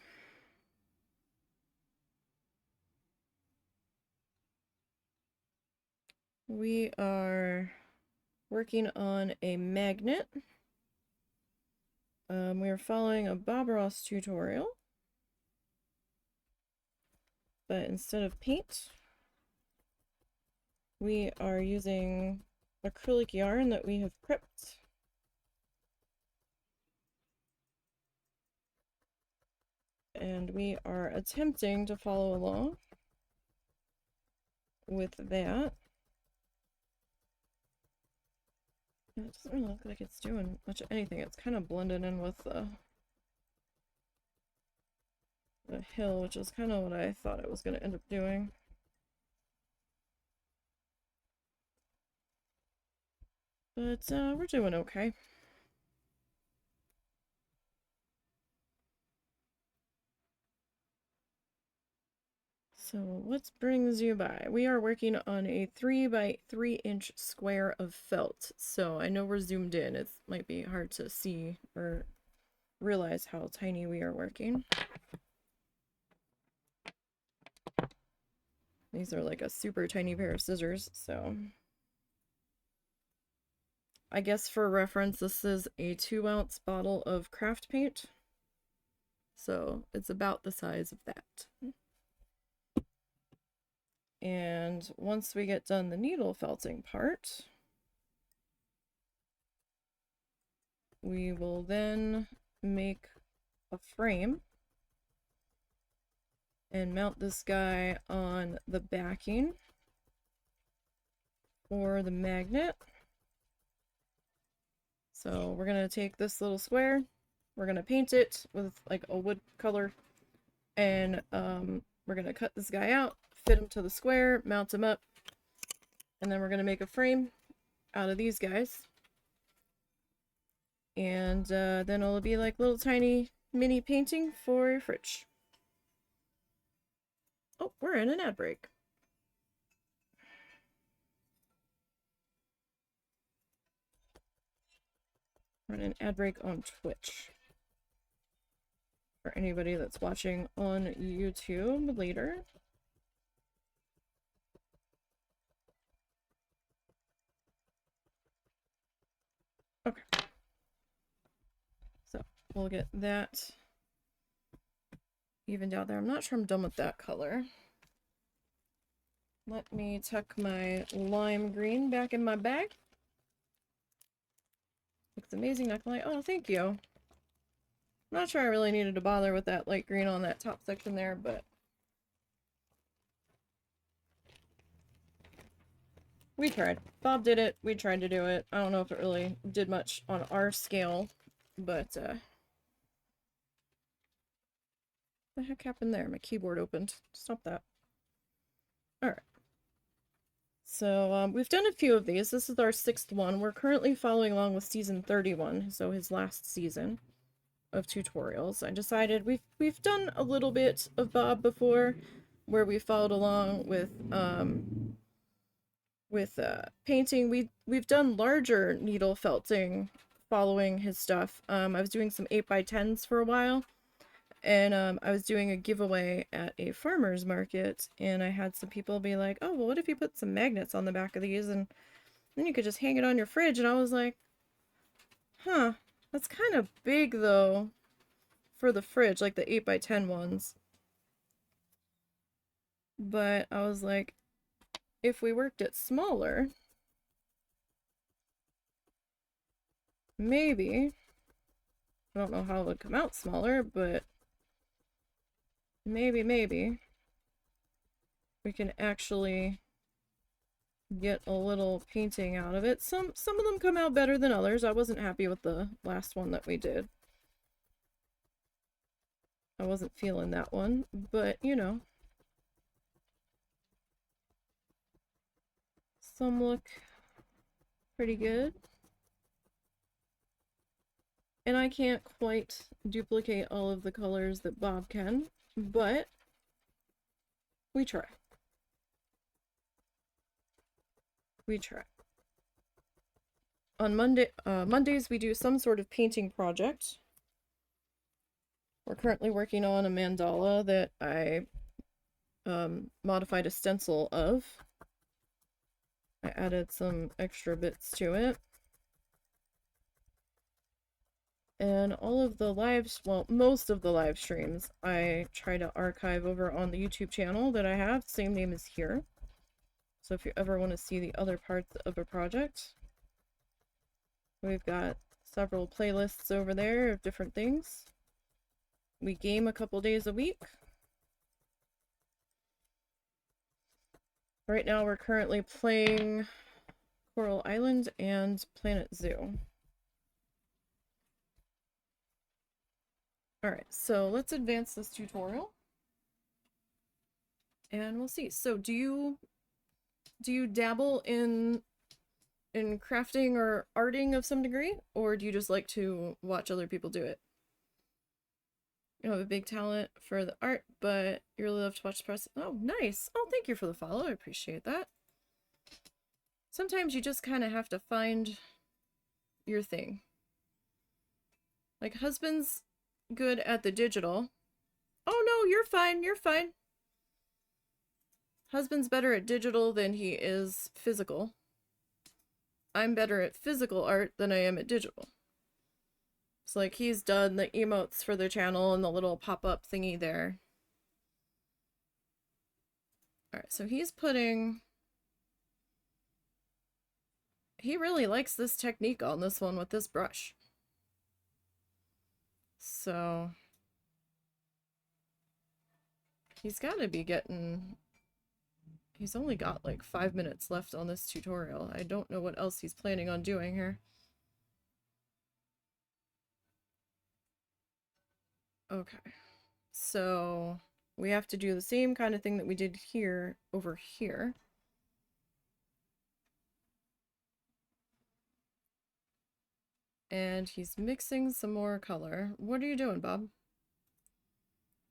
We are working on a magnet. We are following a Bob Ross tutorial, but instead of paint, we are using acrylic yarn that we have prepped. And we are attempting to follow along with that. It doesn't really look like it's doing much of anything. It's kind of blended in with the hill, which is kind of what I thought it was going to end up doing. But we're doing okay. So what brings you by? We are working on a 3 by 3 inch square of felt. So I know we're zoomed in. It might be hard to see or realize how tiny we are working. These are like a super tiny pair of scissors, so I guess for reference, this is a 2-ounce bottle of craft paint. So it's about the size of that. And once we get done the needle felting part, we will then make a frame. and mount this guy on the backing for the magnet. So we're gonna take this little square, we're gonna paint it with like a wood color, and we're gonna cut this guy out, fit him to the square, mount him up, and then we're gonna make a frame out of these guys. And then it'll be like little tiny mini painting for your fridge. Oh, we're in an ad break. We're in an ad break on Twitch. For anybody that's watching on YouTube later. Okay. So we'll get that evened out there. I'm not sure I'm done with that color. Let me tuck my lime green back in my bag. Looks amazing, not gonna lie. Oh, thank you. I'm not sure I really needed to bother with that light green on that top section there, but we tried. Bob did it. We tried to do it. I don't know if it really did much on our scale, but what the heck happened there? My keyboard opened. Stop that. Alright. So, we've done a few of these. This is our 6th one. We're currently following along with season 31, so his last season of tutorials. I decided we've done a little bit of Bob before, where we followed along with painting. We've done larger needle felting following his stuff. I was doing some 8x10s for a while, and I was doing a giveaway at a farmer's market, and I had some people be like, oh, well, what if you put some magnets on the back of these, and then you could just hang it on your fridge? And I was like, huh, that's kind of big, though, for the fridge, like the 8x10 ones. But I was like, if we worked it smaller, maybe, I don't know how it would come out smaller, but maybe we can actually get a little painting out of it. Some of them come out better than others. I wasn't happy with the last one that we did. I wasn't feeling that one, but you know, some look pretty good. And I can't quite duplicate all of the colors that Bob can, but we try. We try. On Mondays we do some sort of painting project. We're currently working on a mandala that I modified a stencil of. I added some extra bits to it. And all of the most of the live streams I try to archive over on the YouTube channel that I have. Same name as here. So if you ever want to see the other parts of a project, we've got several playlists over there of different things. We game a couple days a week. Right now we're currently playing Coral Island and Planet Zoo. Alright, so let's advance this tutorial. And we'll see. So do you dabble in crafting or arting of some degree? Or do you just like to watch other people do it? You have a big talent for the art, but you really love to watch the press. Oh, nice. Oh, thank you for the follow. I appreciate that. Sometimes you just kind of have to find your thing. Like, husband's good at the digital. Oh, no, you're fine. You're fine. Husband's better at digital than he is physical. I'm better at physical art than I am at digital. So, like, he's done the emotes for the channel and the little pop-up thingy there. Alright, so he's putting... He really likes this technique on this one with this brush. So... He's gotta be getting... He's only got like 5 minutes left on this tutorial. I don't know what else he's planning on doing here. Okay. So we have to do the same kind of thing that we did here over here. And he's mixing some more color. What are you doing, Bob?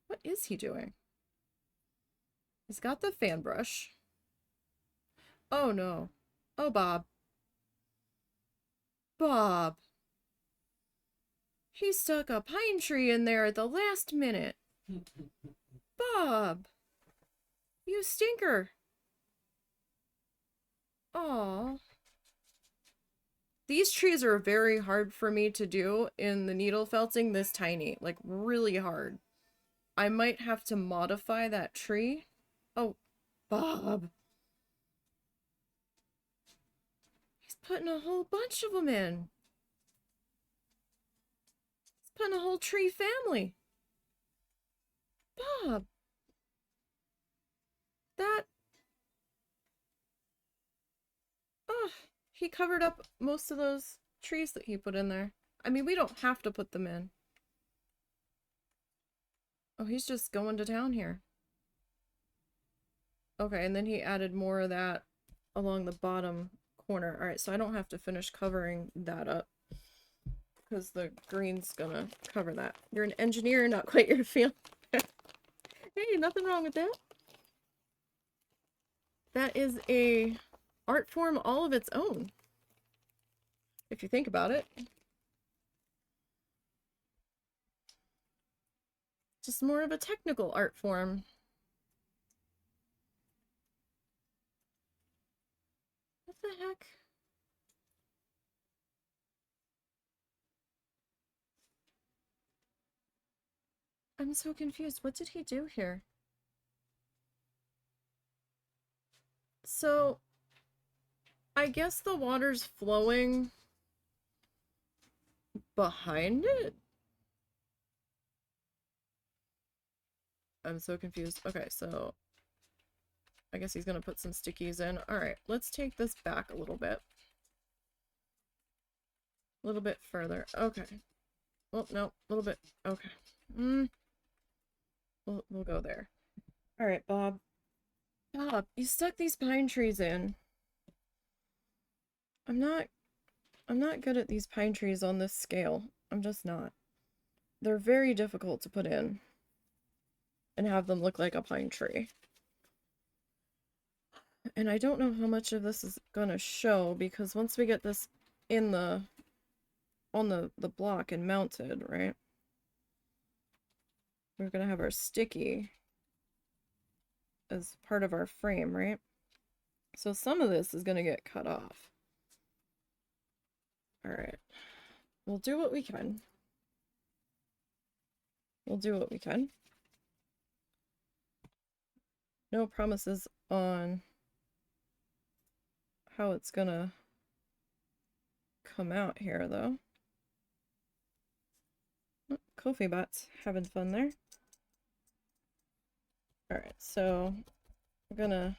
What is he doing? He's got the fan brush. Oh no. Oh, Bob. Bob. He stuck a pine tree in there at the last minute. Bob. You stinker. Aw. These trees are very hard for me to do in the needle felting this tiny. Like, really hard. I might have to modify that tree. Oh, Bob. He's putting a whole bunch of them in. He's putting a whole tree family. Bob. That... Ugh. He covered up most of those trees that he put in there. I mean, we don't have to put them in. Oh, he's just going to town here. Okay, and then he added more of that along the bottom corner. Alright, so I don't have to finish covering that up, because the green's gonna cover that. You're an engineer, not quite your field. Hey, nothing wrong with that. That is a art form all of its own, if you think about it. Just more of a technical art form. What the heck? I'm so confused. What did he do here? So, I guess the water's flowing behind it? I'm so confused. Okay, so I guess he's gonna put some stickies in. Alright, let's take this back a little bit. A little bit further. Okay. Well, no, a little bit. Okay. We'll go there. Alright, Bob. Bob, you stuck these pine trees in. I'm not good at these pine trees on this scale. I'm just not. They're very difficult to put in and have them look like a pine tree. And I don't know how much of this is gonna show, because once we get this in on the block and mounted, right? We're gonna have our sticky as part of our frame, right? So some of this is gonna get cut off. Alright. We'll do what we can. We'll do what we can. No promises on how it's gonna come out here, though. Oh, Kofi Bot's having fun there. Alright, so I'm gonna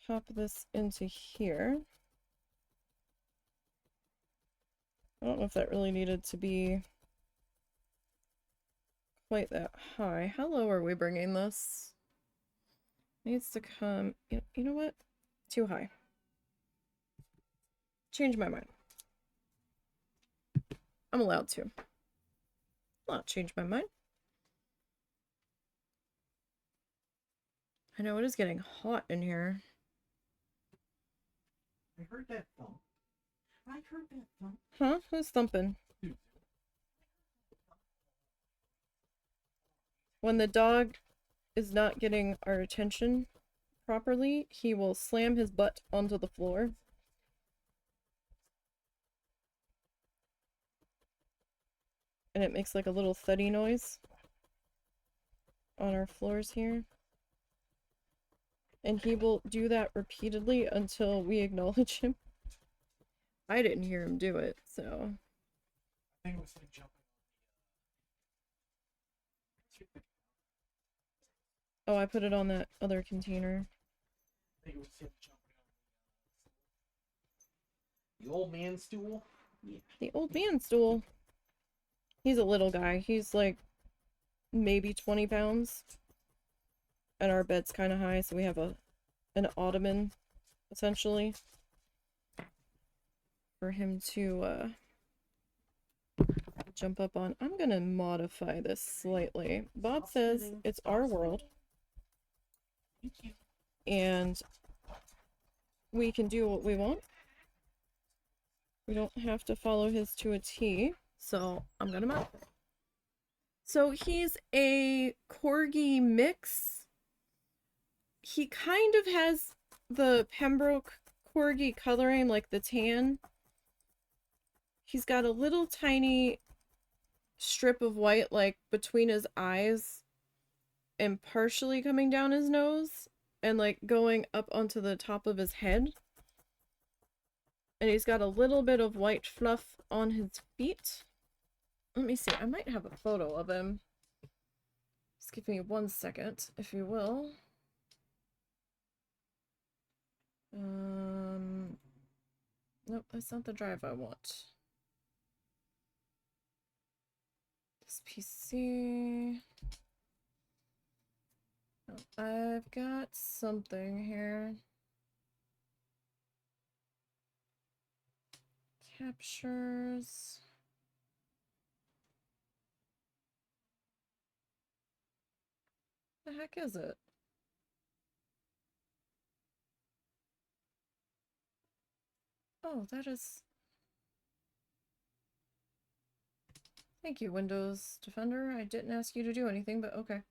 pop this into here. I don't know if that really needed to be quite that high. How low are we bringing this? Needs to come... You know what? Too high. Change my mind. I'm allowed to. Not change my mind. I know it is getting hot in here. I heard that thump. I heard that thump. Huh? Who's thumping? When the dog is not getting our attention properly, he will slam his butt onto the floor. And it makes like a little thuddy noise on our floors here. And he will do that repeatedly until we acknowledge him. I didn't hear him do it, so... I think it was him jumping Oh, I put it on that other container. I think it was him jumping on the old man stool. Yeah. The old man stool. He's a little guy. He's like maybe 20 pounds. And our bed's kind of high, so we have an ottoman, essentially, for him to jump up on. I'm gonna modify this slightly. Bob says it's our world, and we can do what we want. We don't have to follow his to a T, so I'm gonna modify. So he's a corgi mix. He kind of has the Pembroke corgi coloring, like the tan. He's got a little tiny strip of white, like between his eyes and partially coming down his nose and like going up onto the top of his head. And he's got a little bit of white fluff on his feet. Let me see. I might have a photo of him. Just give me 1 second, if you will. Nope, that's not the drive I want. This PC. Oh, I've got something here. Captures. The heck is it? Oh, that is... Thank you, Windows Defender. I didn't ask you to do anything, but okay.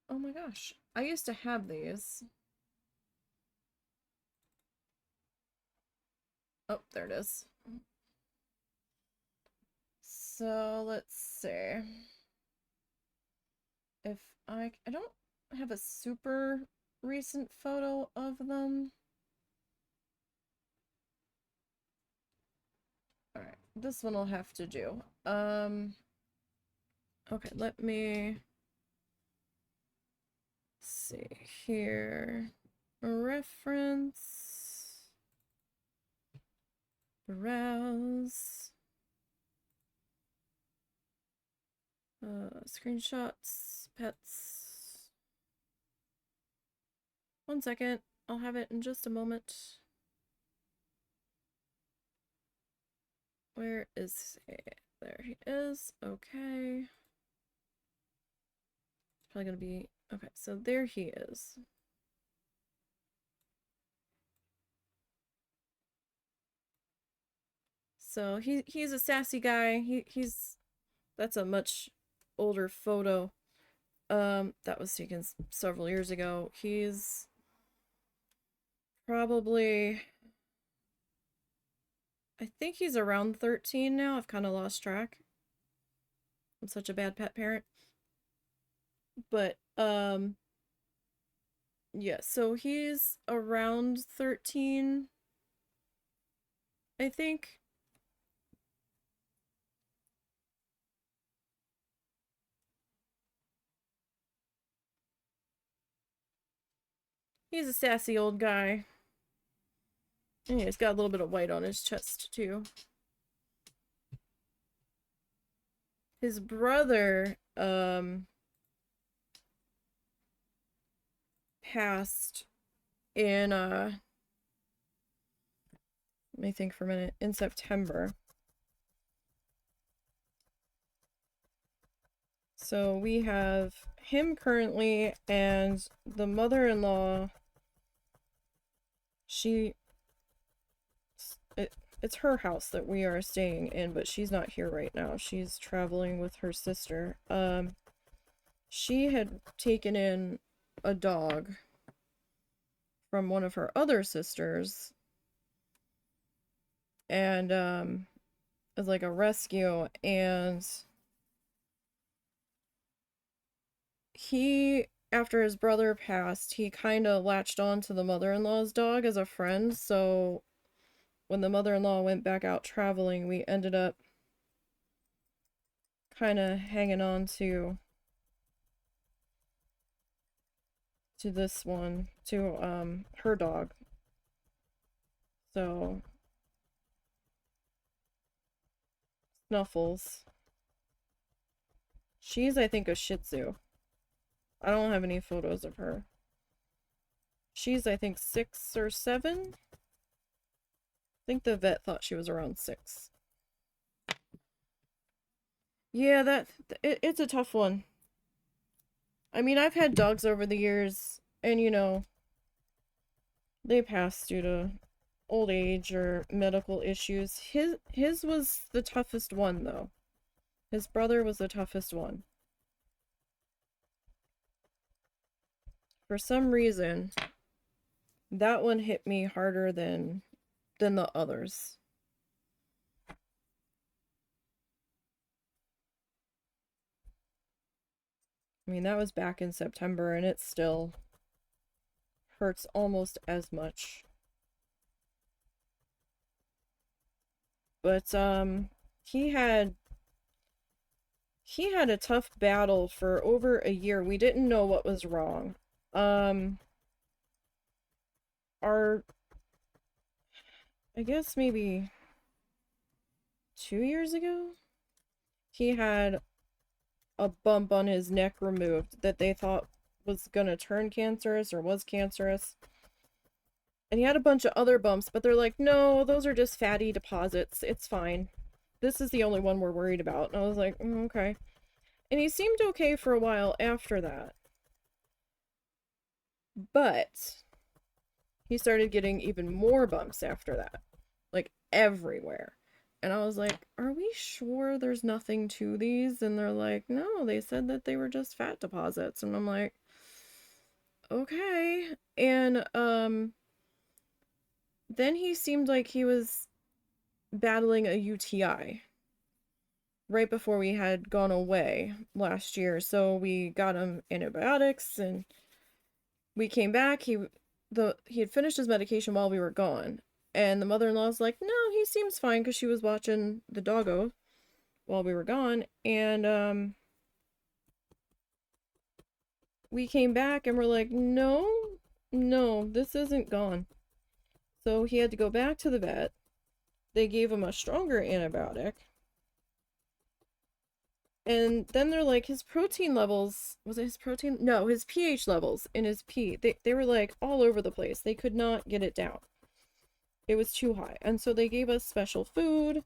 Oh my gosh. I used to have these. Oh, there it is. So, let's see. If I don't have a super recent photo of them. Alright, this one will have to do. Okay, let me see here. Reference. Browse. Screenshots. Pets. 1 second. I'll have it in just a moment. Where is he? There he is. Okay. Probably gonna be... Okay, so there he is. So he's a sassy guy. He's... That's a much older photo. That was taken several years ago. He's probably... I think he's around 13 now. I've kind of lost track. I'm such a bad pet parent. But, yeah, so he's around 13, I think. He's a sassy old guy. And he's got a little bit of white on his chest, too. His brother, passed in, let me think for a minute, in September. So we have him currently, and the mother-in-law, it's her house that we are staying in, but she's not here right now. She's traveling with her sister. She had taken in a dog from one of her other sisters, and as like a rescue, and he, after his brother passed, he kind of latched on to the mother-in-law's dog as a friend, so when the mother-in-law went back out traveling, we ended up kind of hanging on to to this one, to her dog. So Snuffles. She's, I think, a Shih Tzu. I don't have any photos of her. She's, I think, 6 or 7. I think the vet thought she was around 6. Yeah, it's a tough one. I mean, I've had dogs over the years, and you know, they pass due to old age or medical issues. His was the toughest one though. His brother was the toughest one. For some reason, that one hit me harder than the others. I mean, that was back in September and it still hurts almost as much. But he had a tough battle for over a year. We didn't know what was wrong. Our I guess maybe 2 years ago, he had a bump on his neck removed that they thought was gonna turn cancerous or was cancerous. And he had a bunch of other bumps, but they're like, no, those are just fatty deposits. It's fine. This is the only one we're worried about. And I was like, okay. And he seemed okay for a while after that. But he started getting even more bumps after that. Like everywhere. And I was like, are we sure there's nothing to these? And they're like, no, they said that they were just fat deposits. And I'm like, okay. And then he seemed like he was battling a UTI right before we had gone away last year. So we got him antibiotics and we came back. He had finished his medication while we were gone. And the mother-in-law's like, no, he seems fine, because she was watching the doggo while we were gone. And we came back and we're like, no, this isn't gone. So he had to go back to the vet. They gave him a stronger antibiotic. And then they're like, his protein levels, was it his protein? No, his pH levels in his pee, they were like all over the place. They could not get it down. It was too high. And so they gave us special food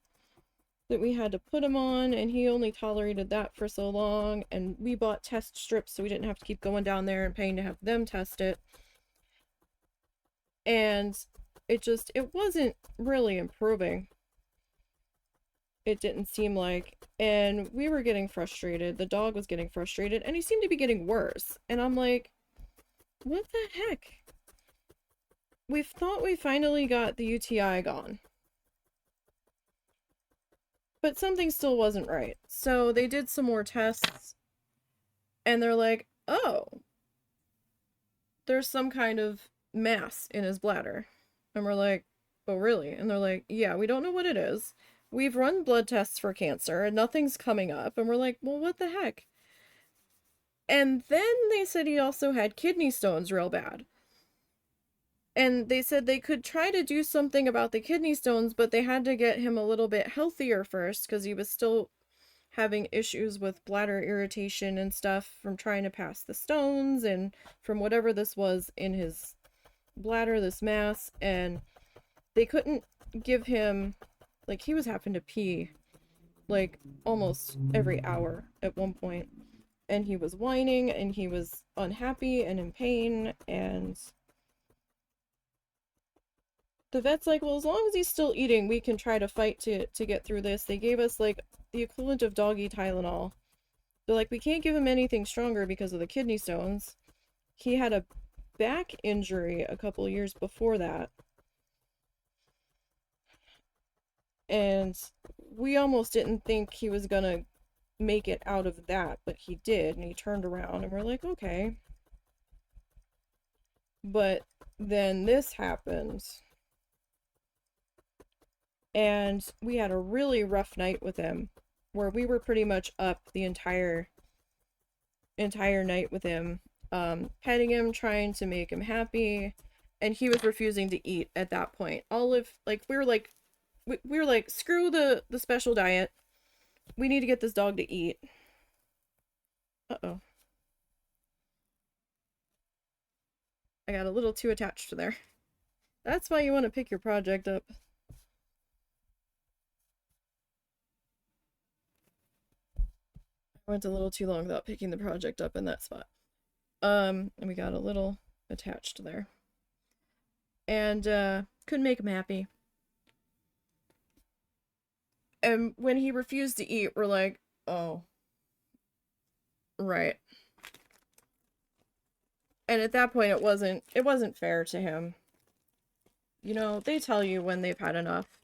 that we had to put him on, and he only tolerated that for so long. And we bought test strips so we didn't have to keep going down there and paying to have them test it. And it wasn't really improving. It didn't seem like. And we were getting frustrated. The dog was getting frustrated, and he seemed to be getting worse. And I'm like, what the heck? We thought we finally got the UTI gone. But something still wasn't right. So they did some more tests, and they're like, oh, there's some kind of mass in his bladder. And we're like, oh, really? And they're like, yeah, we don't know what it is. We've run blood tests for cancer, and nothing's coming up. And we're like, well, what the heck? And then they said he also had kidney stones real bad. And they said they could try to do something about the kidney stones, but they had to get him a little bit healthier first, because he was still having issues with bladder irritation and stuff from trying to pass the stones and from whatever this was in his bladder, this mass. And they couldn't give him, like, he was having to pee like almost every hour at one point. And he was whining and he was unhappy and in pain, and the vet's like, well, as long as he's still eating, we can try to fight to get through this. They gave us like the equivalent of doggy Tylenol. They're like, we can't give him anything stronger because of the kidney stones. He had a back injury a couple years before that. And we almost didn't think he was gonna make it out of that, but he did, and he turned around, and we're like, okay. But then this happened. And we had a really rough night with him, where we were pretty much up the entire night with him. petting him, trying to make him happy, and he was refusing to eat at that point. Olive, like, we were like, screw the special diet. We need to get this dog to eat. Uh-oh. I got a little too attached there. That's why you want to pick your project up. I went a little too long without picking the project up in that spot. And we got a little attached there. And couldn't make him happy. And when he refused to eat, we're like, oh, right. And at that point, it wasn't fair to him. You know, they tell you when they've had enough.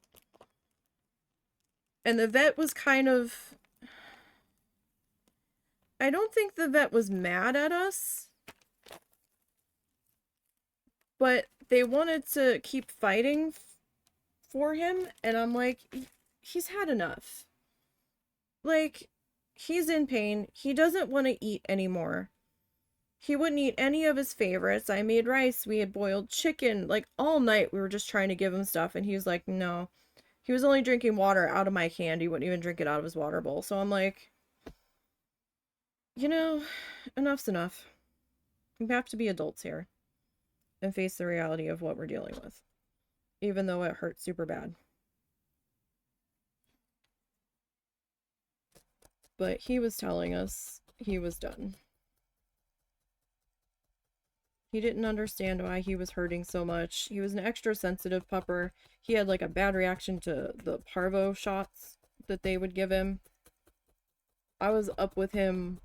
And the vet was kind of, I don't think the vet was mad at us, but they wanted to keep fighting for him, and I'm like, he's had enough. Like, he's in pain. He doesn't want to eat anymore. He wouldn't eat any of his favorites. I made rice. We had boiled chicken. Like, all night we were just trying to give him stuff, and he was like, no. He was only drinking water out of my can. He wouldn't even drink it out of his water bowl. So I'm like, you know, enough's enough. We have to be adults here and face the reality of what we're dealing with, even though it hurts super bad. But he was telling us he was done. He didn't understand why he was hurting so much. He was an extra sensitive pupper. He had like a bad reaction to the parvo shots that they would give him. I was up with him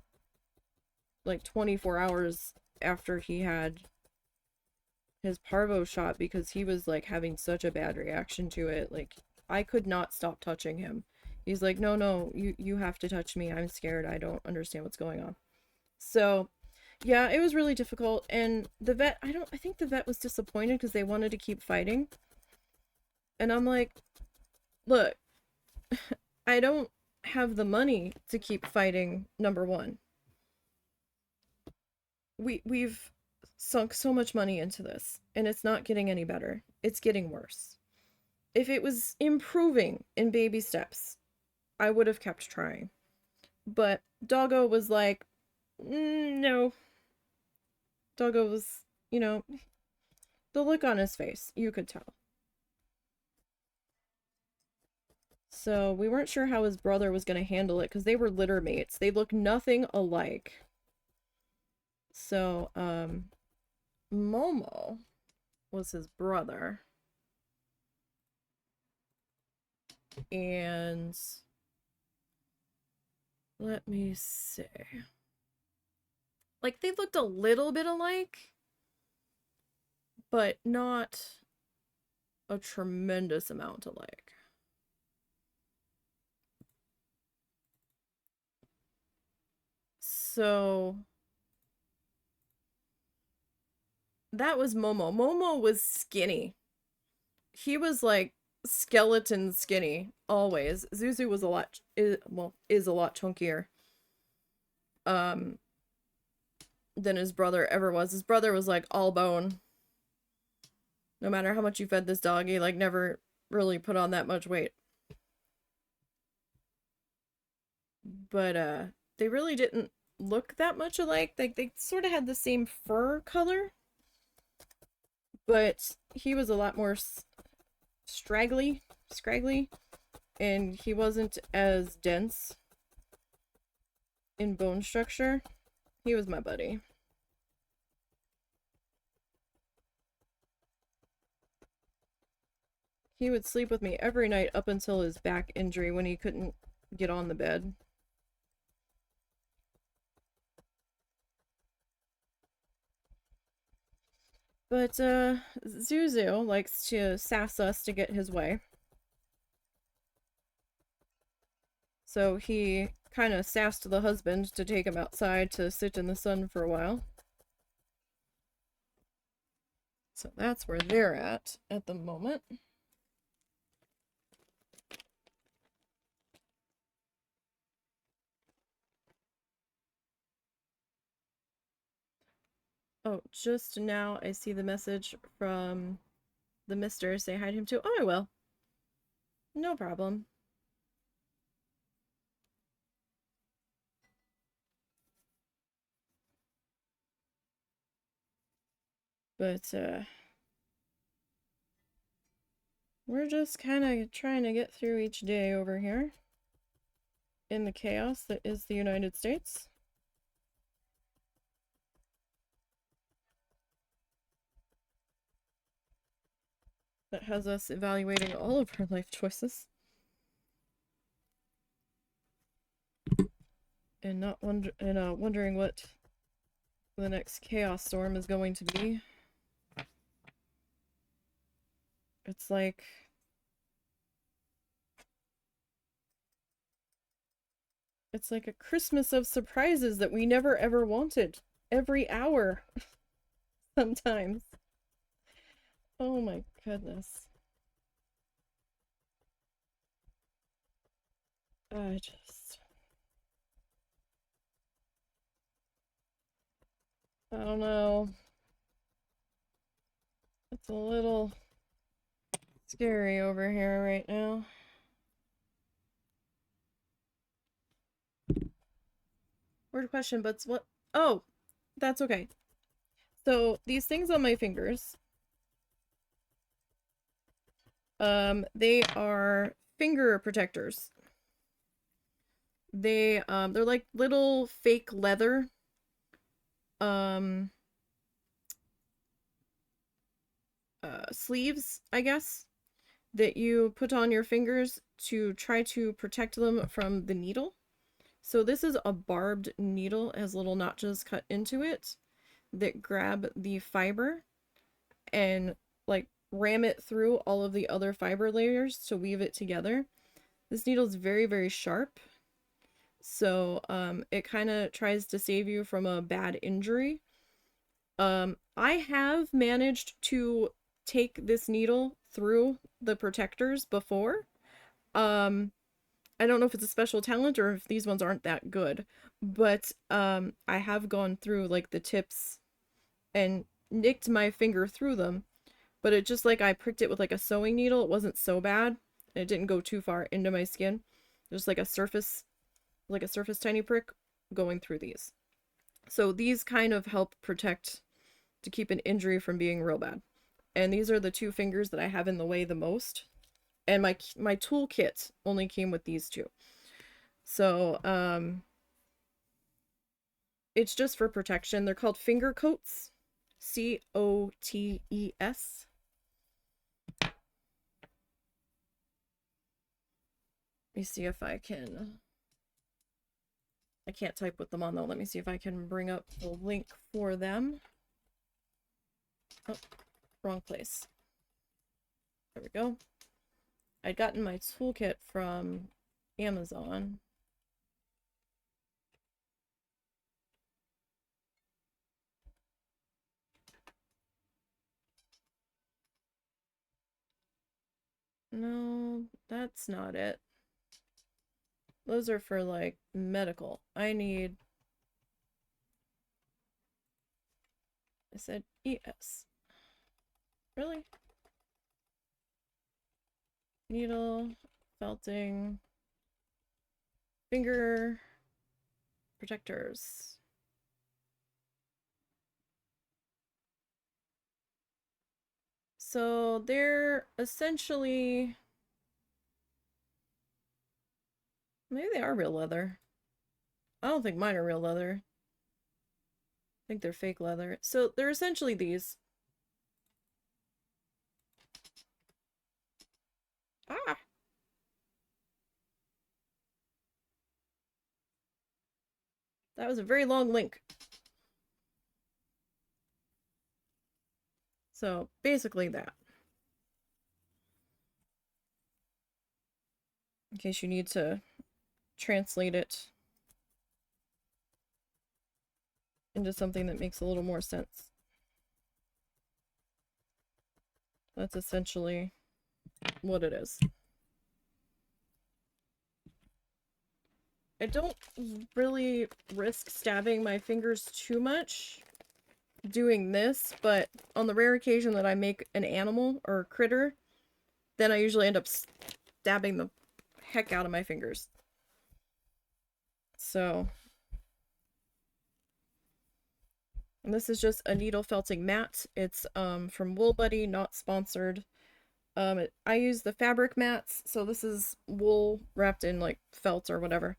like 24 hours after he had his parvo shot because he was like having such a bad reaction to it. Like, I could not stop touching him. He's like, no, you have to touch me. I'm scared. I don't understand what's going on. So yeah, it was really difficult. And the vet, I think the vet was disappointed because they wanted to keep fighting. And I'm like, look, I don't have the money to keep fighting, number one. We've sunk so much money into this, and it's not getting any better. It's getting worse. If it was improving in baby steps, I would have kept trying. But Doggo was like, no. Doggo was, you know, the look on his face, you could tell. So we weren't sure how his brother was going to handle it because they were litter mates. They look nothing alike. So, Momo was his brother. And let me see. Like, they looked a little bit alike, but not a tremendous amount alike. So that was Momo. Momo was skinny. He was like skeleton skinny always. Zuzu was is a lot chunkier than his brother ever was. His brother was like all bone. No matter how much you fed this dog, he like never really put on that much weight. But they really didn't look that much alike. Like, they sort of had the same fur color, but he was a lot more scraggly, and he wasn't as dense in bone structure. He was my buddy. He would sleep with me every night up until his back injury when he couldn't get on the bed. But Zuzu likes to sass us to get his way. So he kind of sassed the husband to take him outside to sit in the sun for a while. So that's where they're at the moment. Oh, just now I see the message from the mister. Say hi to him too. Oh, I will. No problem. But, we're just kind of trying to get through each day over here in the chaos that is the United States. That has us evaluating all of our life choices. And not wondering what the next chaos storm is going to be. It's like a Christmas of surprises that we never ever wanted. Every hour. Sometimes. Oh my goodness. I don't know. It's a little scary over here right now. Weird question, but what? Oh, that's okay. So these things on my fingers, they are finger protectors. They're like little fake leather, sleeves, I guess, that you put on your fingers to try to protect them from the needle. So this is a barbed needle. It has little notches cut into it that grab the fiber and like ram it through all of the other fiber layers to weave it together. This needle is very, very sharp. So it kind of tries to save you from a bad injury. I have managed to take this needle through the protectors before. I don't know if it's a special talent or if these ones aren't that good, but I have gone through like the tips and nicked my finger through them, but it just like I pricked it with like a sewing needle. It wasn't so bad. And it didn't go too far into my skin. Just like a surface tiny prick going through these. So these kind of help protect to keep an injury from being real bad. And these are the two fingers that I have in the way the most. And my toolkit only came with these two. So, it's just for protection. They're called finger coats. COTES. Let me see if I can. I can't type with them on though. Let me see if I can bring up the link for them. Oh, wrong place. There we go. I'd gotten my toolkit from Amazon. No, that's not it. Those are for like medical. I said ES. Really? Needle, felting, finger protectors. So they're essentially, maybe they are real leather. I don't think mine are real leather. I think they're fake leather. So they're essentially these. Ah! That was a very long link. So basically that. In case you need to translate it into something that makes a little more sense. That's essentially what it is. I don't really risk stabbing my fingers too much doing this, but on the rare occasion that I make an animal or a critter, then I usually end up stabbing the heck out of my fingers. So, and this is just a needle felting mat. It's from Wool Buddy, not sponsored. I use the fabric mats, so this is wool wrapped in like felt or whatever.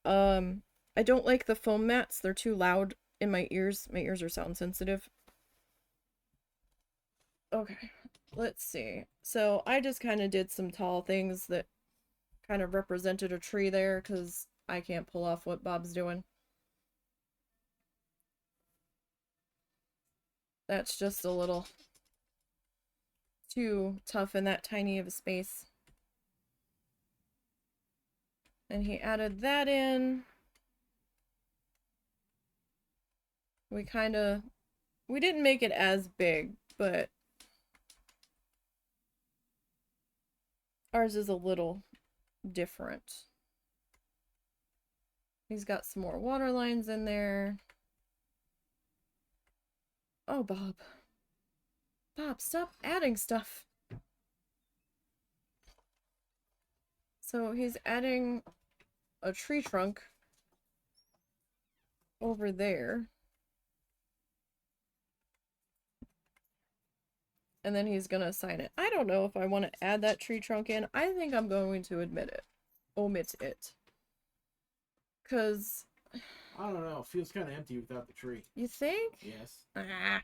I don't like the foam mats. They're too loud in my ears. My ears are sound sensitive. Okay, let's see. So I just kind of did some tall things that kind of represented a tree there because I can't pull off what Bob's doing. That's just a little too tough in that tiny of a space. And he added that in. We didn't make it as big, but ours is a little different. He's got some more water lines in there. Oh, Bob. Bob, stop adding stuff. So he's adding a tree trunk over there. And then he's gonna assign it. I don't know if I want to add that tree trunk in. I think I'm going to omit it. Cause I don't know. It feels kind of empty without the tree. you think? Yes. Ah,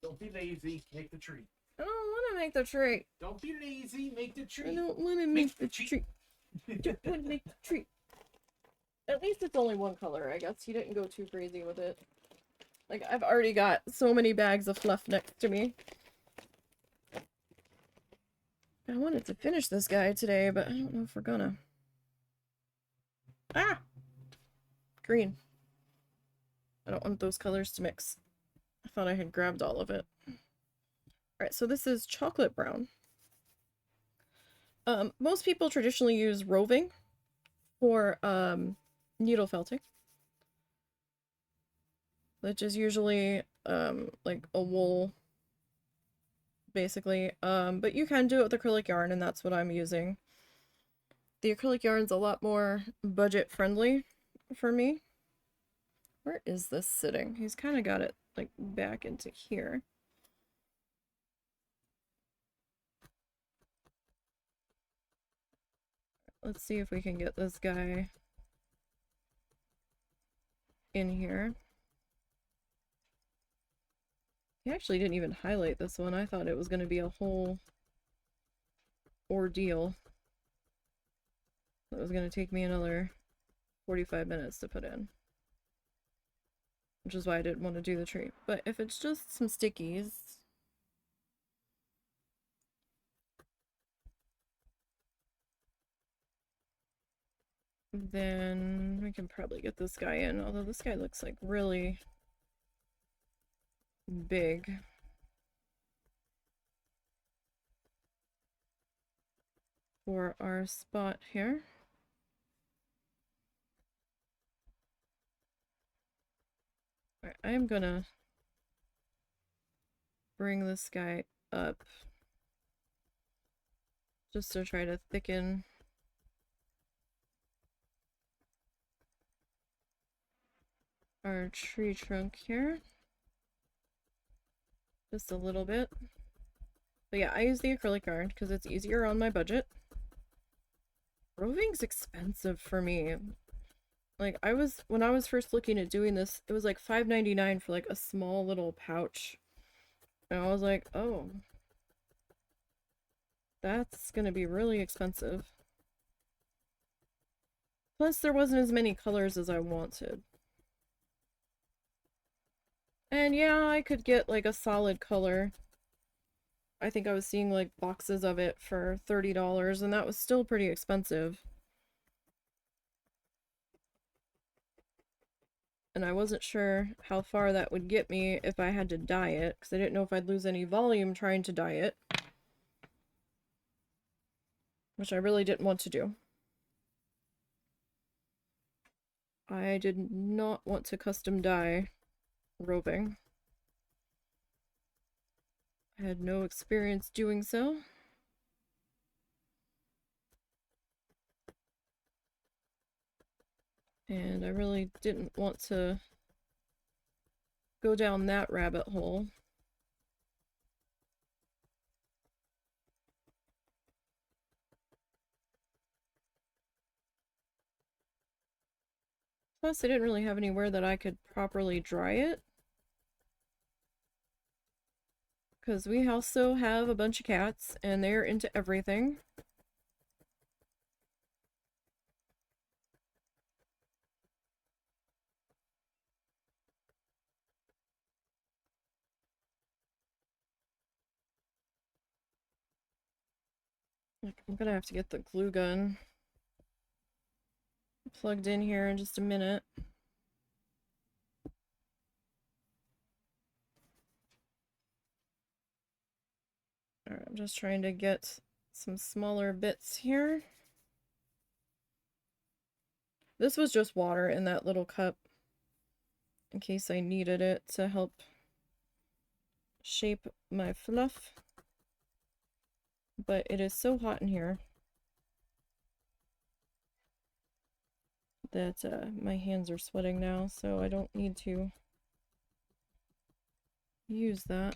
Don't be lazy. Make the tree. I don't want to make the tree. Don't be lazy. Make the tree. I don't want to make the tree. Don't want to make the tree. At least it's only one color, I guess. He didn't go too crazy with it. Like, I've already got so many bags of fluff next to me. I wanted to finish this guy today, but I don't know if we're gonna. Ah! Green. I don't want those colors to mix. I thought I had grabbed all of it. Alright, so this is chocolate brown. Most people traditionally use roving for needle felting, which is usually like a wool, basically. But you can do it with acrylic yarn, and that's what I'm using. The acrylic yarn's a lot more budget friendly for me. Where is this sitting? He's kind of got it like back into here. Let's see if we can get this guy in here. He actually didn't even highlight this one. I thought it was going to be a whole ordeal. It was going to take me another 45 minutes to put in. Which is why I didn't want to do the tree. But if it's just some stickies, then we can probably get this guy in. Although this guy looks like really big. For our spot here. Alright, I'm gonna bring this guy up just to try to thicken our tree trunk here. Just a little bit. But yeah, I use the acrylic yarn because it's easier on my budget. Roving's expensive for me. Like, when I was first looking at doing this, it was like $5.99 for like a small little pouch. And I was like, oh, that's gonna be really expensive. Plus, there wasn't as many colors as I wanted. And yeah, I could get like a solid color. I think I was seeing like boxes of it for $30, and that was still pretty expensive. And I wasn't sure how far that would get me if I had to dye it, because I didn't know if I'd lose any volume trying to dye it. Which I really didn't want to do. I did not want to custom dye roving. I had no experience doing so. And I really didn't want to go down that rabbit hole. Plus, I didn't really have anywhere that I could properly dry it. Because we also have a bunch of cats, and they're into everything. I'm gonna have to get the glue gun plugged in here in just a minute. Alright, I'm just trying to get some smaller bits here. This was just water in that little cup in case I needed it to help shape my fluff. But it is so hot in here that my hands are sweating now, so I don't need to use that.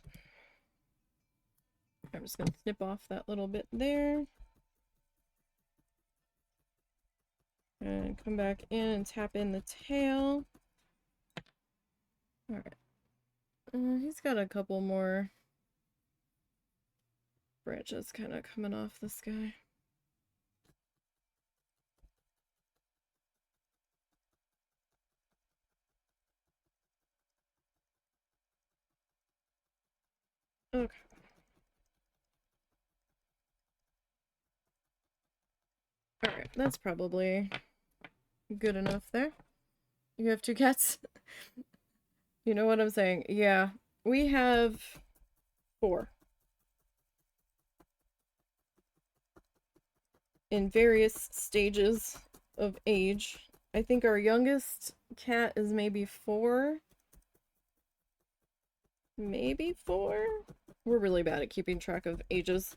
I'm just gonna snip off that little bit there. And come back in and tap in the tail. Alright. He's got a couple more branches kind of coming off this guy. Okay. Alright, that's probably good enough there. You have 2 cats? You know what I'm saying? Yeah, we have 4. In various stages of age. I think our youngest cat is maybe 4. Maybe 4? We're really bad at keeping track of ages.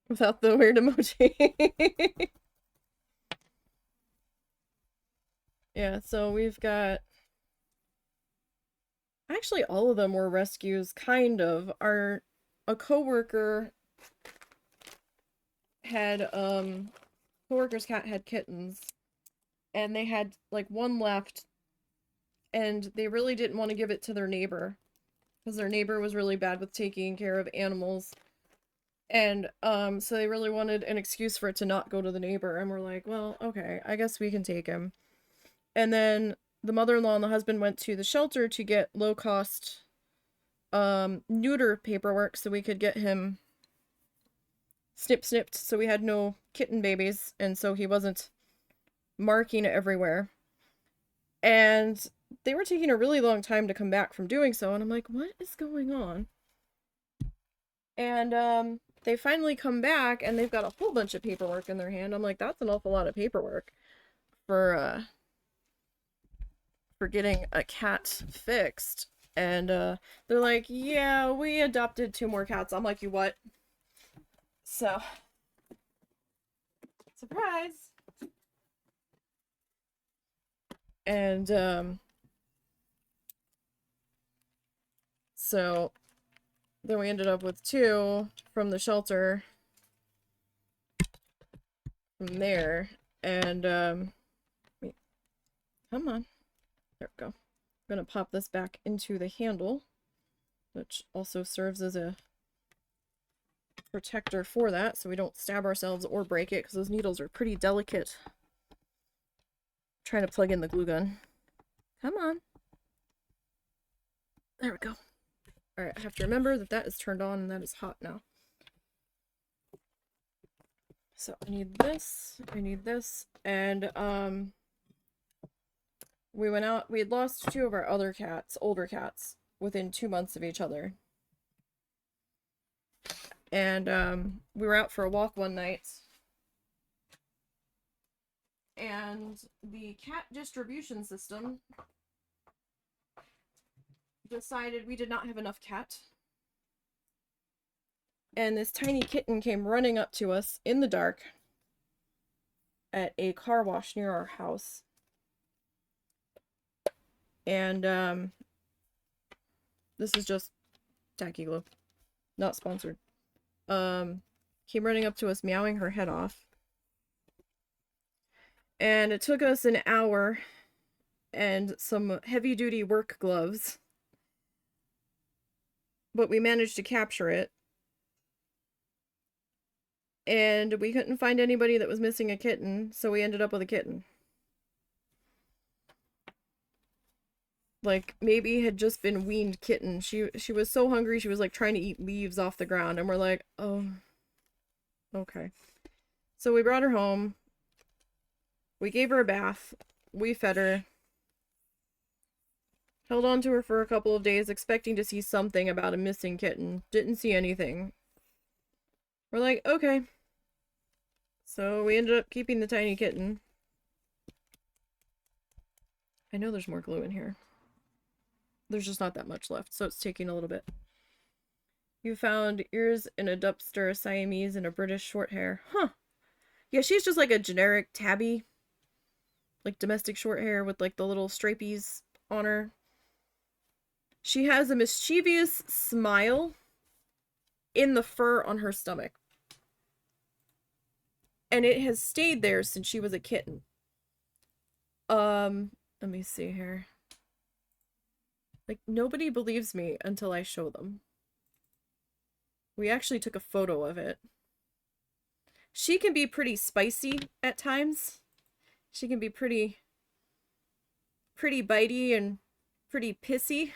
Without the weird emoji. Yeah, so we've got... Actually, all of them were rescues, kind of. A coworker had, coworker's cat had kittens, and they had, like, 1 left, and they really didn't want to give it to their neighbor, because their neighbor was really bad with taking care of animals. And, so they really wanted an excuse for it to not go to the neighbor, and we're like, well, okay, I guess we can take him. And then the mother-in-law and the husband went to the shelter to get low-cost, neuter paperwork so we could get him snipped, so we had no kitten babies, and so he wasn't marking everywhere. And they were taking a really long time to come back from doing so, and I'm like, what is going on? And, they finally come back, and they've got a whole bunch of paperwork in their hand. I'm like, that's an awful lot of paperwork for getting a cat fixed. And, they're like, yeah, we adopted 2 more cats. I'm like, you what? So, surprise! And, so then we ended up with 2 from the shelter from there. And, wait, come on. There we go. I'm gonna pop this back into the handle, which also serves as a protector for that, so we don't stab ourselves or break it, because those needles are pretty delicate. I'm trying to plug in the glue gun. Come on. There we go. Alright, I have to remember that that is turned on and that is hot now. So I need this, and we went out, we had lost 2 of our other cats, older cats, within 2 months of each other. And we were out for a walk one night, And the cat distribution system decided we did not have enough cat. And this tiny kitten came running up to us in the dark at a car wash near our house. And this is just Tacky Glue, not sponsored. Came running up to us, meowing her head off. And it took us an hour and some heavy-duty work gloves, but we managed to capture it. And we couldn't find anybody that was missing a kitten, so we ended up with a kitten. Like, maybe had just been weaned kitten. She was so hungry, she was like trying to eat leaves off the ground, and we're like, oh, okay. So we brought her home. We gave her a bath. We fed her. Held on to her for a couple of days, expecting to see something about a missing kitten. Didn't see anything. We're like, okay. So we ended up keeping the tiny kitten. I know there's more glue in here. There's just not that much left, so it's taking a little bit. You found ears in a dumpster, a Siamese, and a British short hair. Huh. Yeah, she's just like a generic tabby. Like domestic short hair with like the little stripies on her. She has a mischievous smile in the fur on her stomach. And it has stayed there since she was a kitten. Let me see here. Like, nobody believes me until I show them. We actually took a photo of it. She can be pretty spicy at times. She can be pretty bitey and pretty pissy.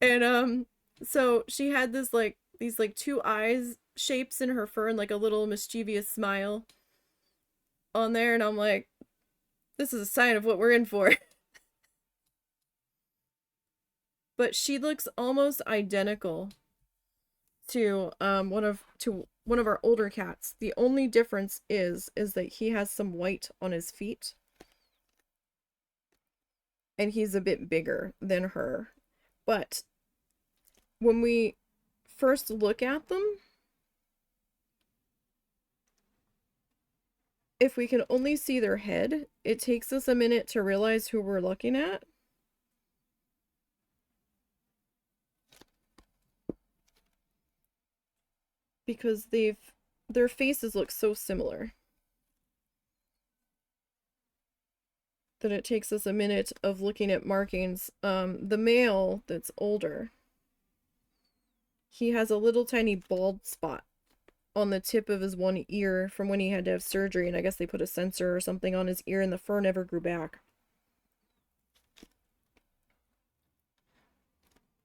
And, so she had this, like, these, like, two eyes shapes in her fur and, like, a little mischievous smile on there. And I'm like, this is a sign of what we're in for. But she looks almost identical to one of our older cats. The only difference is that he has some white on his feet. And he's a bit bigger than her. But when we first look at them, if we can only see their head, it takes us a minute to realize who we're looking at. Because their faces look so similar that it takes us a minute of looking at markings. The male that's older, he has a little tiny bald spot on the tip of his one ear from when he had to have surgery, and I guess they put a sensor or something on his ear and the fur never grew back.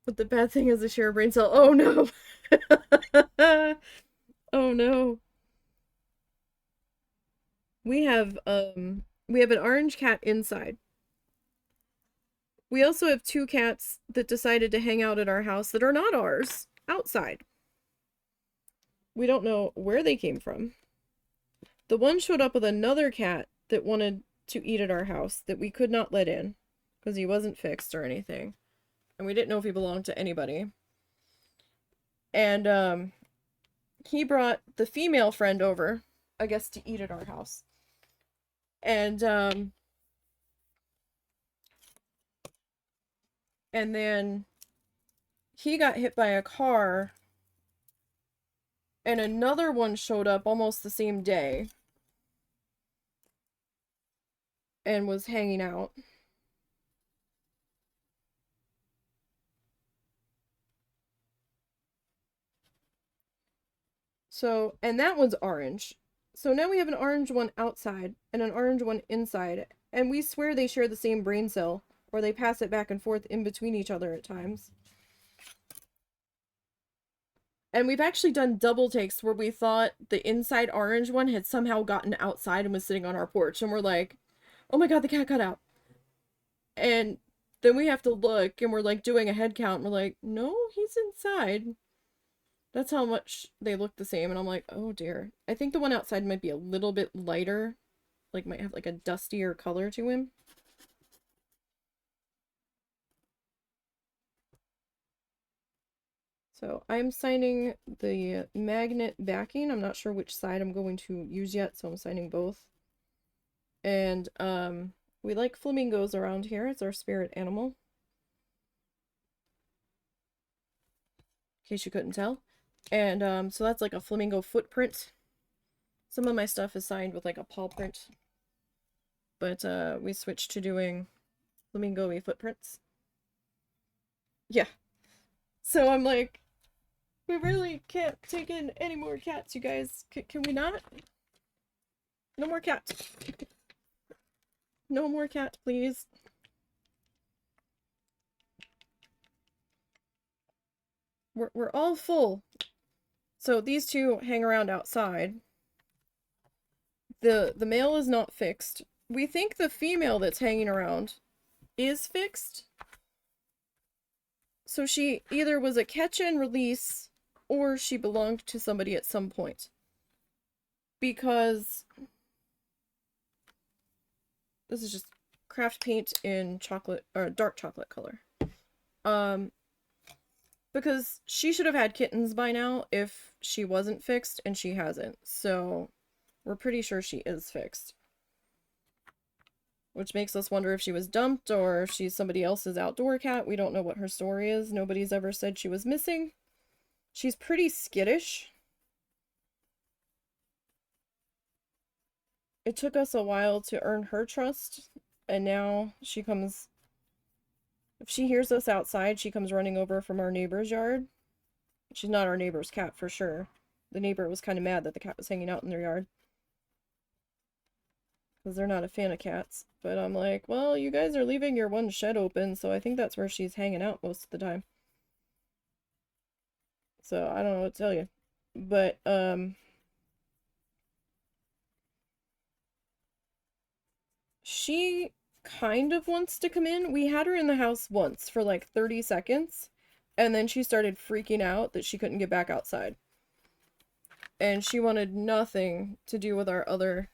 But the bad thing is a share brain cell. Oh no! Oh no. We have an orange cat inside. We also have two cats that decided to hang out at our house that are not ours, outside. We don't know where they came from. The one showed up with another cat that wanted to eat at our house that we could not let in because he wasn't fixed or anything. And we didn't know if he belonged to anybody. And he brought the female friend over, I guess, to eat at our house. And then he got hit by a car, and another one showed up almost the same day and was hanging out. So, and that one's orange. So now we have an orange one outside and an orange one inside. And we swear they share the same brain cell, or they pass it back and forth in between each other at times. And we've actually done double takes where we thought the inside orange one had somehow gotten outside and was sitting on our porch. And we're like, oh my god, the cat got out. And then we have to look and we're like doing a head count. And we're like, no, he's inside. That's how much they look the same. And I'm like, oh dear. I think the one outside might be a little bit lighter like might have like a dustier color to him. So I'm signing the magnet backing. I'm not sure which side I'm going to use yet, so I'm signing both. And we like flamingos around here. It's our spirit animal. In case you couldn't tell. And so that's like a flamingo footprint. Some of my stuff is signed with like a paw print. But we switched to doing flamingo-y footprints. Yeah. So I'm like, we really can't take in any more cats, you guys. Can we not? No more cats. No more cat, please. We're all full. So these two hang around outside. The male is not fixed. We think the female that's hanging around is fixed. So she either was a catch and release or she belonged to somebody at some point. Because this is just craft paint in chocolate or dark chocolate color. Because she should have had kittens by now if she wasn't fixed, and she hasn't. So we're pretty sure she is fixed. Which makes us wonder if she was dumped or if she's somebody else's outdoor cat. We don't know what her story is. Nobody's ever said she was missing. She's pretty skittish. It took us a while to earn her trust, and now she comes... If she hears us outside, she comes running over from our neighbor's yard. She's not our neighbor's cat, for sure. The neighbor was kind of mad that the cat was hanging out in their yard. Because they're not a fan of cats. But I'm like, well, you guys are leaving your one shed open, so I think that's where she's hanging out most of the time. So, I don't know what to tell you. But, she kind of wants to come in. We had her in the house once for like 30 seconds, and then she started freaking out that she couldn't get back outside. And she wanted nothing to do with our other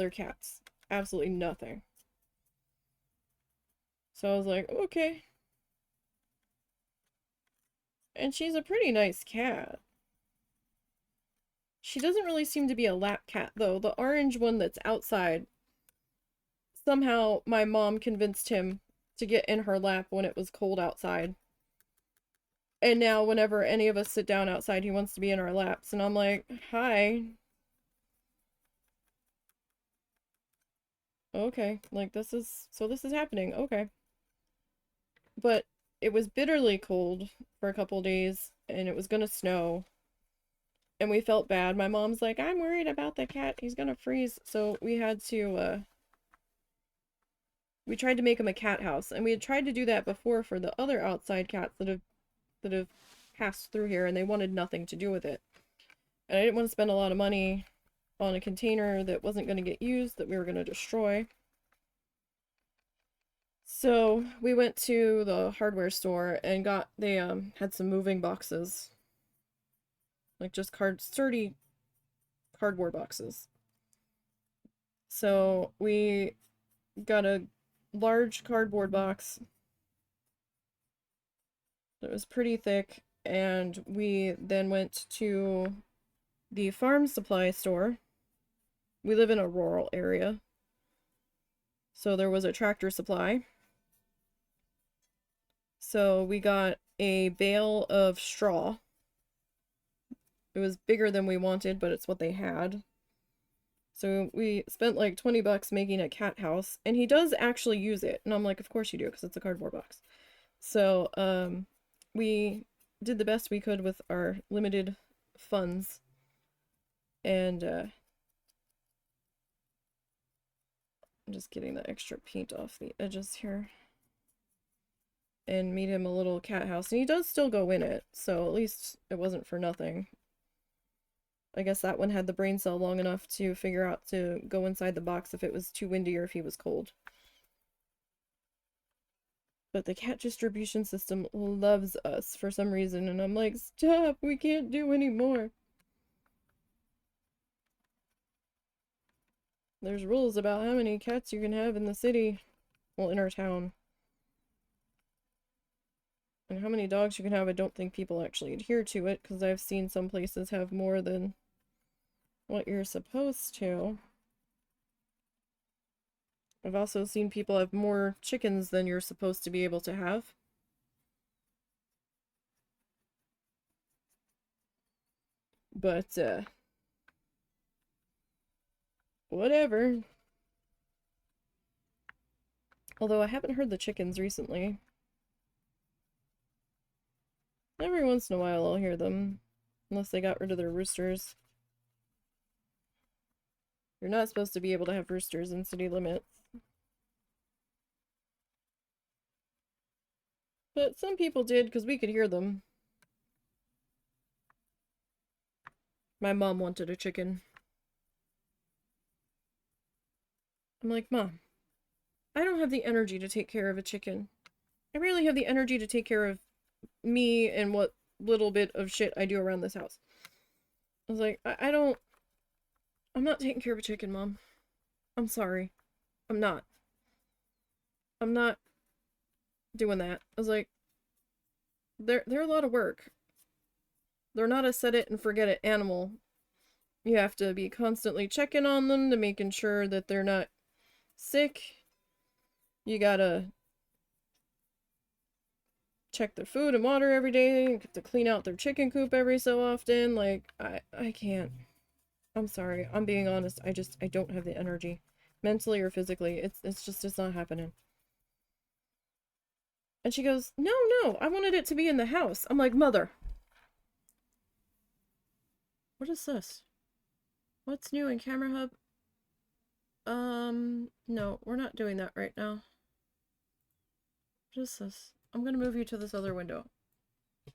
cats. Absolutely nothing. So I was like, okay. And she's a pretty nice cat. She doesn't really seem to be a lap cat, though. The orange one that's outside, somehow my mom convinced him to get in her lap when it was cold outside. And now whenever any of us sit down outside, he wants to be in our laps. And I'm like, hi. Okay, like this is happening. Okay. But it was bitterly cold for a couple days, and it was gonna snow. And we felt bad. My mom's like, I'm worried about the cat. He's gonna freeze. So we had to, we tried to make him a cat house. And we had tried to do that before for the other outside cats that have passed through here, and they wanted nothing to do with it. And I didn't want to spend a lot of money on a container that wasn't going to get used, that we were going to destroy. So we went to the hardware store and they had some moving boxes. Like just sturdy cardboard boxes. So we got a large cardboard box that was pretty thick, and we then went to the farm supply store. We live in a rural area, so there was a Tractor Supply. So we got a bale of straw. It was bigger than we wanted, but it's what they had. So we spent like 20 bucks making a cat house, and he does actually use it. And I'm like, of course you do, because it's a cardboard box. So, we did the best we could with our limited funds. And, I'm just getting the extra paint off the edges here. And made him a little cat house. And he does still go in it, so at least it wasn't for nothing. I guess that one had the brain cell long enough to figure out to go inside the box if it was too windy or if he was cold. But the cat distribution system loves us for some reason, and I'm like, stop, we can't do any more. There's rules about how many cats you can have in the city. Well, in our town. And how many dogs you can have, I don't think people actually adhere to it, because I've seen some places have more than what you're supposed to. I've also seen people have more chickens than you're supposed to be able to have. But, whatever. Although I haven't heard the chickens recently. Every once in a while I'll hear them. Unless they got rid of their roosters. You're not supposed to be able to have roosters in city limits. But some people did, because we could hear them. My mom wanted a chicken. I'm like, Mom, I don't have the energy to take care of a chicken. I really have the energy to take care of me and what little bit of shit I do around this house. I was like, I'm not taking care of a chicken, Mom. I'm sorry. I'm not doing that. I was like, they're a lot of work. They're not a set it and forget it animal. You have to be constantly checking on them to making sure that they're not sick. You gotta check their food and water every day. You have to clean out their chicken coop every so often. Like, I can't. I'm sorry. I'm being honest. I don't have the energy. Mentally or physically. It's not happening. And she goes, no, I wanted it to be in the house. I'm like, Mother. What is this? What's new in Camera Hub? No, we're not doing that right now. What is this? I'm gonna move you to this other window.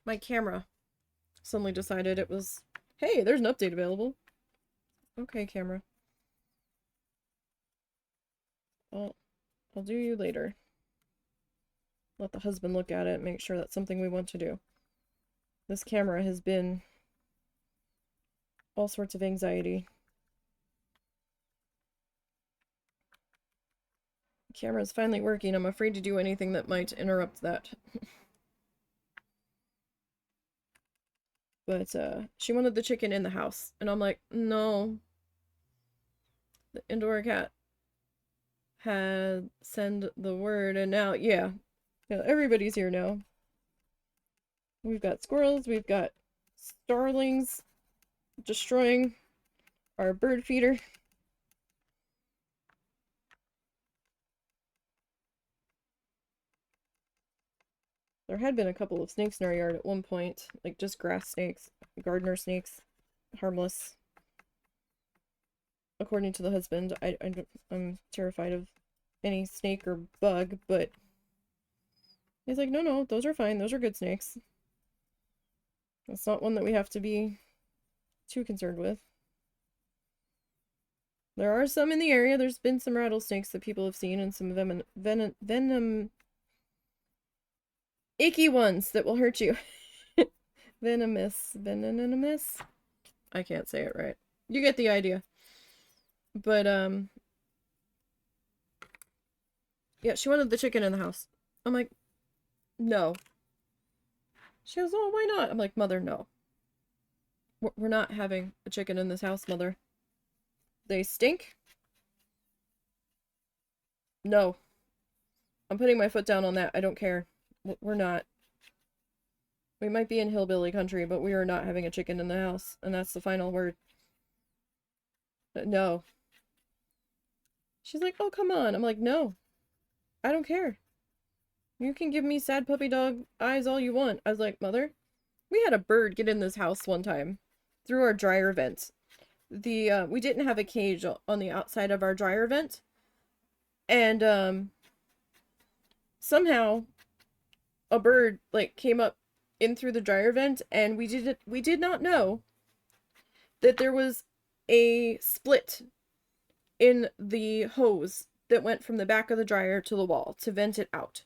My camera suddenly decided it was, hey, there's an update available. Okay, camera. I'll do you later. Let the husband look at it and make sure that's something we want to do. This camera has been all sorts of anxiety. The camera's finally working. I'm afraid to do anything that might interrupt that. But, she wanted the chicken in the house. And I'm like, no. The indoor cat had send the word, and now, yeah, everybody's here now. We've got squirrels, we've got starlings destroying our bird feeder. There had been a couple of snakes in our yard at one point, like just grass snakes, gardener snakes, harmless. According to the husband, I'm terrified of any snake or bug, but he's like, no, those are fine, those are good snakes. That's not one that we have to be too concerned with. There are some in the area. There's been some rattlesnakes that people have seen and some venom icky ones that will hurt you. Venomous. I can't say it right. You get the idea. But, yeah, she wanted the chicken in the house. I'm like, no. She goes, oh, why not? I'm like, Mother, no. We're not having a chicken in this house, Mother. They stink. No. I'm putting my foot down on that. I don't care. We're not. We might be in hillbilly country, but we are not having a chicken in the house. And that's the final word. No. She's like, oh, come on. I'm like, no. I don't care. You can give me sad puppy dog eyes all you want. I was like, Mother, we had a bird get in this house one time through our dryer vent. We didn't have a cage on the outside of our dryer vent. And, somehow a bird, like, came up in through the dryer vent, and we did not know that there was a split in the hose that went from the back of the dryer to the wall to vent it out.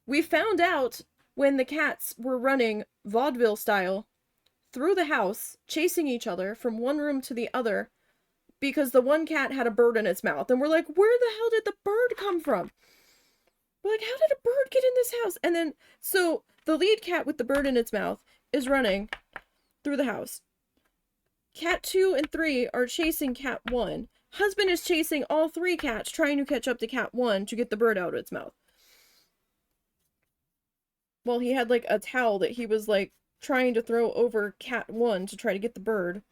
We found out when the cats were running vaudeville style through the house, chasing each other from one room to the other, because the one cat had a bird in its mouth. And we're like, where the hell did the bird come from? We're like, how did a bird get in this house? And then, so the lead cat with the bird in its mouth is running through the house. Cat 2 and 3 are chasing cat 1. Husband is chasing all 3 cats, trying to catch up to cat 1 to get the bird out of its mouth. Well, he had like a towel that he was like trying to throw over cat 1 to try to get the bird.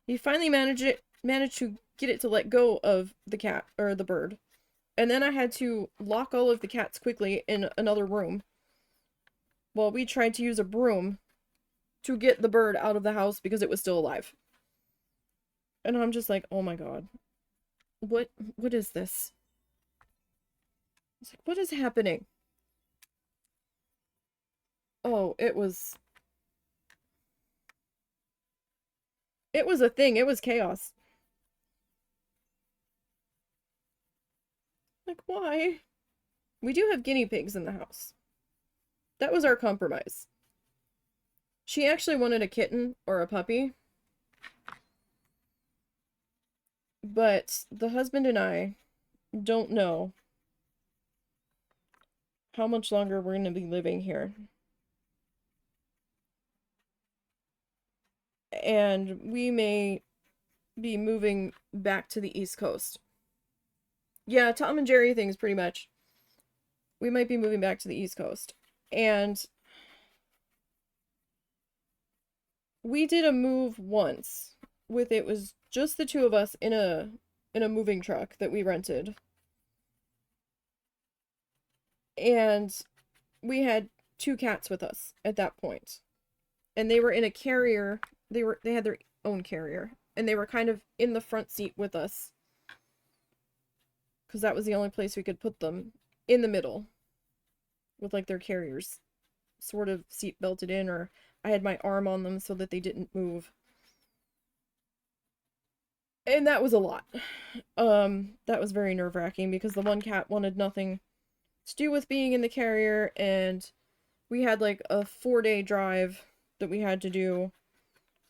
He finally managed to get it to let go of the cat, or the bird. And then I had to lock all of the cats quickly in another room while we tried to use a broom to get the bird out of the house because it was still alive. And I'm just like, oh my god. What is this? It's like, what is happening? Oh, it was a thing. It was chaos. Like, why? We do have guinea pigs in the house. That was our compromise. She actually wanted a kitten or a puppy. But the husband and I don't know how much longer we're going to be living here. And we may be moving back to the East Coast. Yeah, Tom and Jerry things, pretty much. We might be moving back to the East Coast. And we did a move once with, it was just the two of us in a moving truck that we rented. And we had 2 cats with us at that point. And they were in a carrier. They had their own carrier. And they were kind of in the front seat with us. Because that was the only place we could put them. In the middle. With like their carriers sort of seat belted in, or I had my arm on them so that they didn't move. And that was a lot. That was very nerve-wracking because the one cat wanted nothing to do with being in the carrier, and we had like a 4-day drive that we had to do.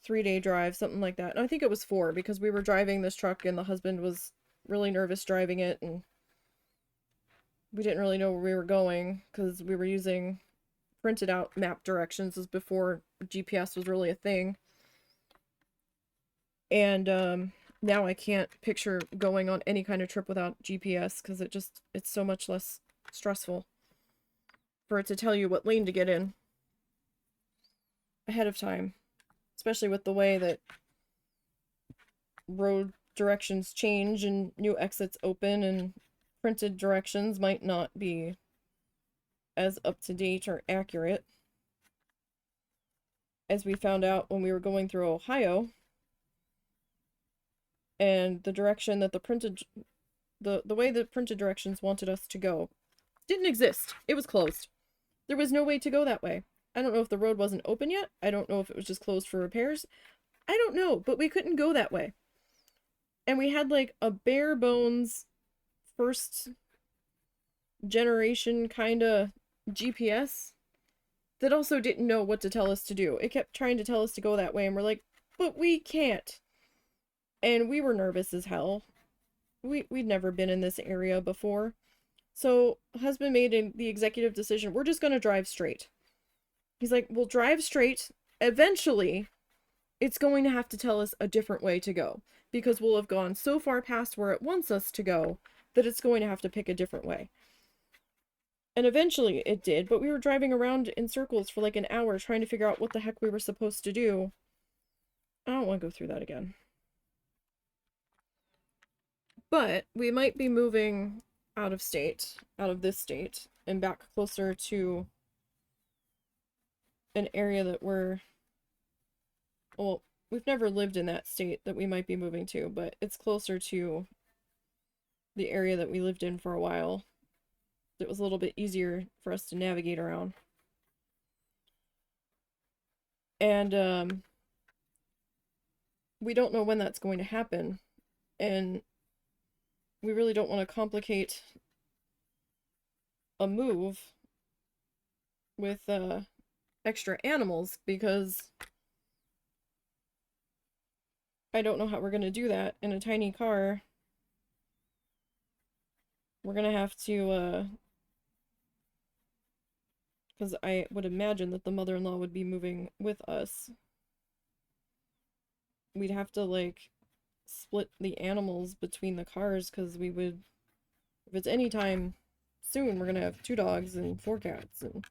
3-day drive, something like that. And I think it was 4 because we were driving this truck and the husband was really nervous driving it, and we didn't really know where we were going because we were using printed out map directions. As before GPS was really a thing. And now I can't picture going on any kind of trip without GPS because it's so much less stressful for it to tell you what lane to get in ahead of time, especially with the way that road directions change and new exits open, and printed directions might not be as up to date or accurate as we found out when we were going through Ohio. And the direction that the way the printed directions wanted us to go didn't exist. It was closed. There was no way to go that way. I don't know if the road wasn't open yet. I don't know if it was just closed for repairs. I don't know, but we couldn't go that way. And we had like a bare bones first generation kind of GPS that also didn't know what to tell us to do. It kept trying to tell us to go that way, and we're like, but we can't. And we were nervous as hell. We'd never been in this area before. So husband made the executive decision, we're just going to drive straight. He's like, we'll drive straight. Eventually, it's going to have to tell us a different way to go, because we'll have gone so far past where it wants us to go that it's going to have to pick a different way. And eventually it did, but we were driving around in circles for like an hour trying to figure out what the heck we were supposed to do. I don't want to go through that again. But we might be moving out of this state, and back closer to an area that we've never lived in that state that we might be moving to, but it's closer to the area that we lived in for a while. It was a little bit easier for us to navigate around. And we don't know when that's going to happen, and we really don't want to complicate a move with extra animals, because I don't know how we're gonna do that in a tiny car. We're gonna have to, because I would imagine that the mother-in-law would be moving with us. We'd have to, like, split the animals between the cars, because we would, if it's any time soon, we're gonna have 2 dogs and 4 cats, and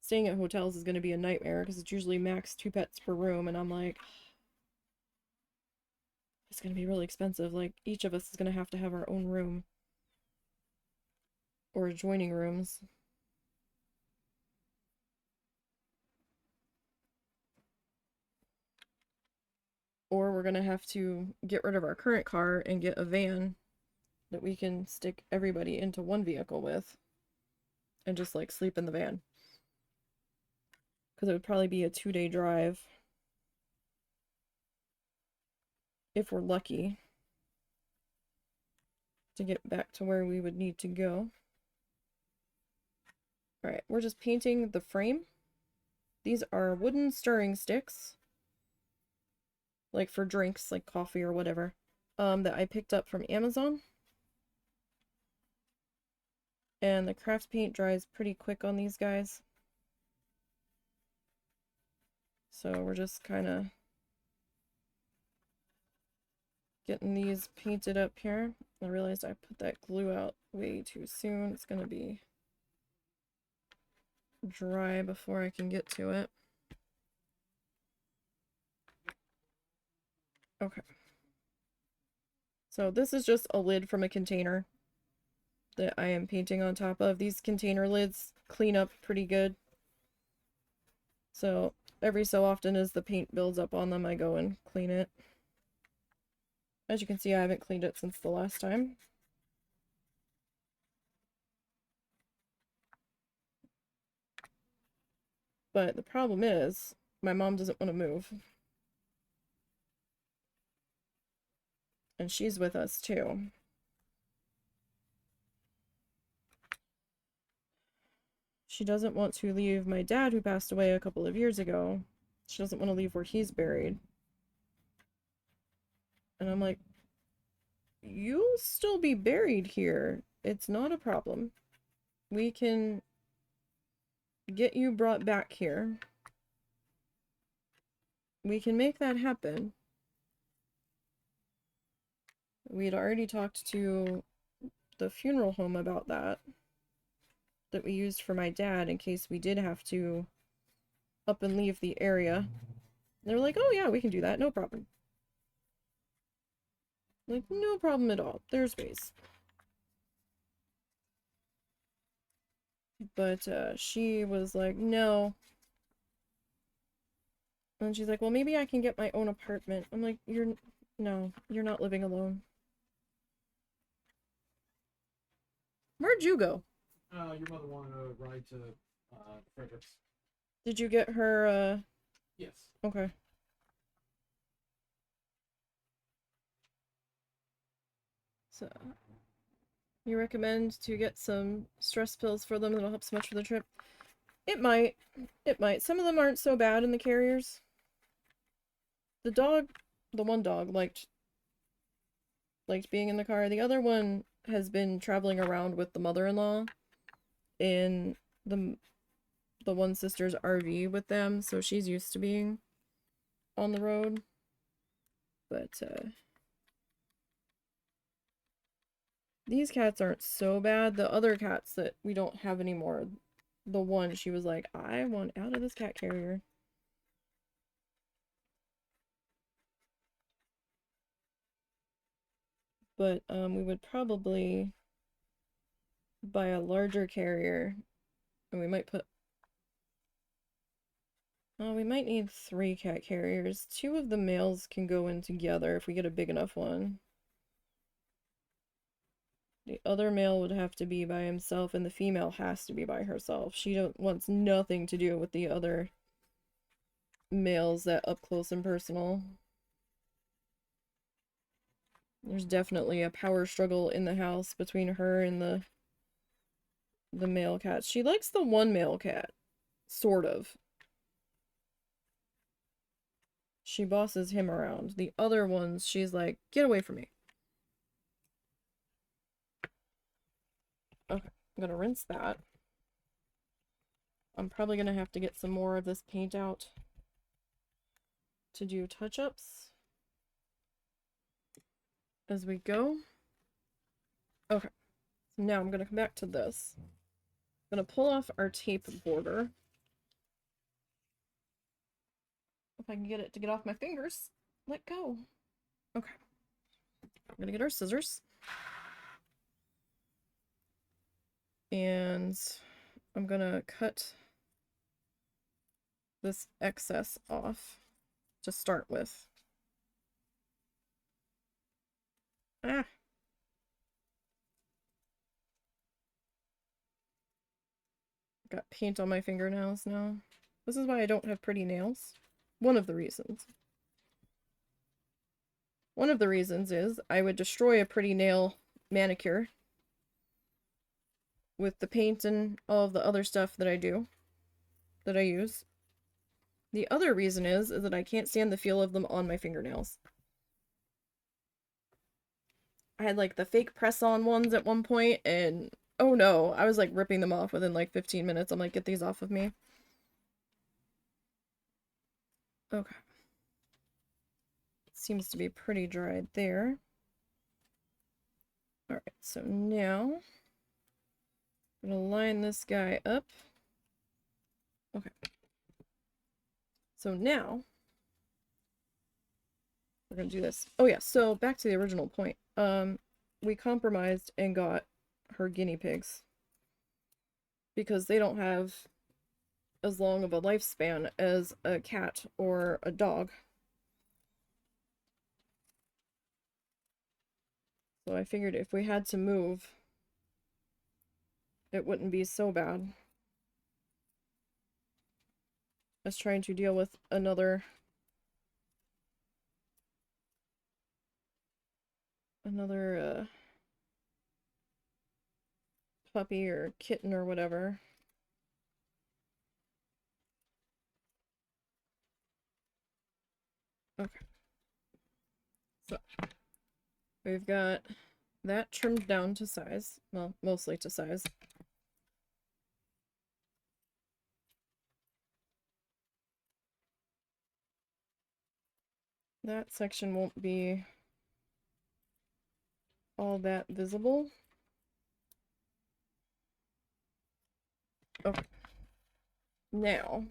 staying at hotels is gonna be a nightmare, because it's usually max 2 pets per room, and I'm like, it's gonna be really expensive. Like, each of us is gonna have to have our own room. Or adjoining rooms. Or we're gonna have to get rid of our current car and get a van that we can stick everybody into one vehicle with. And just, like, sleep in the van. Because it would probably be a 2-day drive. If we're lucky. To get back to where we would need to go. Alright, we're just painting the frame. These are wooden stirring sticks. Like for drinks, like coffee or whatever. That I picked up from Amazon. And the craft paint dries pretty quick on these guys. So we're just kind of getting these painted up here. I realized I put that glue out way too soon. It's going to be dry before I can get to it. Okay. So this is just a lid from a container that I am painting on top of. These container lids clean up pretty good. So every so often as the paint builds up on them, I go and clean it. As you can see, I haven't cleaned it since the last time. But the problem is, my mom doesn't want to move. And she's with us too. She doesn't want to leave my dad, who passed away a couple of years ago. She doesn't want to leave where he's buried. And I'm like, you'll still be buried here. It's not a problem. We can get you brought back here. We can make that happen. We had already talked to the funeral home about that we used for my dad in case we did have to up and leave the area. They were like, oh yeah, we can do that, no problem. Like, no problem at all. There's space. But she was like, no. And she's like, well, maybe I can get my own apartment. I'm like, no, you're not living alone. Where'd you go? Your mother wanted to ride to Fredericks. Did you get her, Yes. Okay. So, you recommend to get some stress pills for them that'll help so much for the trip? It might. It might. Some of them aren't so bad in the carriers. The one dog liked being in the car. The other one has been traveling around with the mother-in-law in the one sister's RV with them, so she's used to being on the road. But these cats aren't so bad. The other cats that we don't have anymore, the one, she was like, I want out of this cat carrier. But we would probably buy a larger carrier, and we might put, we might need 3 cat carriers. 2 of the males can go in together if we get a big enough one. The other male would have to be by himself, and the female has to be by herself. She wants nothing to do with the other males that up close and personal. There's definitely a power struggle in the house between her and the male cats. She likes the one male cat, sort of. she bosses him around. The other ones, she's like, get away from me. Okay, I'm gonna rinse that. I'm probably gonna have to get some more of this paint out to do touch-ups as we go. Okay, so now I'm gonna come back to this. I'm gonna pull off our tape border. If I can get it to get off my fingers. Let go. Okay. I'm gonna get our scissors. And I'm gonna cut this excess off to start with. Ah. Got paint on my fingernails now. This is why I don't have pretty nails. One of the reasons. One of the reasons is I would destroy a pretty nail manicure with the paint and all of the other stuff that I do, that I use. The other reason is that I can't stand the feel of them on my fingernails. I had like the fake press-on ones at one point, and oh no, I was like ripping them off within like 15 minutes. I'm like, get these off of me. Okay. Seems to be pretty dried there. Alright, so now I'm gonna line this guy up. Okay. So now we're gonna do this. Oh yeah, so back to the original point. We compromised and got her guinea pigs because they don't have as long of a lifespan as a cat or a dog. So I figured if we had to move, it wouldn't be so bad as trying to deal with another puppy or kitten or whatever. Okay. So we've got that trimmed down to size. Well, mostly to size. That section won't be all that visible. Okay. Now,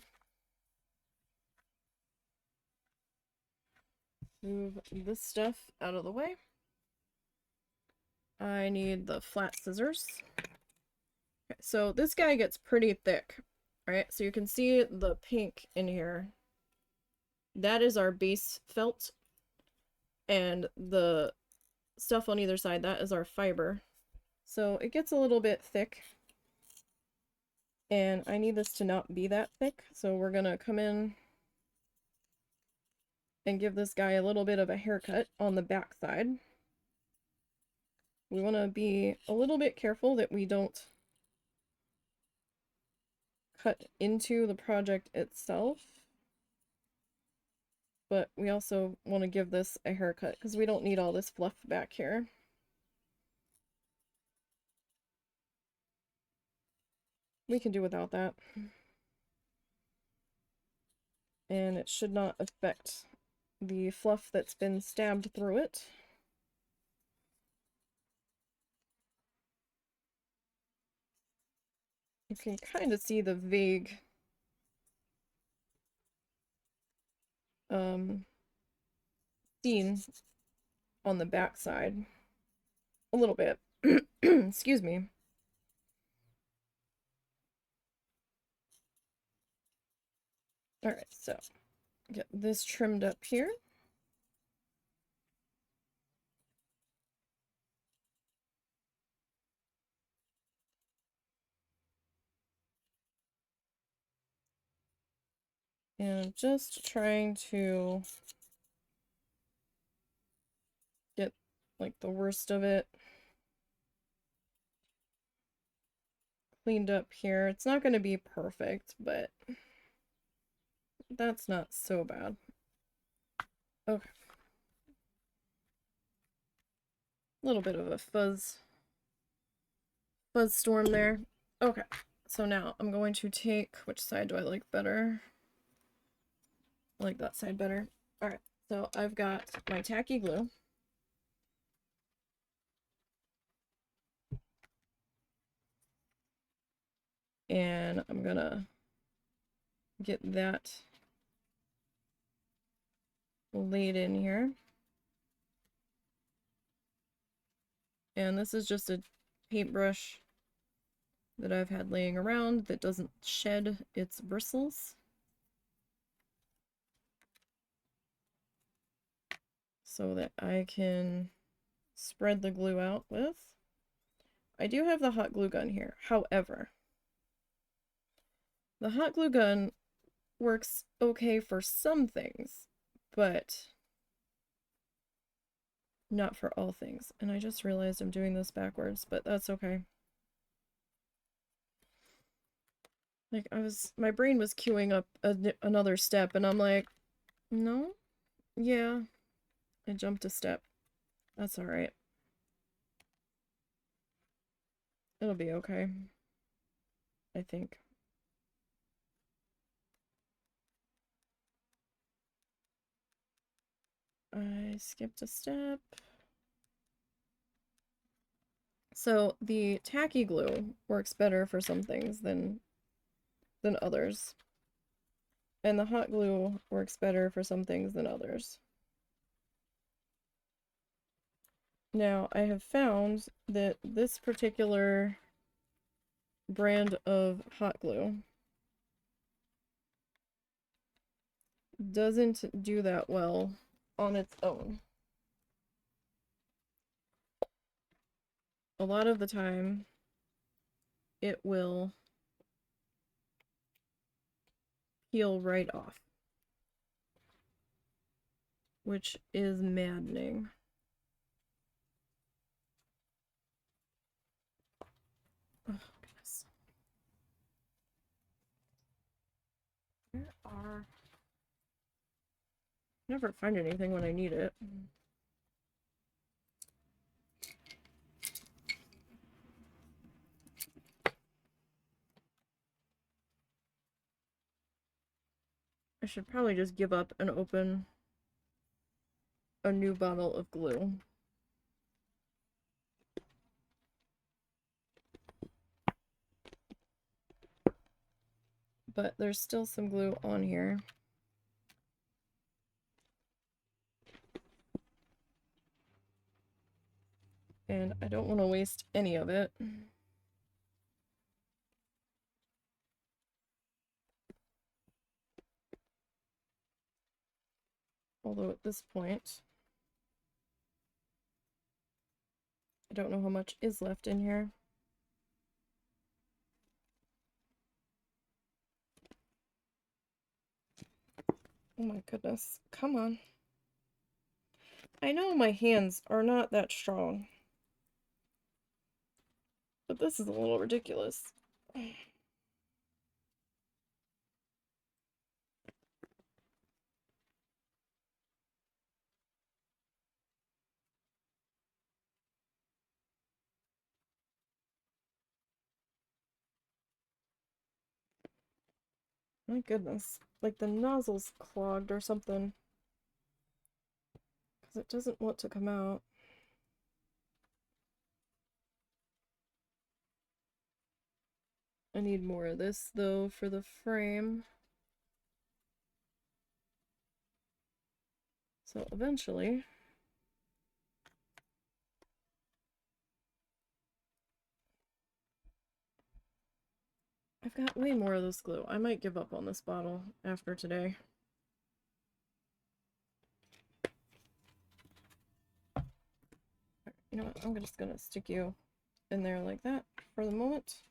move this stuff out of the way. I need the flat scissors. Okay, so this guy gets pretty thick. Alright, so you can see the pink in here. That is our base felt. And the stuff on either side, that is our fiber. So it gets a little bit thick. And I need this to not be that thick. So we're gonna come in and give this guy a little bit of a haircut on the back side. We want to be a little bit careful that we don't cut into the project itself. But we also want to give this a haircut because we don't need all this fluff back here. We can do without that. And it should not affect the fluff that's been stabbed through it. You can kind of see the vague seam on the back side a little bit. Excuse me. Alright, so get this trimmed up here. And I'm just trying to get like the worst of it cleaned up here. It's not going to be perfect, but that's not so bad. Okay. A little bit of a fuzz storm there. Okay, so now I'm going to take, which side do I like better? I like that side better. Alright, so I've got my tacky glue. And I'm gonna get that laid in here. And this is just a paintbrush that I've had laying around that doesn't shed its bristles. So that I can spread the glue out with. I do have the hot glue gun here. However, the hot glue gun works okay for some things, but not for all things. And I just realized I'm doing this backwards, but that's okay. Like, my brain was queuing up another step, and I'm like, no, yeah, I jumped a step. That's alright. It'll be okay, I think. I skipped a step. So the tacky glue works better for some things than others. And the hot glue works better for some things than others. Now, I have found that this particular brand of hot glue doesn't do that well on its own. A lot of the time, it will peel right off, which is maddening. Oh, goodness. Where are... Never find anything when I need it. I should probably just give up and open a new bottle of glue. But there's still some glue on here. And I don't want to waste any of it. Although at this point, I don't know how much is left in here. Oh my goodness, come on. I know my hands are not that strong, but this is a little ridiculous. My goodness, like the nozzle's clogged or something, because it doesn't want to come out. I need more of this, though, for the frame. So eventually... I've got way more of this glue. I might give up on this bottle after today. You know what? I'm just gonna stick you in there like that for the moment.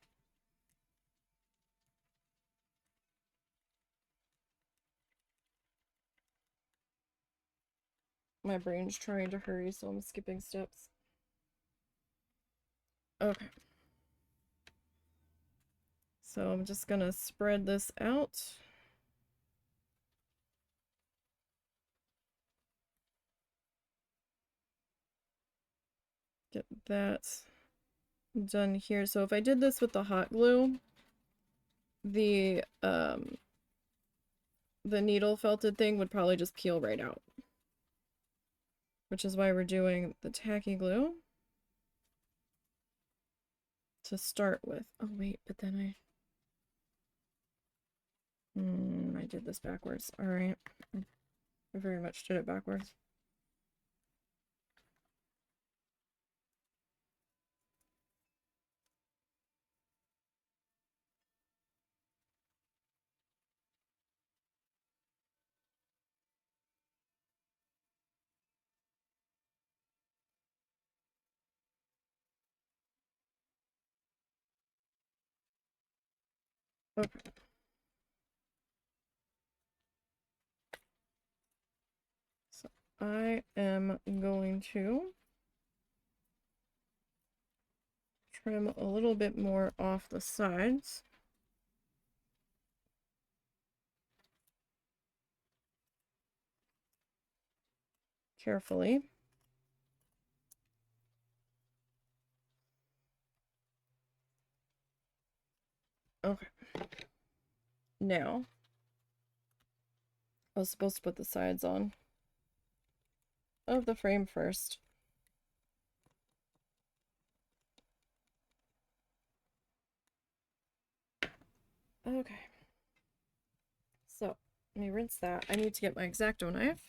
My brain's trying to hurry, so I'm skipping steps. Okay. So I'm just gonna spread this out. get that done here. So if I did this with the hot glue, the needle felted thing would probably just peel right out. Which is why we're doing the tacky glue to start with. Oh wait, but then I did this backwards. All right. I very much did it backwards. Okay. So I am going to trim a little bit more off the sides. Carefully. Okay. Now, I was supposed to put the sides on of the frame first. Okay. So, let me rinse that. I need to get my X-Acto knife.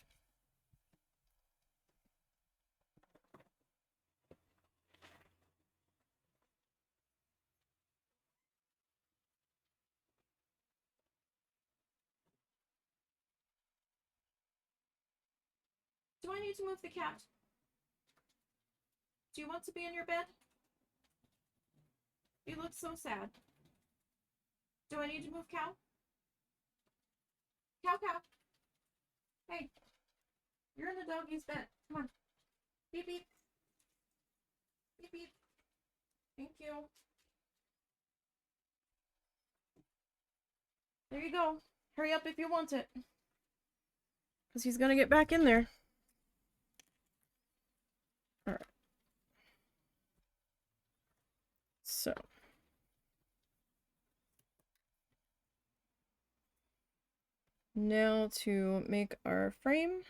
Do I need to move the cat? Do you want to be in your bed? You look so sad. Do I need to move Cow? Cow, Cow. Hey. You're in the doggy's bed. Come on. Beep, beep. Beep, beep. Thank you. There you go. Hurry up if you want it. Because he's going to get back in there. Alright. So. Now to make our frame.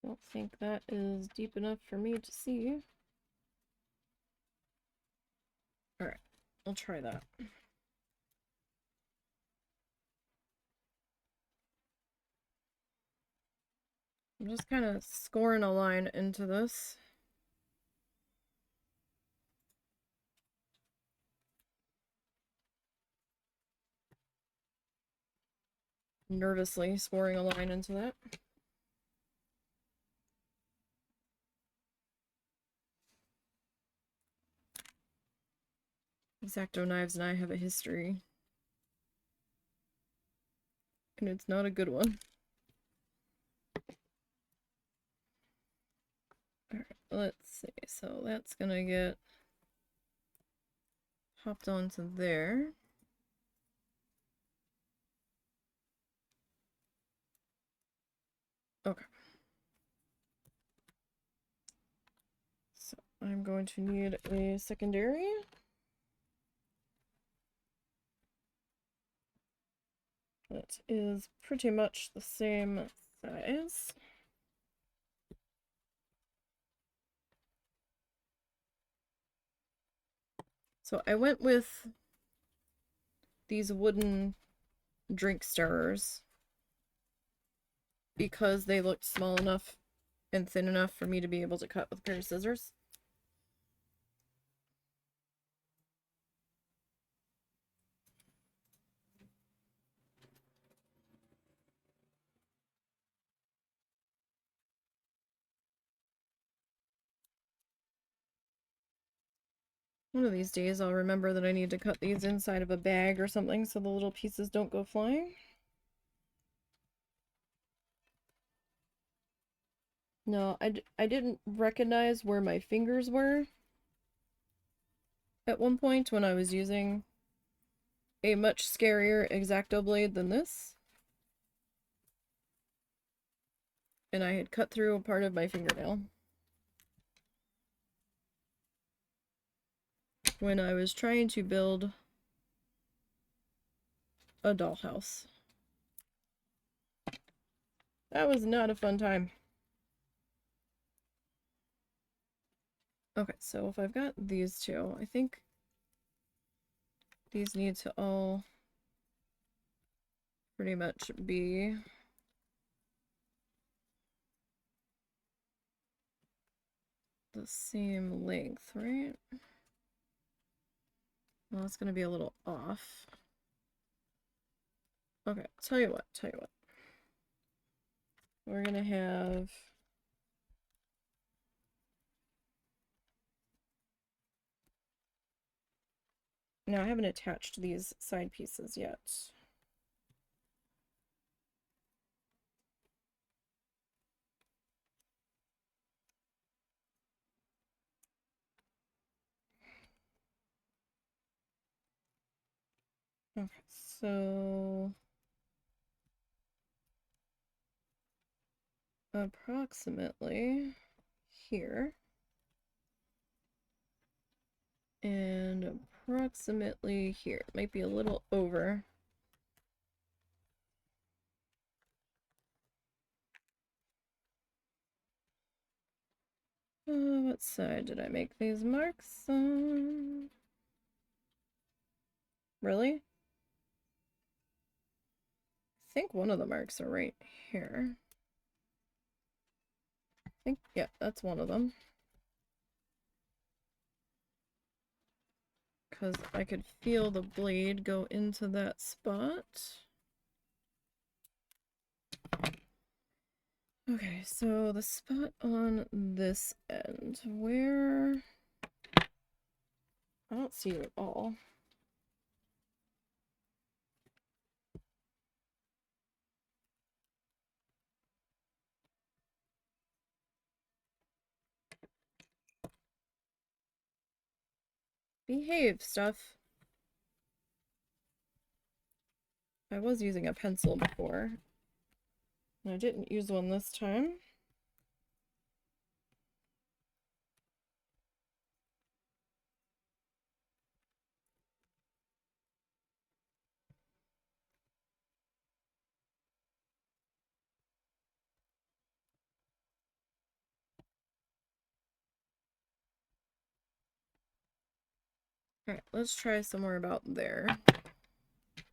Don't think that is deep enough for me to see. Alright, I'll try that. I'm just kind of scoring a line into this. Nervously scoring a line into that. X-Acto knives and I have a history. And it's not a good one. Alright, let's see. So that's gonna get popped onto there. Okay. So I'm going to need a secondary. That is pretty much the same size. So I went with these wooden drink stirrers because they looked small enough and thin enough for me to be able to cut with a pair of scissors. One of these days I'll remember that I need to cut these inside of a bag or something so the little pieces don't go flying. No, I didn't recognize where my fingers were at one point when I was using a much scarier X-Acto blade than this. And I had cut through a part of my fingernail when I was trying to build a dollhouse. That was not a fun time. Okay, so if I've got these two, I think these need to all pretty much be the same length, right? Well, it's gonna be a little off. Okay, tell you what. We're gonna have now I haven't attached these side pieces yet. Okay, so approximately here and approximately here. It might be a little over. What side did I make these marks on? Really? I think one of the marks are right here. I think, yeah, that's one of them. Because I could feel the blade go into that spot. Okay, so the spot on this end, where... I don't see it at all. Behave, stuff. I was using a pencil before. And I didn't use one this time. Alright, let's try somewhere about there. If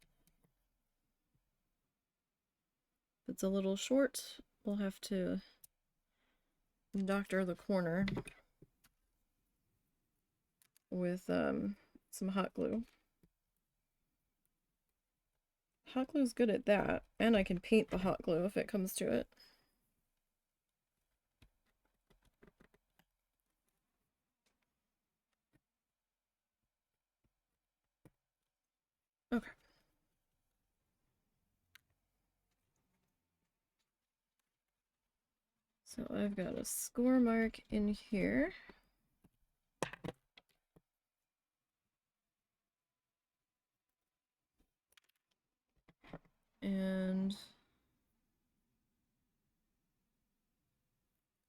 it's a little short, we'll have to doctor the corner with some hot glue. Hot glue's good at that, and I can paint the hot glue if it comes to it. Okay. So I've got a score mark in here. And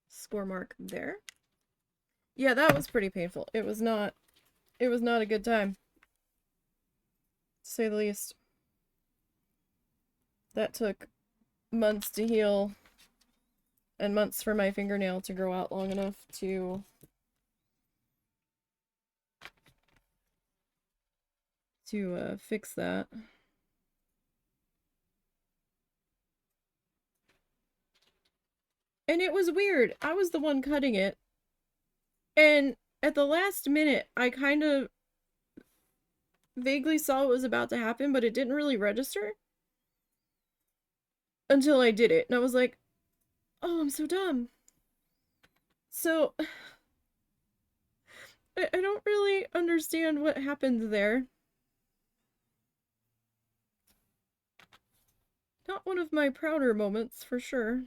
score mark there. Yeah, that was pretty painful. It was not a good time, to say the least. That took months to heal and months for my fingernail to grow out long enough to fix that. And it was weird. I was the one cutting it. And at the last minute, I kind of vaguely saw what was about to happen, but it didn't really register until I did it. And I was like, oh, I'm so dumb. So I don't really understand what happened there. Not one of my prouder moments, for sure.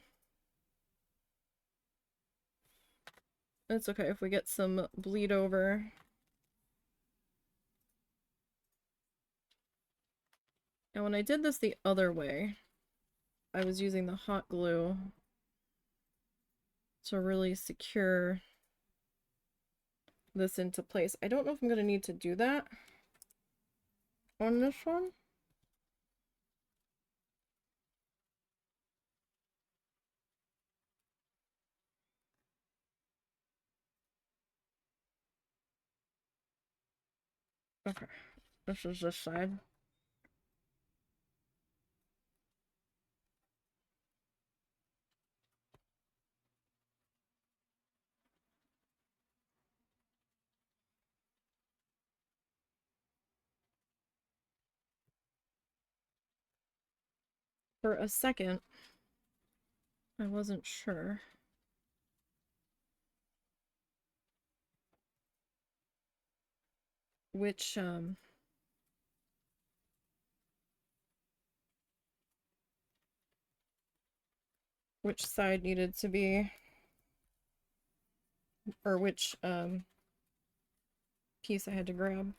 It's okay if we get some bleed over. And when I did this the other way, I was using the hot glue to really secure this into place. I don't know if I'm going to need to do that on this one. Okay, this is this side. For a second, I wasn't sure. Which side needed to be, or which piece I had to grab.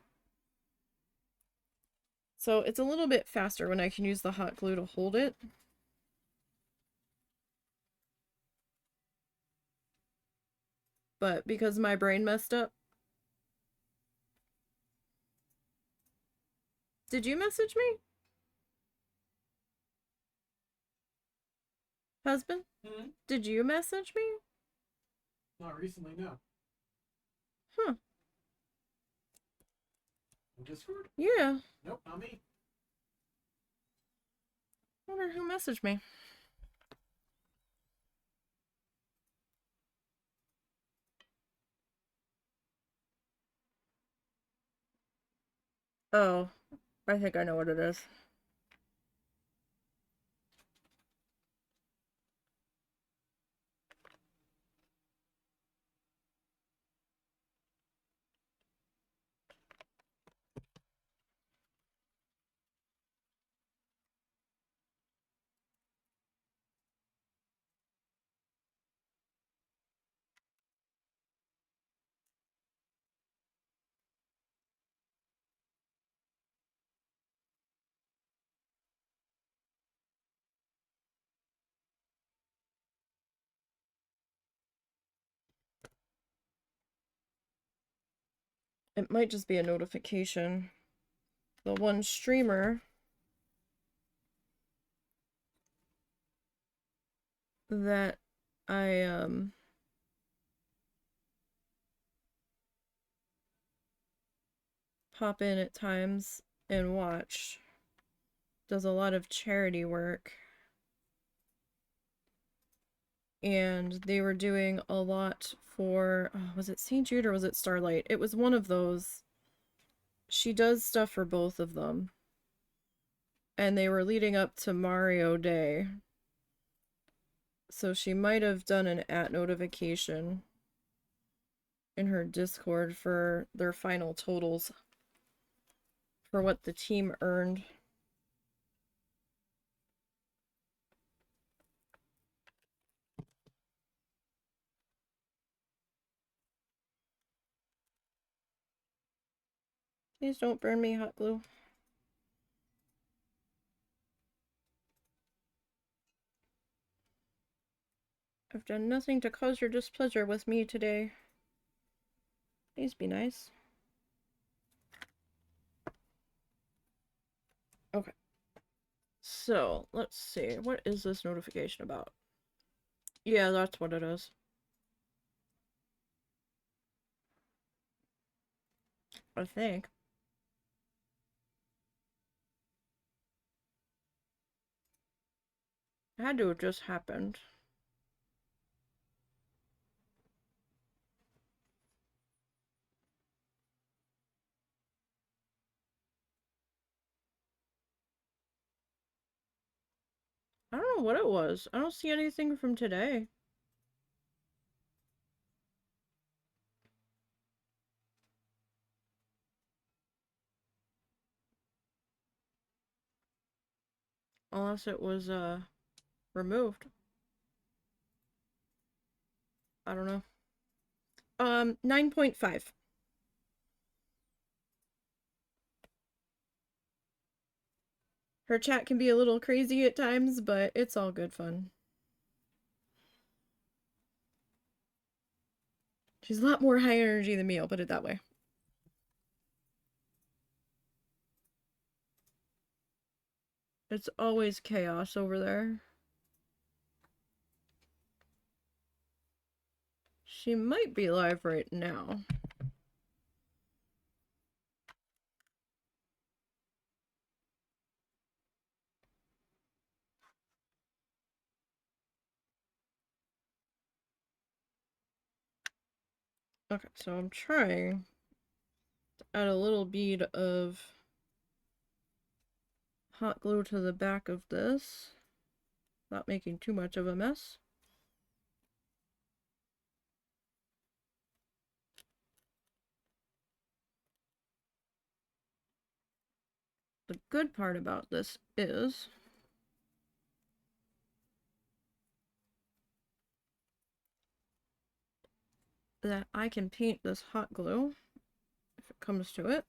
So it's a little bit faster when I can use the hot glue to hold it. But because my brain messed up. Did you message me? Husband? Hmm? Did you message me? Not recently, no. Huh. On Discord? Yeah. Nope, not me. I wonder who messaged me. Oh, I think I know what it is. It might just be a notification. The one streamer that I pop in at times and watch does a lot of charity work. And they were doing a lot for, was it St. Jude or was it Starlight? It was one of those. She does stuff for both of them. And they were leading up to Mario Day. So she might have done an @notification in her Discord for their final totals for what the team earned. Please don't burn me, hot glue. I've done nothing to cause your displeasure with me today. Please be nice. Okay. So, let's see. What is this notification about? Yeah, that's what it is. I think. It had to have just happened. I don't know what it was. I don't see anything from today. Unless it was, removed. I don't know. 9.5. Her chat can be a little crazy at times, but it's all good fun. She's a lot more high energy than me, I'll put it that way. It's always chaos over there. She might be live right now. Okay, so I'm trying to add a little bead of hot glue to the back of this. Not making too much of a mess. The good part about this is that I can paint this hot glue if it comes to it.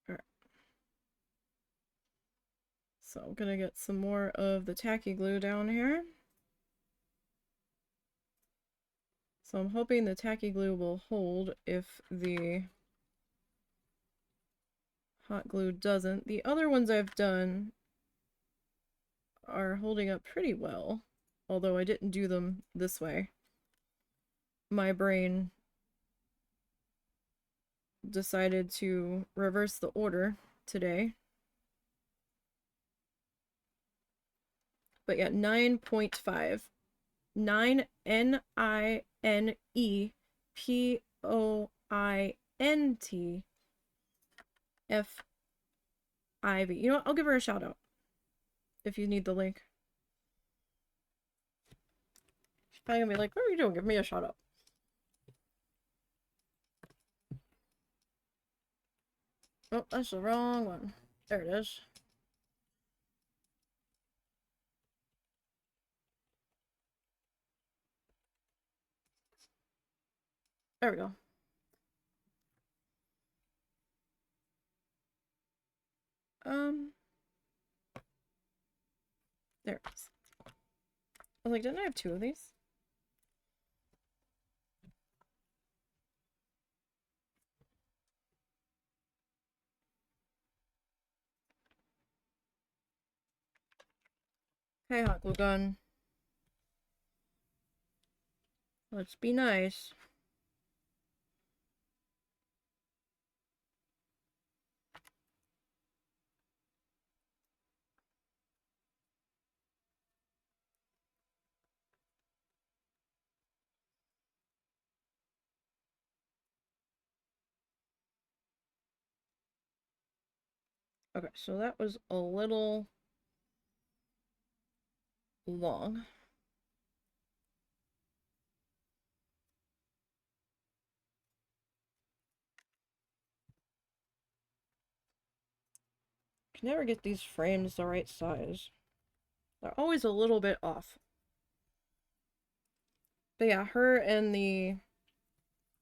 Alright. So I'm gonna get some more of the tacky glue down here. So I'm hoping the tacky glue will hold if the hot glue doesn't. The other ones I've done are holding up pretty well, although I didn't do them this way. My brain decided to reverse the order today. But yeah, 9.5. 9 NINEPOINTFIV. You know what? I'll give her a shout out if you need the link. She's probably gonna be like, what are you doing? Give me a shout out. Oh, that's the wrong one. There it is. There we go. There it is. I was like, didn't I have 2 of these? Hey, hot glue gun. Let's be nice. Okay, so that was a little long. Can never get these frames the right size. They're always a little bit off. But yeah, her and the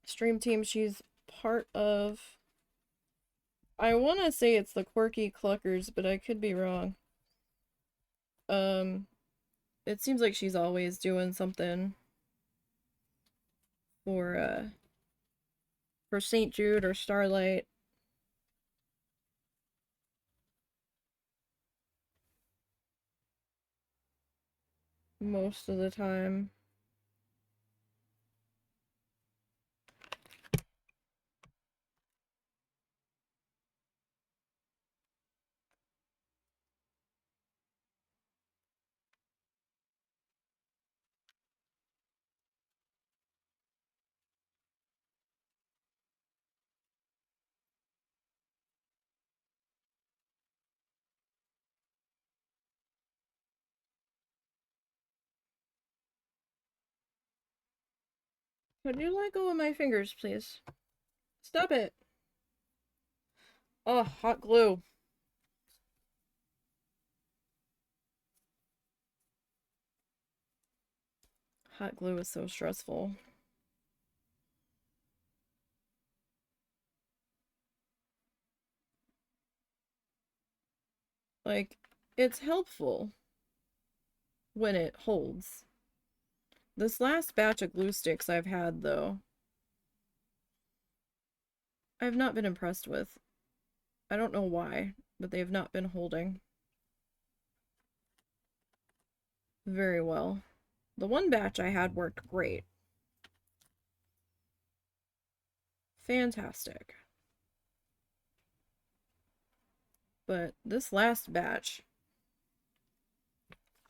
stream team she's part of, I want to say it's the Quirky Cluckers, but I could be wrong. It seems like she's always doing something for St. Jude or Starlight. Most of the time. Could you let go of my fingers, please? Stop it! Oh, hot glue. Hot glue is so stressful. Like, it's helpful when it holds. This last batch of glue sticks I've had, though, I've not been impressed with. I don't know why, but they have not been holding very well. The one batch I had worked great. Fantastic. But this last batch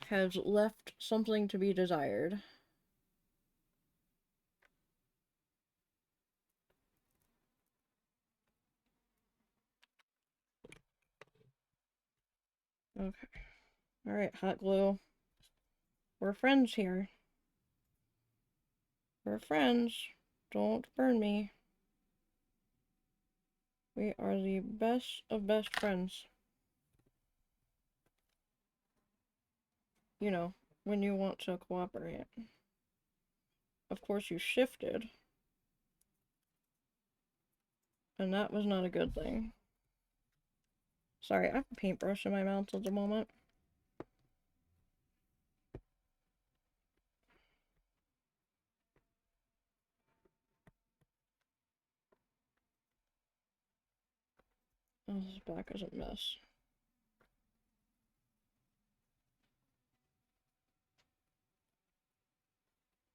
has left something to be desired. Okay. Alright, hot glue. We're friends here. We're friends. Don't burn me. We are the best of best friends. You know, when you want to cooperate. Of course, you shifted. And that was not a good thing. Sorry, I have a paintbrush in my mouth at the moment. Oh, this back is a mess.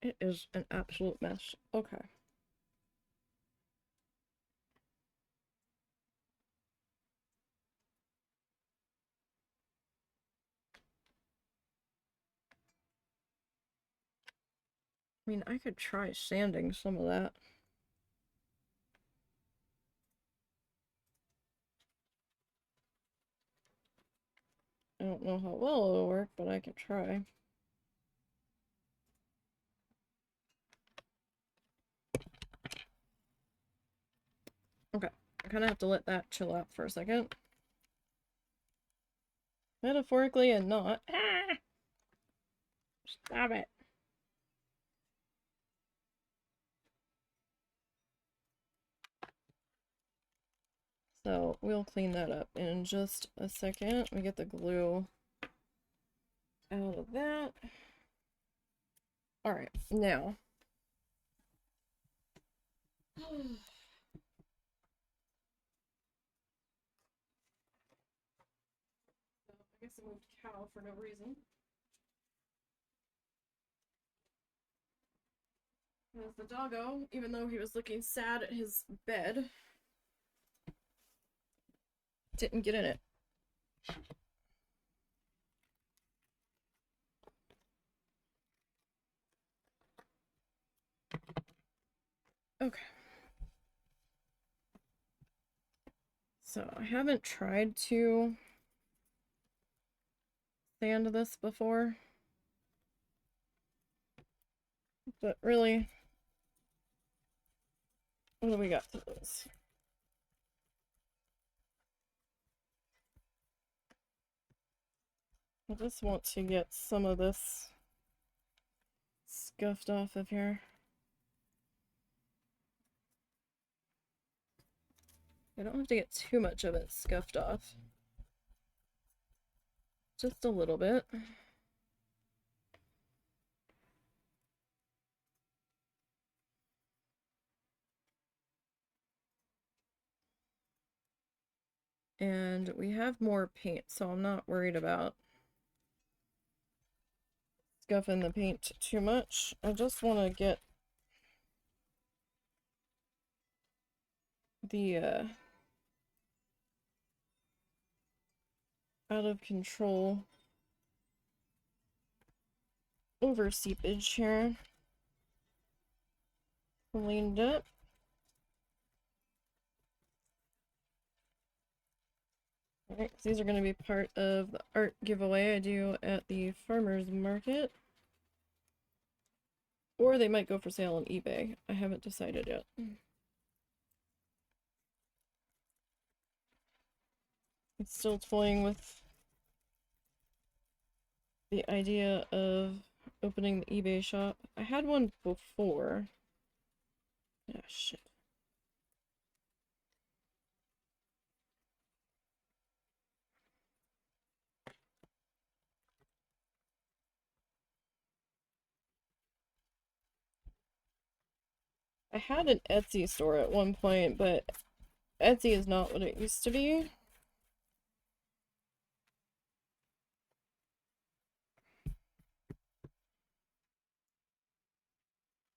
It is an absolute mess. Okay. I mean, I could try sanding some of that. I don't know how well it'll work, but I could try. Okay, I kind of have to let that chill out for a second. Metaphorically and not. Ah! Stop it. So we'll clean that up in just a second. We get the glue out of that. Alright, now. I guess I moved cow for no reason. As the doggo, even though he was looking sad at his bed, didn't get in it. Okay. So I haven't tried to sand this before, but really, what do we got to this? I just want to get some of this scuffed off of here. I don't have to get too much of it scuffed off. Just a little bit. And we have more paint, so I'm not worried about scuffing the paint too much. I just want to get the out of control over seepage here cleaned up. Alright, these are going to be part of the art giveaway I do at the farmer's market. Or they might go for sale on eBay. I haven't decided yet. It's still toying with the idea of opening the eBay shop. I had one before. Ah, shit. I had an Etsy store at one point, but Etsy is not what it used to be.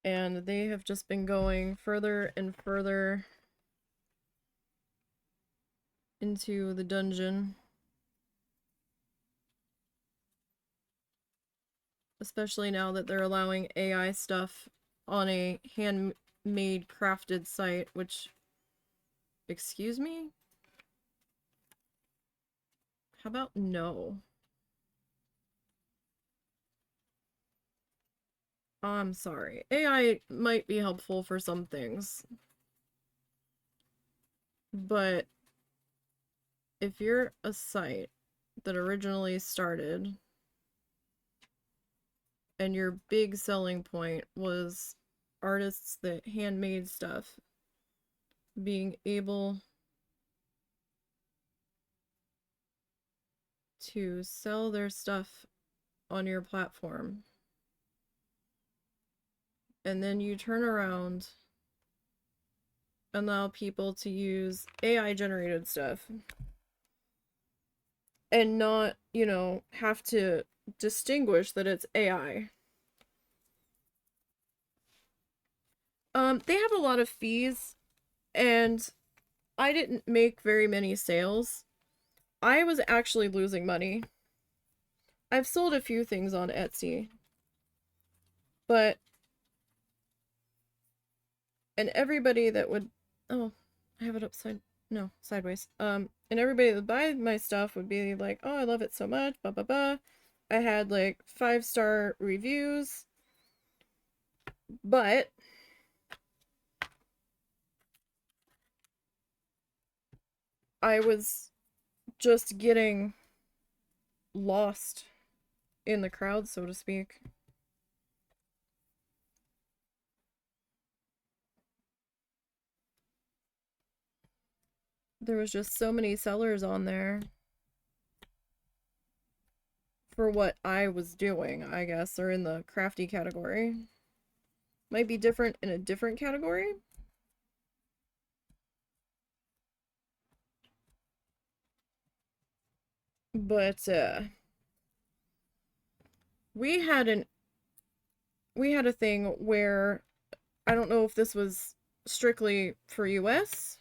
And they have just been going further and further into the dungeon. Especially now that they're allowing AI stuff on a handmade crafted site, which... Excuse me? How about no? I'm sorry. AI might be helpful for some things. But if you're a site that originally started and your big selling point was artists that handmade stuff being able to sell their stuff on your platform, and then you turn around and allow people to use AI generated stuff and not, you know, have to distinguish that it's AI. They have a lot of fees, and I didn't make very many sales. I was actually losing money. I've sold a few things on Etsy, but... And everybody that would... Oh, I have it upside... No, sideways. And everybody that would buy my stuff would be like, oh, I love it so much, blah, blah, blah. I had, like, 5-star reviews. But... I was just getting lost in the crowd, so to speak. There was just so many sellers on there for what I was doing, I guess, or in the crafty category. Might be different in a different category. But, we had a thing where, I don't know if this was strictly for US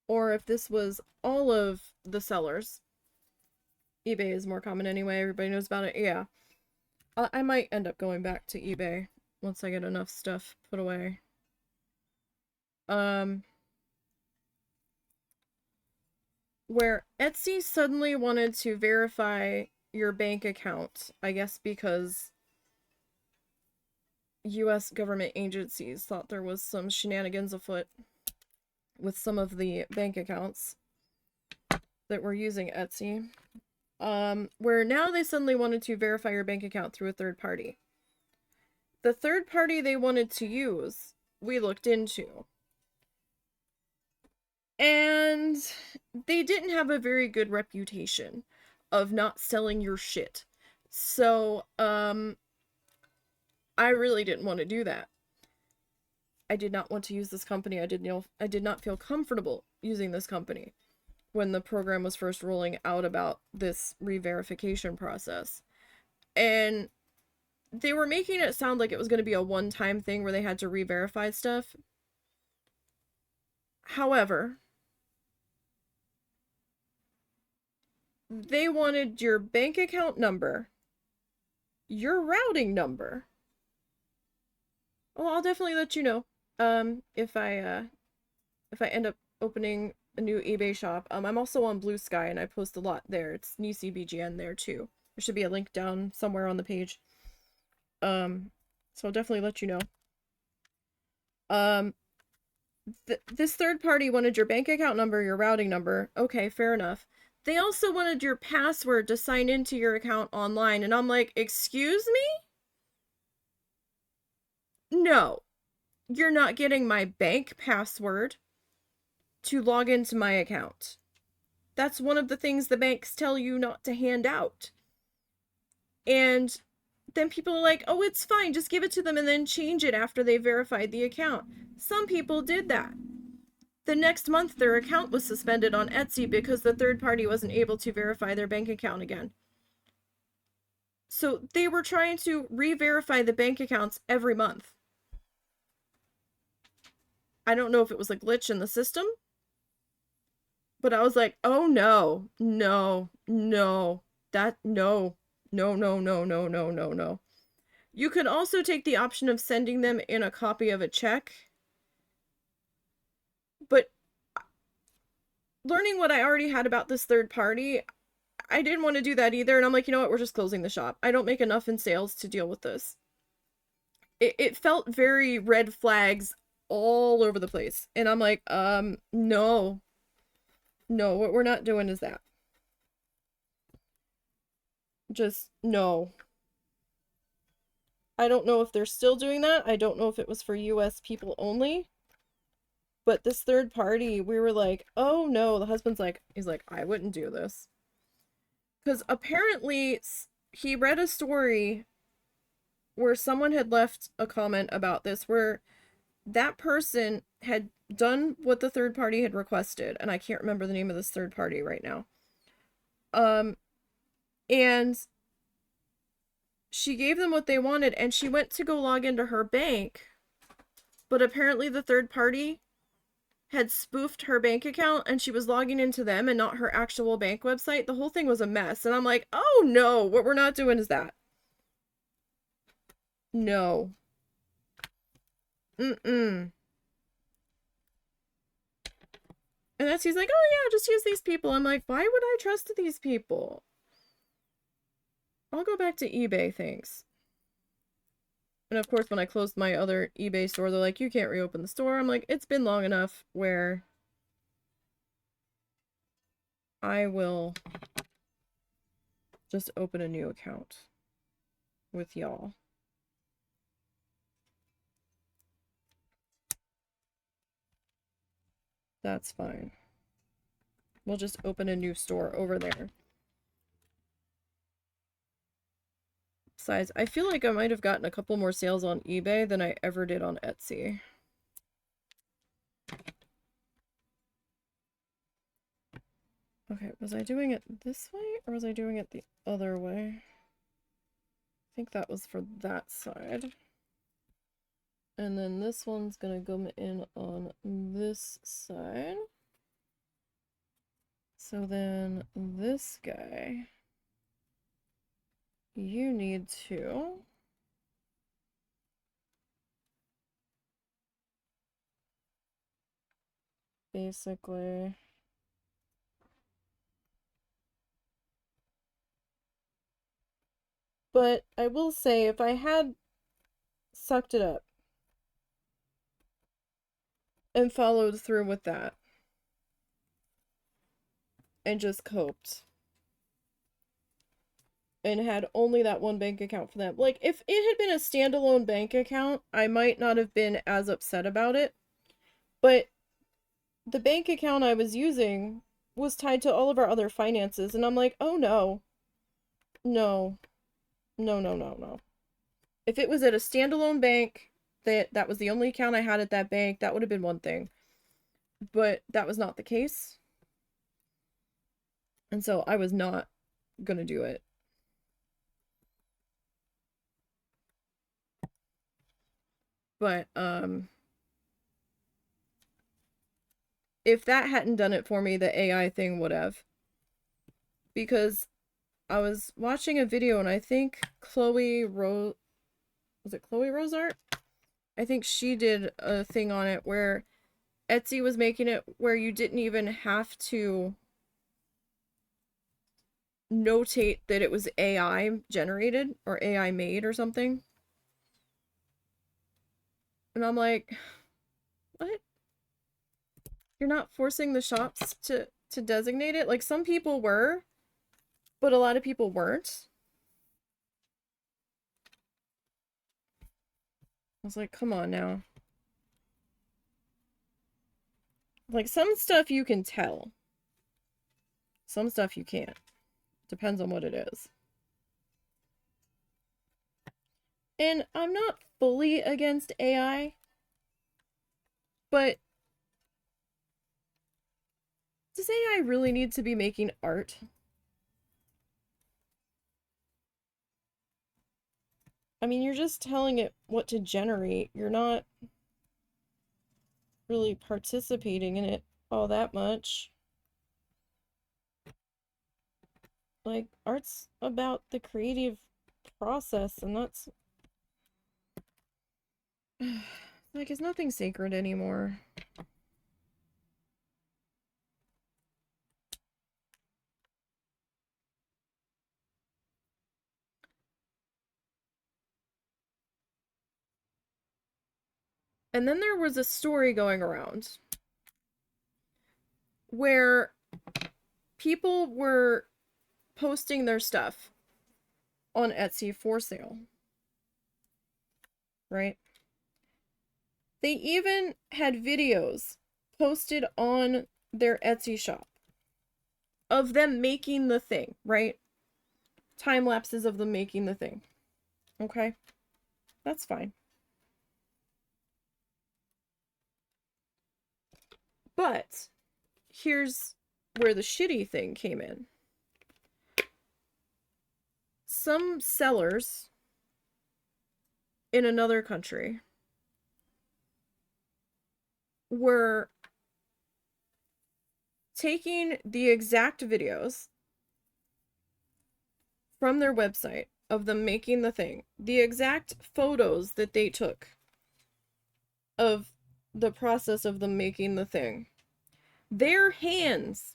or if this was all of the sellers. eBay is more common anyway, everybody knows about it. Yeah. I might end up going back to eBay once I get enough stuff put away. Where Etsy suddenly wanted to verify your bank account, I guess because US government agencies thought there was some shenanigans afoot with some of the bank accounts that were using Etsy. Where now they suddenly wanted to verify your bank account through a third party. The third party they wanted to use, we looked into. And they didn't have a very good reputation of not selling your shit. So, I really didn't want to do that. I did not want to use this company. I did not feel comfortable using this company when the program was first rolling out about this re-verification process. And they were making it sound like it was going to be a one-time thing where they had to re-verify stuff. However, they wanted your bank account number, your routing number. Well, I'll definitely let you know if I end up opening a new eBay shop. I'm also on Blue Sky and I post a lot there. It's NiseyBGN there too. There should be a link down somewhere on the page. So I'll definitely let you know. this third party wanted your bank account number, your routing number. Okay, fair enough. They also wanted your password to sign into your account online. And I'm like, excuse me? No, you're not getting my bank password to log into my account. That's one of the things the banks tell you not to hand out. And then people are like, oh, it's fine, just give it to them and then change it after they verified the account. Some people did that. The next month, their account was suspended on Etsy because the third party wasn't able to verify their bank account again. So they were trying to re-verify the bank accounts every month. I don't know if it was a glitch in the system, but I was like, oh no, no, no, that, no, no, no, no, no, no, no, no. You could also take the option of sending them in a copy of a check, but learning what I already had about this third party, I didn't want to do that either. And I'm like, you know what? We're just closing the shop. I don't make enough in sales to deal with this. It felt very red flags all over the place. And I'm like, no. No, what we're not doing is that. Just, no. I don't know if they're still doing that. I don't know if it was for US people only. But this third party, we were like, oh no. The husband's like, he's like, I wouldn't do this. Because apparently he read a story where someone had left a comment about this, where that person had done what the third party had requested, and I can't remember the name of this third party right now. And she gave them what they wanted, and she went to go log into her bank, but apparently the third party had spoofed her bank account, and she was logging into them and not her actual bank website. The whole thing was a mess, and I'm like, oh no, what we're not doing is that. No. Mm-mm. And that's, he's like, oh yeah, just use these people. I'm like, why would I trust these people? I'll go back to eBay, thanks. And of course, when I closed my other eBay store, they're like, you can't reopen the store. I'm like, it's been long enough where I will just open a new account with y'all. That's fine. We'll just open a new store over there. Besides, I feel like I might have gotten a couple more sales on eBay than I ever did on Etsy. Okay, was I doing it this way or was I doing it the other way? I think that was for that side. And then this one's gonna go in on this side. So then this guy, you need to basically but I will say, if I had sucked it up and followed through with that and just coped and had only that one bank account for them, like if it had been a standalone bank account, I might not have been as upset about it. But the bank account I was using was tied to all of our other finances, and I'm like, oh no. No. No, no, no, no. If it was at a standalone bank, that was the only account I had at that bank, that would have been one thing. But that was not the case. And so I was not gonna do it. But, if that hadn't done it for me, the AI thing would have. Because I was watching a video and I think was it Chloe Rosart? I think she did a thing on it where Etsy was making it where you didn't even have to notate that it was AI generated or AI made or something. And I'm like, what? You're not forcing the shops to designate it. Like, some people were, but a lot of people weren't. I was like, come on now. Like, some stuff you can tell. Some stuff you can't. Depends on what it is. And I'm not fully against AI, but does AI really need to be making art? I mean, you're just telling it what to generate. You're not really participating in it all that much. Like, art's about the creative process, and that's like, it's nothing sacred anymore. And then there was a story going around where people were posting their stuff on Etsy for sale, right? They even had videos posted on their Etsy shop of them making the thing, right? Time lapses of them making the thing. Okay? That's fine. But here's where the shitty thing came in. Some sellers in another country were taking the exact videos from their website of them making the thing, the exact photos that they took of the process of them making the thing, their hands,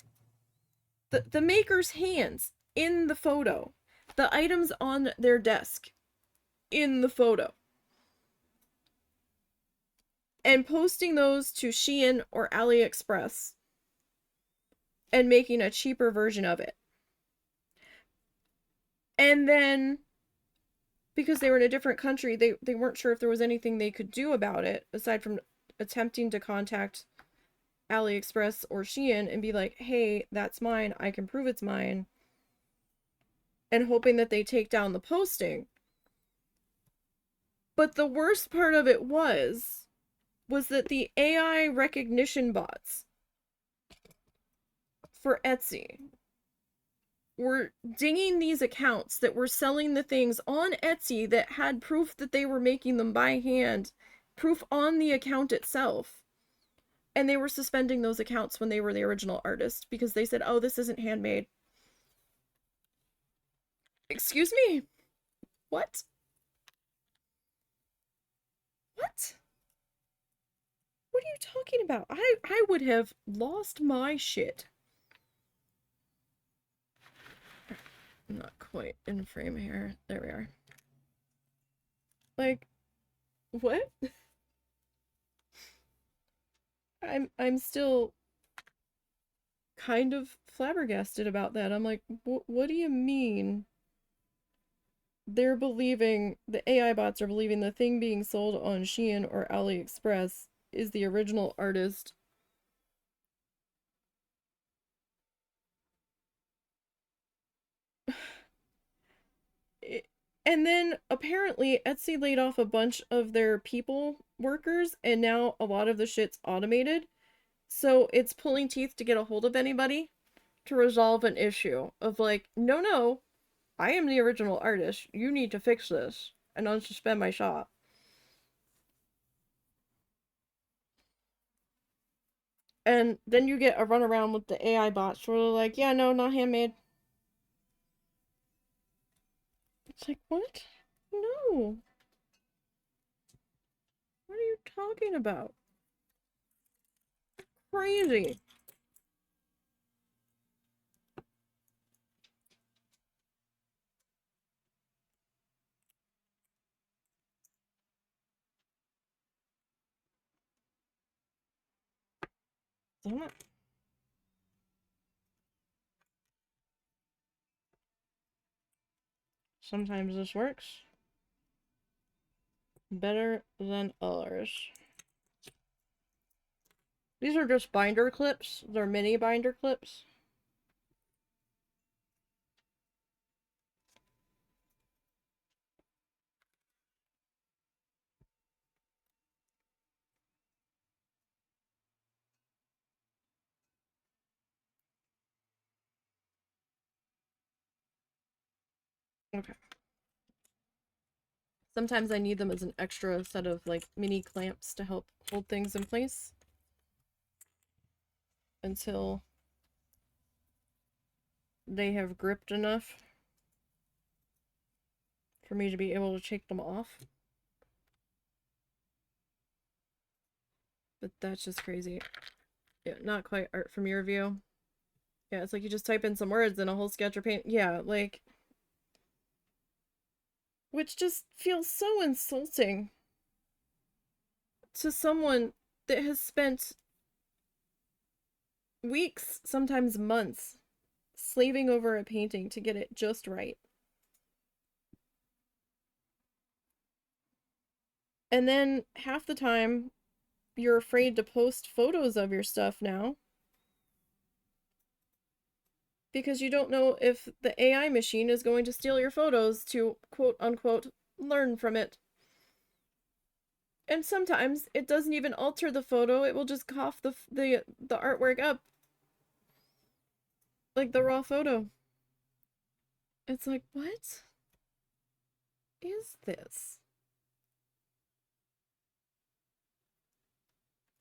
the maker's hands in the photo, the items on their desk in the photo, and posting those to Shein or AliExpress and making a cheaper version of it. And then, because they were in a different country, they weren't sure if there was anything they could do about it aside from attempting to contact AliExpress or Shein and be like, hey, that's mine, I can prove it's mine, and hoping that they take down the posting. But the worst part of it was that the AI recognition bots for Etsy were dinging these accounts that were selling the things on Etsy that had proof that they were making them by hand, proof on the account itself. And they were suspending those accounts when they were the original artist because they said, oh, this isn't handmade. Excuse me? What? What? What are you talking about? I would have lost my shit. I'm not quite in frame here. There we are. Like, what? I'm still kind of flabbergasted about that. I'm like, what do you mean? They're believing, the AI bots are believing the thing being sold on Shein or AliExpress is the original artist. And then apparently Etsy laid off a bunch of their people workers, and now a lot of the shit's automated. So it's pulling teeth to get a hold of anybody to resolve an issue of like, no, I am the original artist. You need to fix this and unsuspend my shop. And then you get a runaround with the AI bots where they're like, yeah, no, not handmade. It's like, what? No. What are you talking about? Crazy. Damn it. Sometimes this works better than others. These are just binder clips. They're mini binder clips. Okay. Sometimes I need them as an extra set of like mini clamps to help hold things in place until they have gripped enough for me to be able to take them off. But that's just crazy. Yeah, not quite art from your view. Yeah, it's like you just type in some words and a whole sketch or paint. Yeah, like... Which just feels so insulting to someone that has spent weeks, sometimes months, slaving over a painting to get it just right. And then half the time, you're afraid to post photos of your stuff now because you don't know if the AI machine is going to steal your photos to quote unquote learn from it. And sometimes it doesn't even alter the photo, it will just cough the artwork up like the raw photo. It's like, what is this?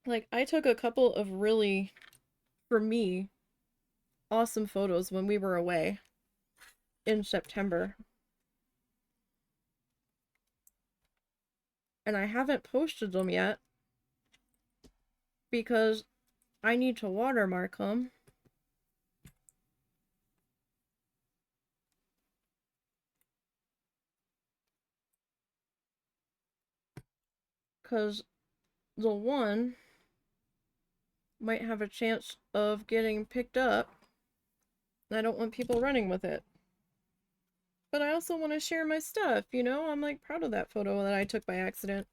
Like, I took a couple of really, for me, awesome photos when we were away in September. And I haven't posted them yet because I need to watermark them. Because the one might have a chance of getting picked up. And I don't want people running with it. But I also want to share my stuff, you know? I'm like proud of that photo that I took by accident.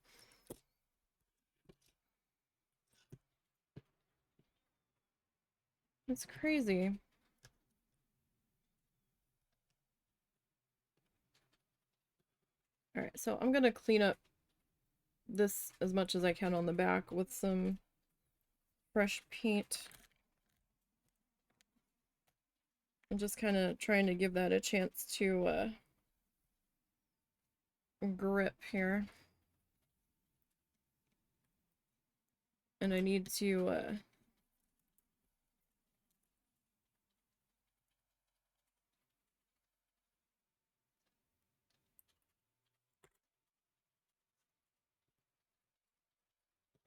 It's crazy. Alright, so I'm gonna clean up this as much as I can on the back with some fresh paint. I'm just kind of trying to give that a chance to grip here. And I need to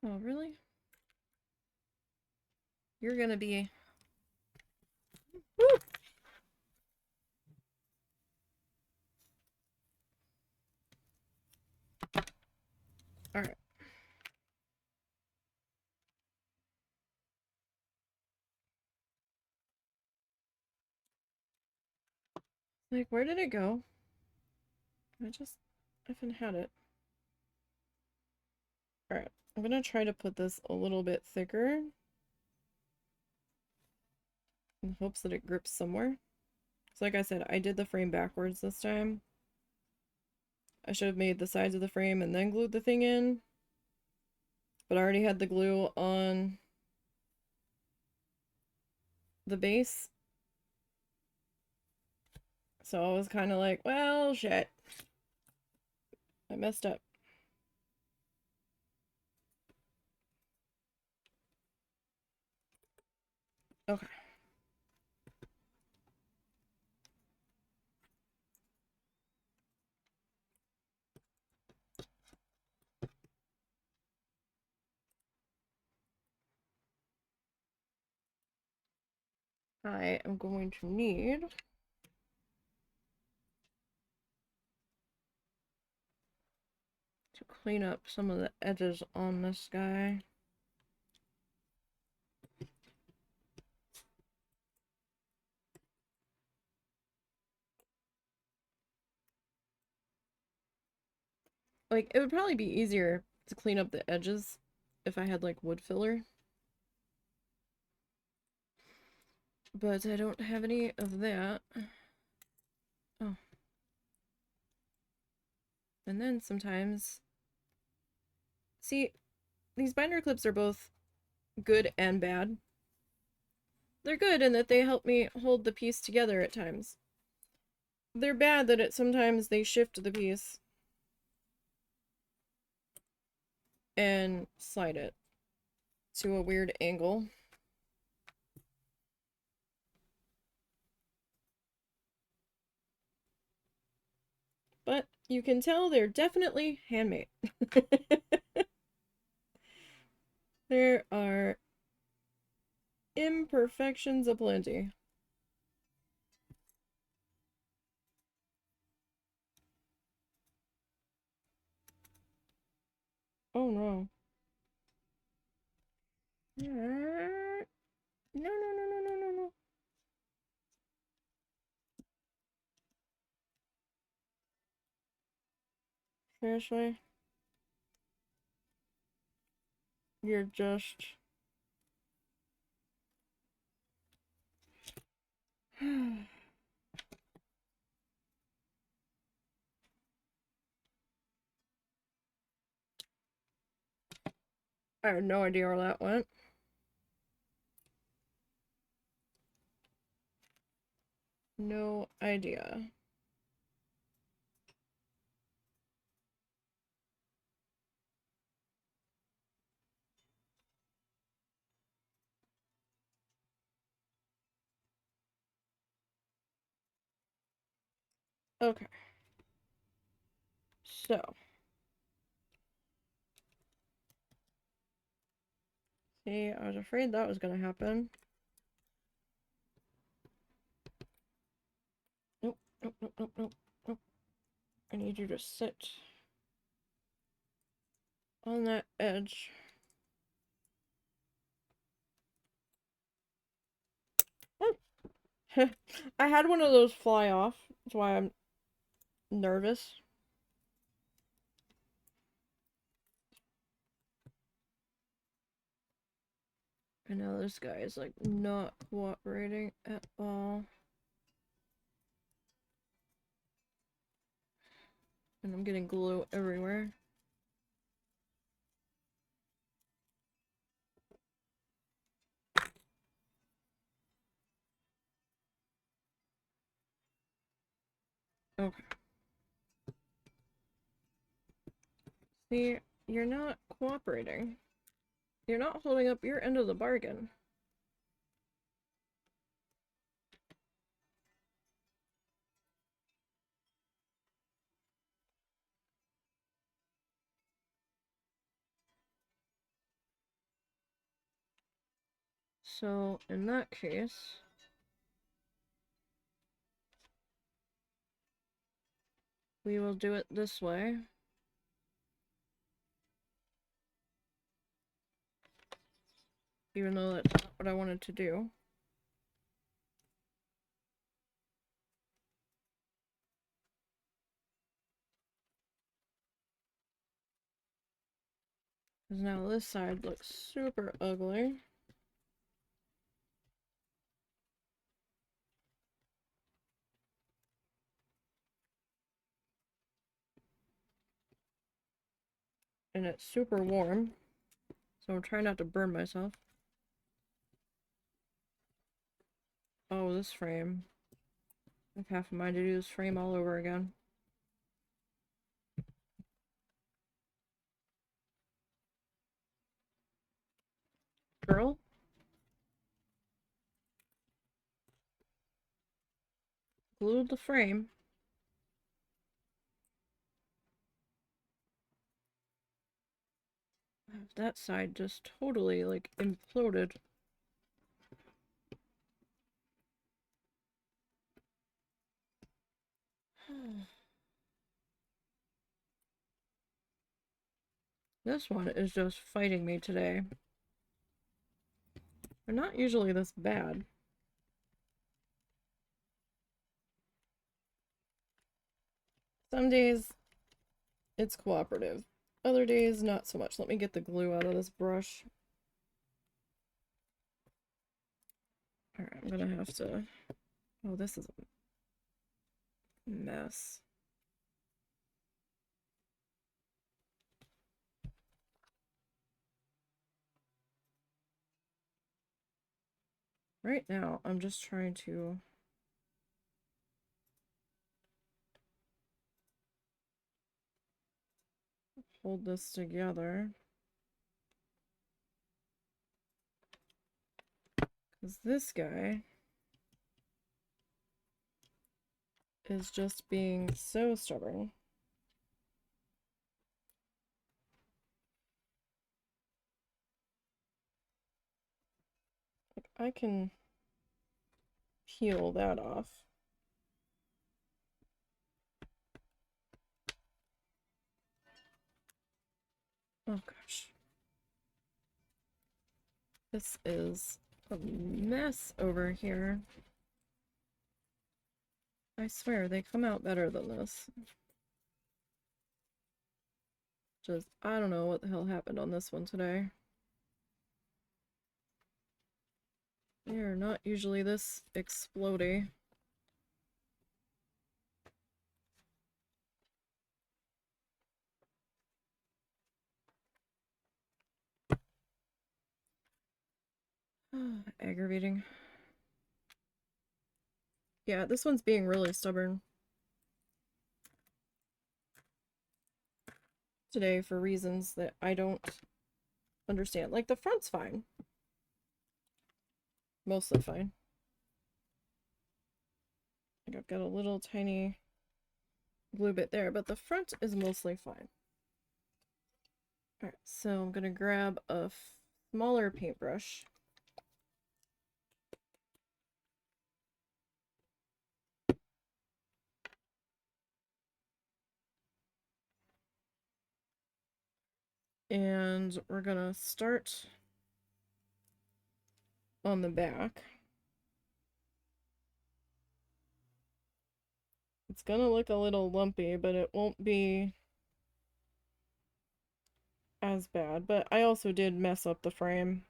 oh, really? You're gonna be... Woo! Alright. Like, where did it go? I just effing had it. Alright, I'm gonna try to put this a little bit thicker in hopes that it grips somewhere. So like I said, I did the frame backwards this time. I should have made the sides of the frame and then glued the thing in. But I already had the glue on the base. So I was kind of like, well, shit. I messed up. Okay. I am going to need to clean up some of the edges on this guy. Like, it would probably be easier to clean up the edges if I had, like, wood filler. But I don't have any of that. Oh. And then sometimes... See, these binder clips are both good and bad. They're good in that they help me hold the piece together at times. They're bad that sometimes they shift the piece and slide it to a weird angle. But you can tell they're definitely handmade. There are imperfections aplenty. Oh no. No, no, no, no, no, no, no. Seriously? You're just... I have no idea where that went. No idea. Okay. So. See, I was afraid that was gonna happen. Nope, nope, nope, nope, nope, nope. I need you to sit on that edge. I had one of those fly off. That's why I'm nervous. And now this guy is like not cooperating at all. And I'm getting glue everywhere. Okay. See, you're not cooperating. You're not holding up your end of the bargain. So, in that case, we will do it this way. Even though that's not what I wanted to do. Because now this side looks super ugly. And it's super warm. So I'm trying not to burn myself. Oh, this frame. I have half a mind to do this frame all over again. Girl? Glued the frame. That side just totally, like, imploded. This one is just fighting me today. They're not usually this bad. Some days it's cooperative. Other days, not so much. Let me get the glue out of this brush. Alright, I'm gonna have to... Oh, this is a mess. Right now, I'm just trying to... hold this together. Because this guy is just being so stubborn. Like, I can peel that off. Oh gosh. This is a mess over here. I swear, they come out better than this. Just, I don't know what the hell happened on this one today. They're not usually this explodey. Aggravating. Yeah, this one's being really stubborn today for reasons that I don't understand. Like, the front's fine. Mostly fine. Like, I've got a little tiny glue bit there, but the front is mostly fine. Alright, so I'm gonna grab a smaller paintbrush. And we're gonna start on the back. It's gonna look a little lumpy, but it won't be as bad. But I also did mess up the frame.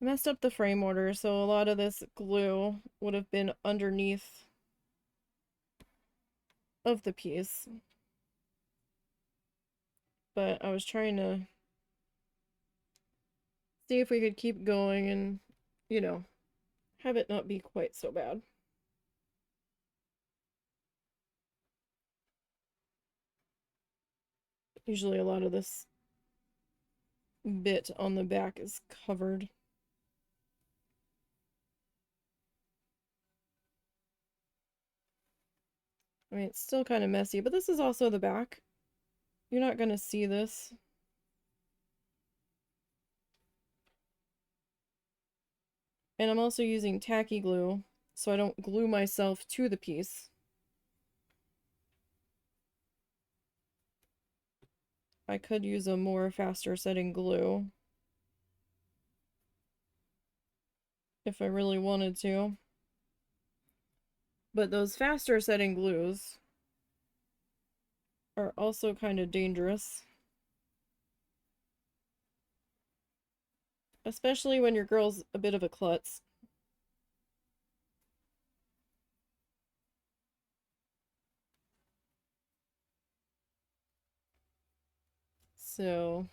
Messed up the frame order, so a lot of this glue would have been underneath of the piece. But I was trying to see if we could keep going and, you know, have it not be quite so bad. Usually a lot of this bit on the back is covered. I mean, it's still kind of messy, but this is also the back. You're not going to see this. And I'm also using tacky glue, so I don't glue myself to the piece. I could use a more faster setting glue if I really wanted to. But those faster setting glues are also kind of dangerous. Especially when your girl's a bit of a klutz. So,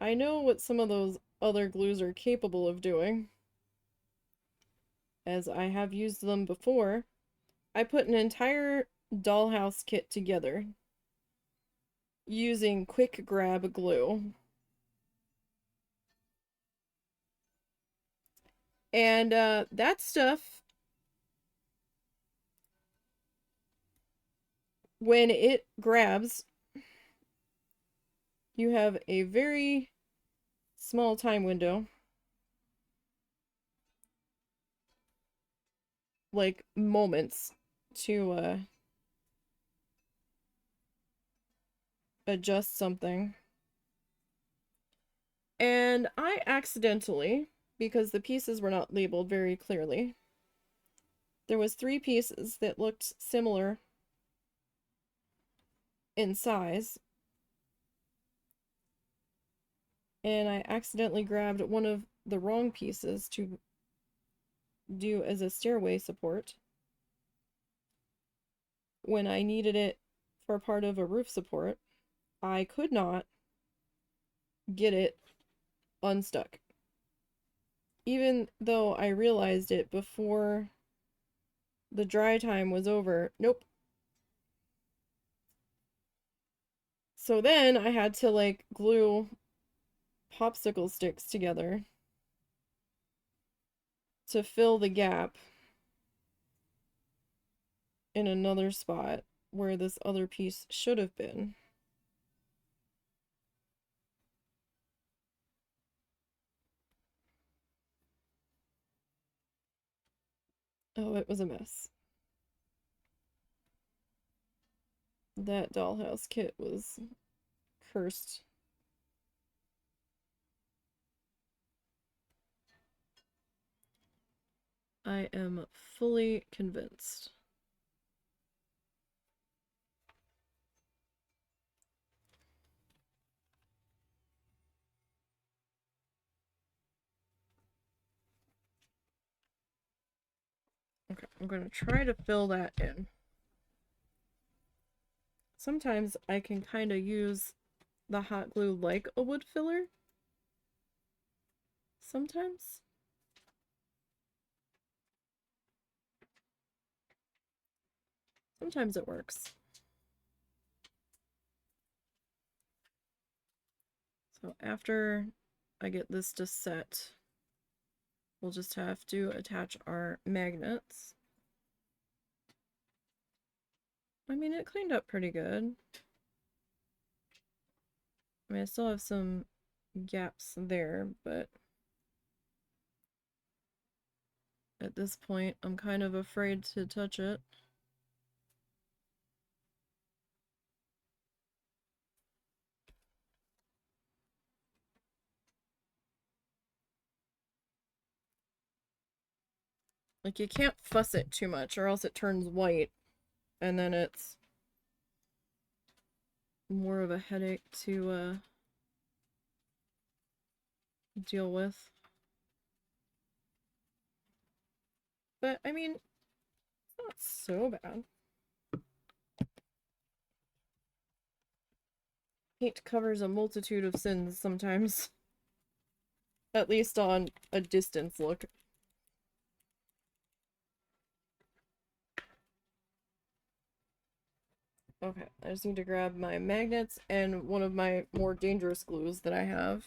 I know what some of those other glues are capable of doing, as I have used them before. I put an entire dollhouse kit together using quick grab glue. And that stuff, when it grabs, you have a very small time window, like moments, to adjust something. And I accidentally, because the pieces were not labeled very clearly, there was 3 pieces that looked similar in size. And I accidentally grabbed one of the wrong pieces to do as a stairway support when I needed it for part of a roof support. I could not get it unstuck. Even though I realized it before the dry time was over. Nope. So then I had to like glue popsicle sticks together to fill the gap in another spot where this other piece should have been. Oh, it was a mess. That dollhouse kit was cursed. I am fully convinced. Okay, I'm going to try to fill that in. Sometimes I can kind of use the hot glue like a wood filler. Sometimes. Sometimes it works. So after I get this to set, we'll just have to attach our magnets. I mean, it cleaned up pretty good. I mean, I still have some gaps there, but at this point, I'm kind of afraid to touch it. Like, you can't fuss it too much or else it turns white, and then it's more of a headache to deal with. But, I mean, it's not so bad. Paint covers a multitude of sins sometimes. At least on a distance look. Okay, I just need to grab my magnets and one of my more dangerous glues that I have.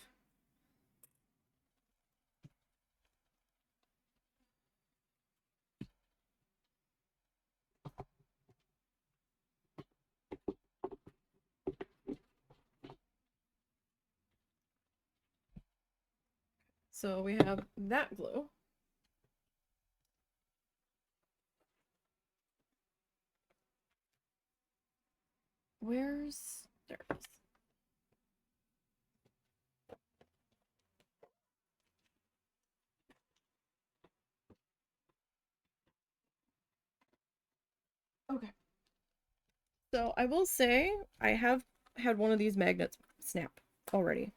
So we have that glue. Where's... there it is. Okay. So I will say I have had one of these magnets snap already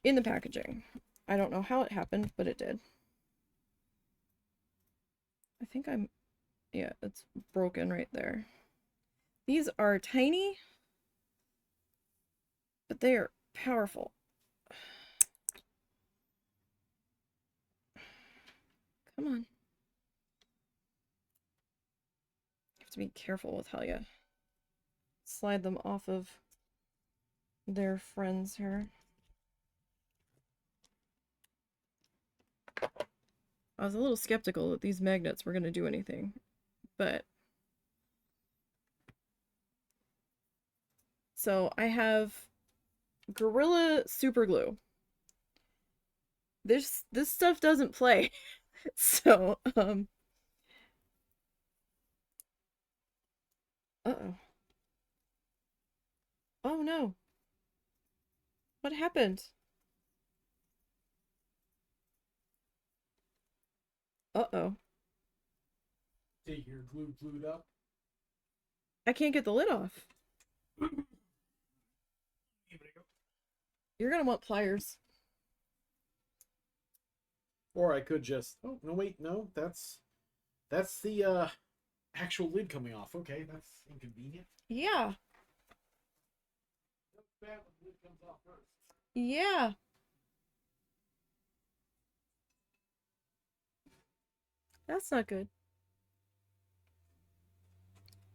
in the packaging. I don't know how it happened, but it did. I think yeah, it's broken right there. These are tiny, but they are powerful. Come on. You have to be careful with how you slide them off of their friends here. I was a little skeptical that these magnets were going to do anything, but... So I have Gorilla Super Glue. This stuff doesn't play. So, uh-oh. Oh no. What happened? Uh-oh. See, your glue glued up. I can't get the lid off. You're gonna want pliers. Or I could just. Oh no! Wait, no. That's the actual lid coming off. Okay, that's inconvenient. Yeah. That's bad when the lid comes off first. Yeah. That's not good.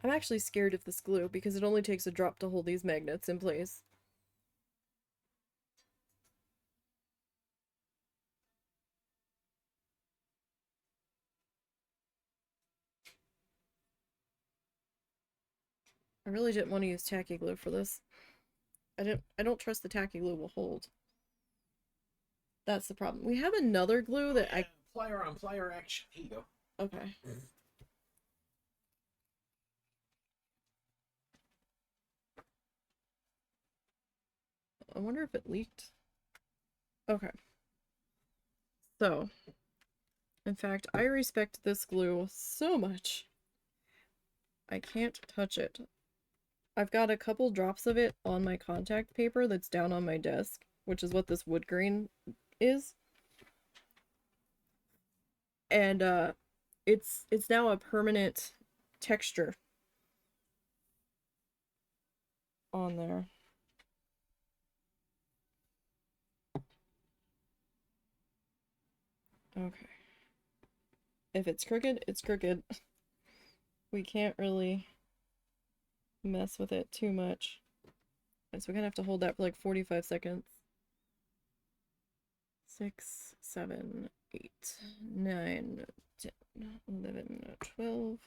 I'm actually scared of this glue because it only takes a drop to hold these magnets in place. I really didn't want to use tacky glue for this. I don't trust the tacky glue will hold. That's the problem. We have another glue that yeah. Plier on plier action. Here you go. Okay. I wonder if it leaked. Okay. So, in fact, I respect this glue so much. I can't touch it. I've got a couple drops of it on my contact paper that's down on my desk, which is what this wood grain is. And it's now a permanent texture on there. Okay. If it's crooked, it's crooked. We can't really mess with it too much. And so we're gonna have to hold that for like 45 seconds. 6, 7, 8, 9, 10, 11, 12,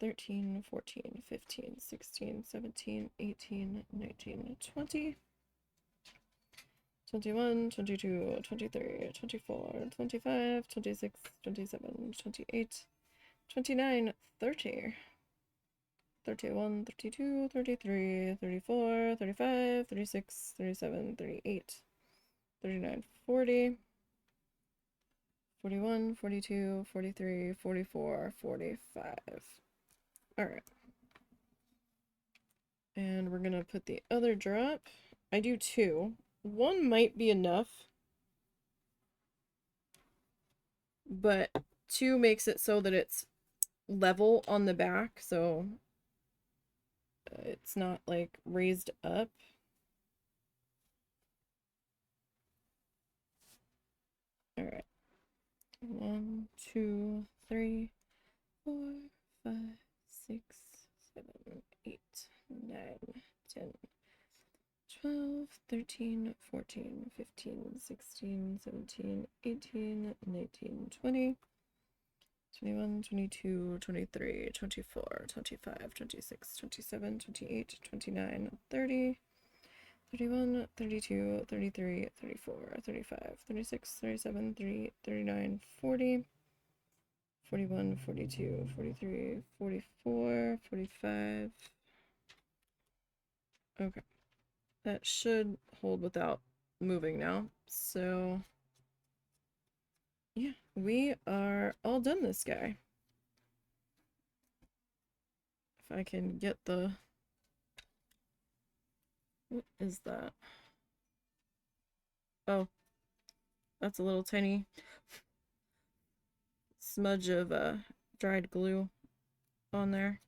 13, 14, 15, 16, 17, 18, 19, 20, 21, 22, 23, 24, 25, 26, 27, 28, 29, 30, 31, 32, 33, 34, 35, 36, 37, 38, 39, 40, 41, 42, 43, 44, 45. Alright. And we're gonna put the other drop. I do 2. 1 might be enough, but 2 makes it so that it's level on the back, so it's not like raised up. Alright. 1, 2, 3, 4, 5, 6, 7, 8, 9, 10, 12, 13, 14, 15, 16, 17, 18, 19, 20, 21, 22, 23, 24, 25, 26, 27, 28, 29, 30, 31, 32, 33, 34, 35, 36, 37, 38, 39, 40, 41, 42, 43, 44, 45. Okay. That should hold without moving now. So, yeah, we are all done this guy. If I can get the... What is that? Oh, that's a little tiny smudge of dried glue on there.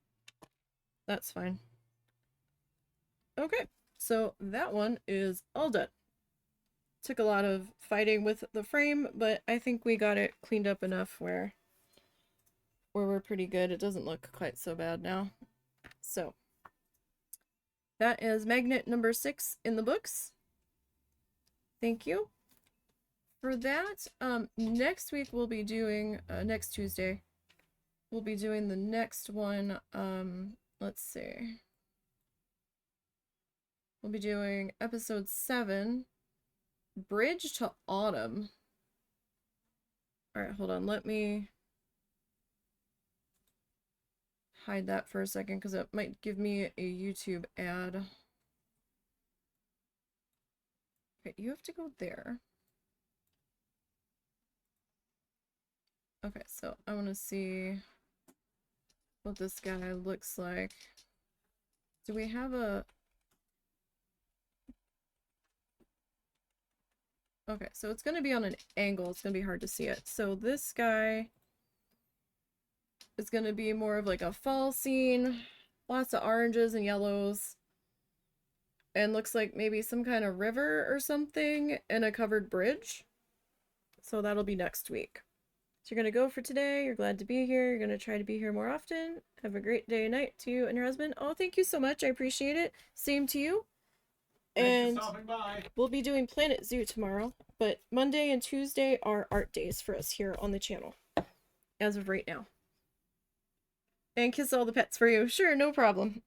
That's fine. Okay, so that one is all done. Took a lot of fighting with the frame, but I think we got it cleaned up enough where we're pretty good. It doesn't look quite so bad now. So that is magnet number 6 in the books. Thank you for that. Next week we'll be doing next Tuesday we'll be doing the next one. Let's see, we'll be doing episode 7, Bridge to Autumn. All right, hold on, let me hide that for a second because it might give me a YouTube ad. Okay, you have to go there. Okay, so I want to see what this guy looks like Do we have a... Okay, so it's going to be on an angle. It's going to be hard to see it. So this guy is going to be more of like a fall scene. Lots of oranges and yellows. And looks like maybe some kind of river or something and a covered bridge. So that'll be next week. So you're going to go for today. You're glad to be here. You're going to try to be here more often. Have a great day and night to you and your husband. Oh, thank you so much. I appreciate it. Same to you. Thanks And for stopping by. we'll be doing Planet Zoo tomorrow. But Monday and Tuesday are art days for us here on the channel. As of right now. And kiss all the pets for you. Sure, no problem.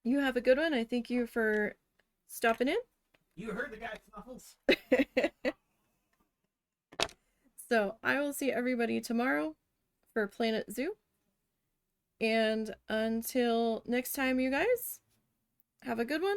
You have a good one. I thank you for stopping in. You heard the guy, Snuffles. So I will see everybody tomorrow for Planet Zoo. And until next time, you guys, have a good one.